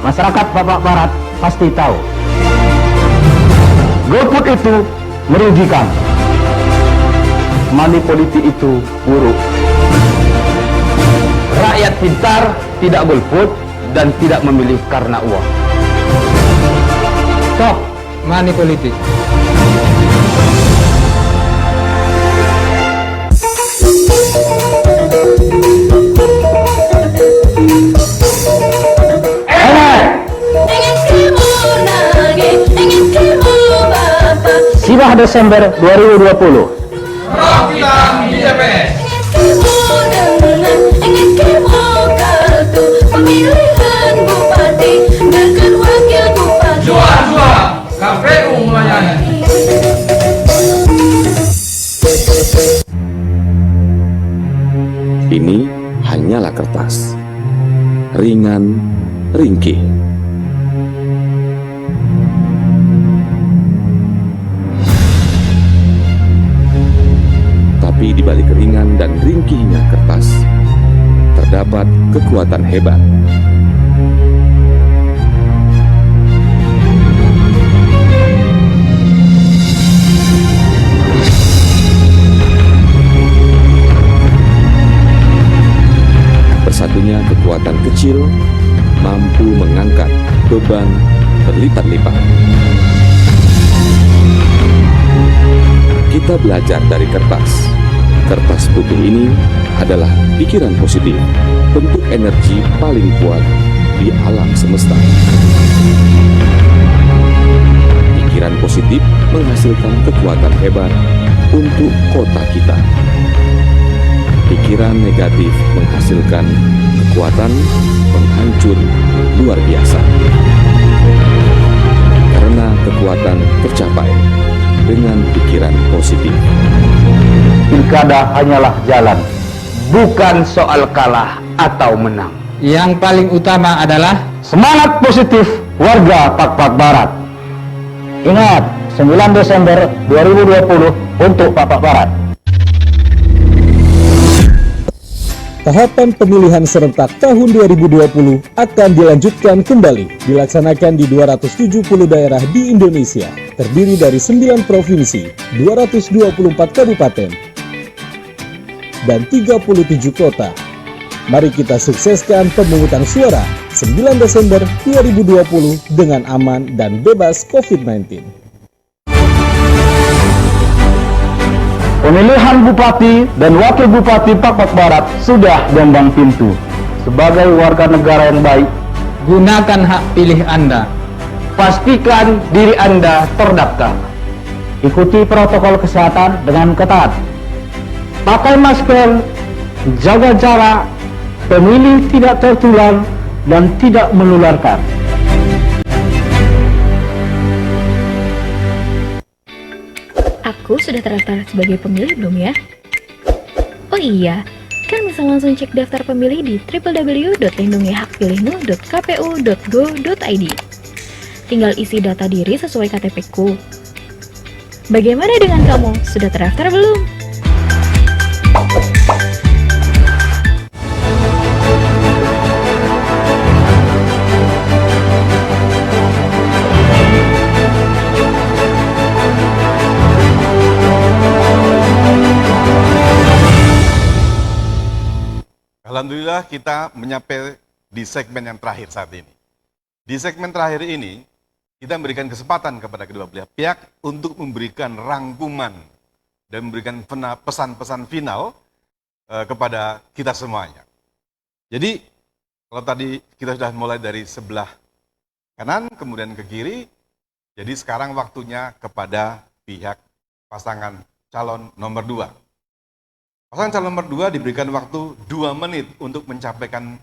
Masyarakat Papua Barat pasti tahu, golput itu merugikan, money politik itu buruk. Rakyat pintar tidak golput dan tidak memilih karena uang. Stop money politik. Sibah Desember 2020.
Roh kita di TPS. Pemilihan bupati dan wakil bupati. Jual KPU melayani.
Ini hanyalah kertas, ringan, ringkih. Tapi di balik ringan dan ringkihnya kertas, terdapat kekuatan hebat. Bersatunya kekuatan kecil mampu mengangkat beban berlipat-lipat. Kita belajar dari kertas. Kertas putih ini adalah pikiran positif, bentuk energi paling kuat di alam semesta. Pikiran positif menghasilkan kekuatan hebat untuk kota kita. Pikiran negatif menghasilkan kekuatan penghancur luar biasa. Karena kekuatan tercapai dengan pikiran positif.
Pilkada hanyalah jalan, bukan soal kalah atau menang. Yang paling utama adalah semangat positif warga Papua Barat. Ingat, 9 Desember 2020 untuk Papua Barat.
Tahapan pemilihan serentak tahun 2020 akan dilanjutkan kembali, dilaksanakan di 270 daerah di Indonesia, terdiri dari 9 provinsi, 224 kabupaten, dan 37 kota. Mari kita sukseskan pemungutan suara 9 Desember 2020 dengan aman dan bebas COVID-19.
Pemilihan Bupati dan Wakil Bupati Papua Barat sudah gelombang pintu. Sebagai warga negara yang baik, gunakan hak pilih Anda. Pastikan diri Anda terdaftar. Ikuti protokol kesehatan dengan ketat. Pakai masker, jaga jarak, pemilih tidak tertular dan tidak menularkan.
Aku sudah terdaftar sebagai pemilih belum ya? Oh iya, kan bisa langsung cek daftar pemilih di www.lindungihakpilihmu.kpu.go.id. Tinggal isi data diri sesuai KTP-ku. Bagaimana dengan kamu? Sudah terdaftar belum?
Alhamdulillah kita mencapai di segmen yang terakhir saat ini. Di segmen terakhir ini, kita memberikan kesempatan kepada kedua belah pihak untuk memberikan rangkuman dan memberikan pesan-pesan final kepada kita semuanya. Jadi, kalau tadi kita sudah mulai dari sebelah kanan, kemudian ke kiri, jadi sekarang waktunya kepada pihak pasangan calon nomor 2. Pasangan calon nomor 2 diberikan waktu 2 menit untuk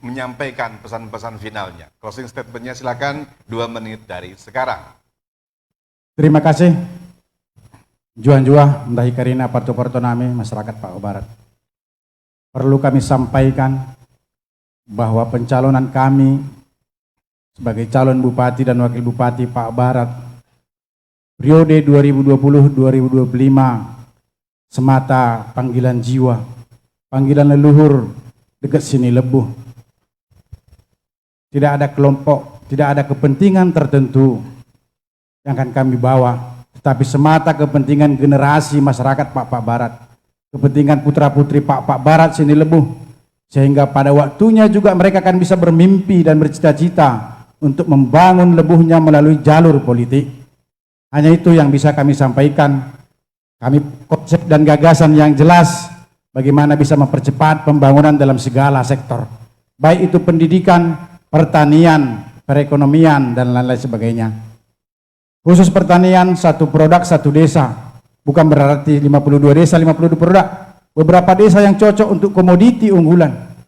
menyampaikan pesan-pesan finalnya. Closing statement-nya silakan 2 menit dari sekarang.
Terima kasih. Juan-juan, Ndahi Karina Parto Nami, masyarakat Papua Barat. Perlu kami sampaikan bahwa pencalonan kami sebagai calon bupati dan wakil bupati Papua Barat periode 2020-2025 semata panggilan jiwa, panggilan leluhur dekat sini lebuh. Tidak ada kelompok, tidak ada kepentingan tertentu yang akan kami bawa, tetapi semata kepentingan generasi masyarakat Papua Barat, kepentingan putra-putri Papua Barat sini lebuh, sehingga pada waktunya juga mereka akan bisa bermimpi dan bercita-cita untuk membangun lebuhnya melalui jalur politik. Hanya itu yang bisa kami sampaikan. Kami konsep dan gagasan yang jelas bagaimana bisa mempercepat pembangunan dalam segala sektor. Baik itu pendidikan, pertanian, perekonomian, dan lain-lain sebagainya. Khusus pertanian, satu produk, satu desa. Bukan berarti 52 desa, 52 produk. Beberapa desa yang cocok untuk komoditi unggulan.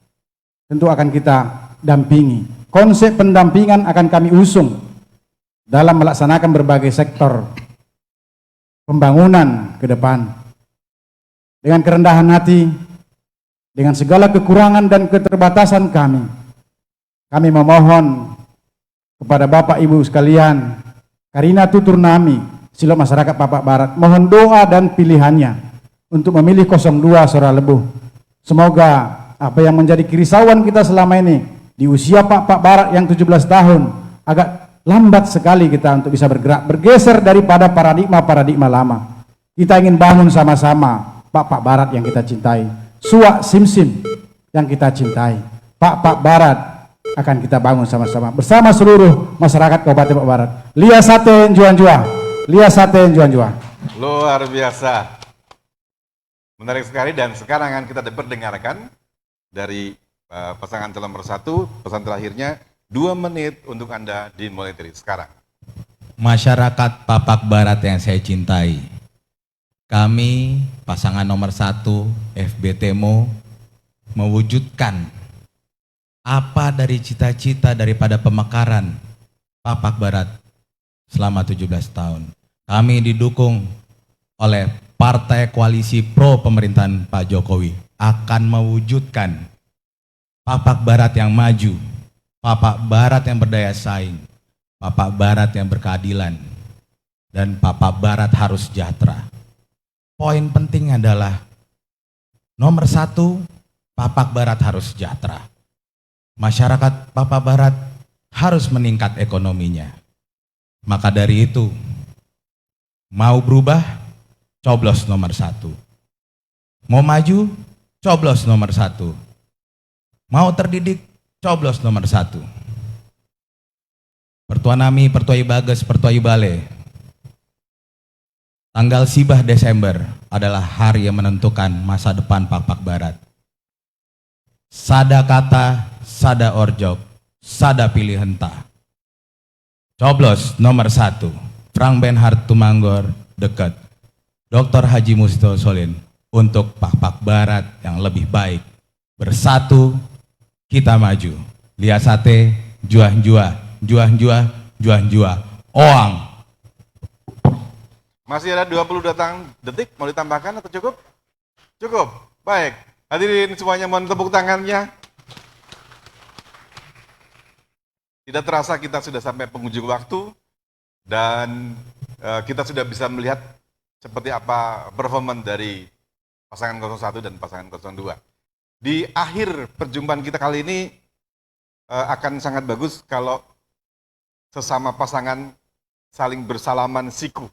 Tentu akan kita dampingi. Konsep pendampingan akan kami usung dalam melaksanakan berbagai sektor pembangunan ke depan. Dengan kerendahan hati, dengan segala kekurangan dan keterbatasan kami memohon kepada Bapak Ibu sekalian, Karina Tutur Nami, Silo Masyarakat Papua Barat, mohon doa dan pilihannya untuk memilih 02 Sora Lebuh. Semoga apa yang menjadi kerisauan kita selama ini di usia Papua Barat yang 17 tahun agak lambat sekali kita untuk bisa bergerak, bergeser daripada paradigma lama. Kita ingin bangun sama-sama Papua Barat yang kita cintai, Suak Simsim yang kita cintai. Papua Barat akan kita bangun sama-sama bersama seluruh masyarakat Kabupaten Papua Barat. Lia Sate Juan-Jua, Lia Sate Juan-Jua.
Luar biasa, menarik sekali. Dan sekarang akan kita perdengarkan dari pasangan calon nomor 1, pesan terakhirnya. 2 menit untuk Anda dimulai dari sekarang.
Masyarakat Papua Barat yang saya cintai, kami pasangan nomor 1 FBTMO mewujudkan apa dari cita-cita daripada pemekaran Papua Barat selama 17 tahun. Kami didukung oleh Partai Koalisi Pro Pemerintahan Pak Jokowi akan mewujudkan Papua Barat yang maju, Papua Barat yang berdaya saing, Papua Barat yang berkeadilan, dan Papua Barat harus sejahtera. Poin penting adalah nomor 1, Papua Barat harus sejahtera. Masyarakat Papua Barat harus meningkat ekonominya. Maka dari itu, mau berubah, coblos nomor 1. Mau maju, coblos nomor 1. Mau terdidik, coblos nomor 1. Pertua Nami, Pertua Bages, Pertua Bale. Tanggal Sibah Desember adalah hari yang menentukan masa depan Papua Barat. Sada kata, sada orjok, sada pilih henta. Coblos nomor 1, Frank Benhart Tumanggor, dekat Dr. Haji Musto Solin, untuk Papua Barat yang lebih baik. Bersatu, kita maju. Lia Sate, Juan-jua, Juan-jua, Juan-jua, Oang.
Masih ada 20 detik, mau ditambahkan atau cukup? Cukup, baik. Hadirin semuanya mohon tepuk tangannya. Tidak terasa kita sudah sampai penghujung waktu dan kita sudah bisa melihat seperti apa performan dari pasangan 01 dan pasangan 02. Di akhir perjumpaan kita kali ini akan sangat bagus kalau sesama pasangan saling bersalaman siku,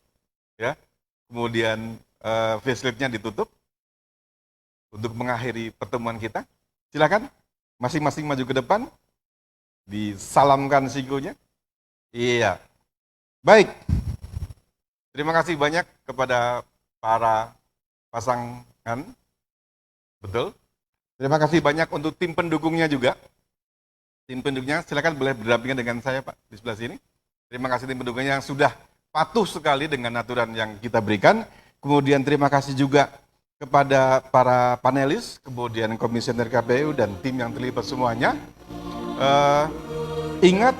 ya. Kemudian facelift-nya ditutup untuk mengakhiri pertemuan kita. Silakan masing-masing maju ke depan. disalamkan sikunya. Iya. Baik. Terima kasih banyak kepada para pasangan. Betul. Terima kasih banyak untuk tim pendukungnya juga. Tim pendukungnya silakan boleh berdampingan dengan saya Pak di sebelah sini. Terima kasih tim pendukungnya yang sudah patuh sekali dengan aturan yang kita berikan. Kemudian terima kasih juga kepada para panelis, kemudian komisioner KPU dan tim yang terlibat semuanya. Ingat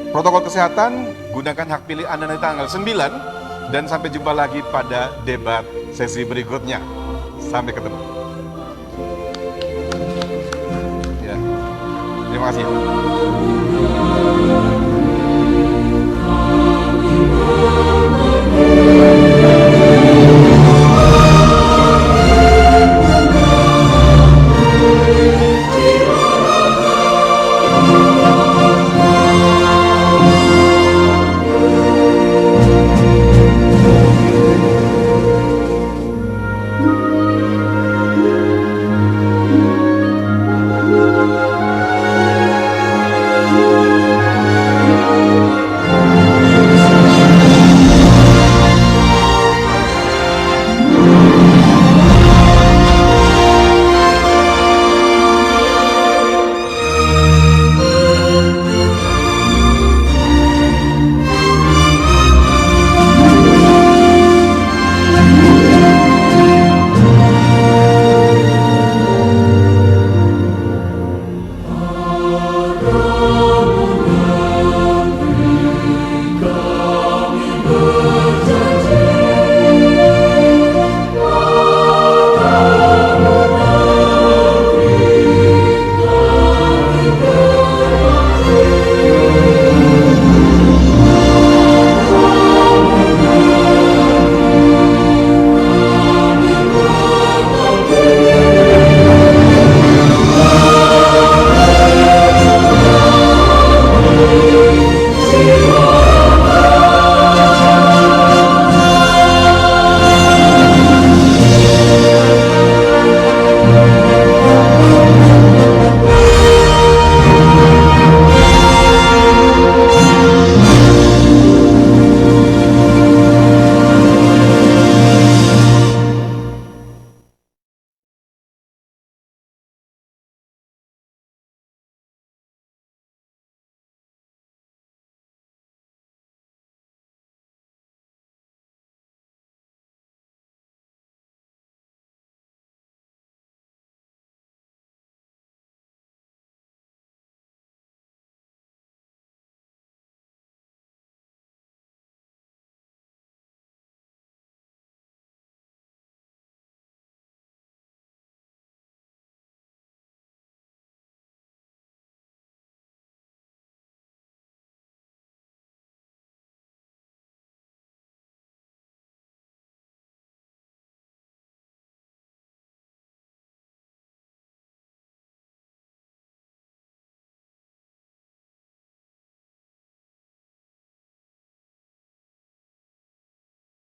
protokol kesehatan, gunakan hak pilih Anda nanti tanggal 9 dan sampai jumpa lagi pada debat sesi berikutnya. Sampai ketemu. Ya. Terima kasih.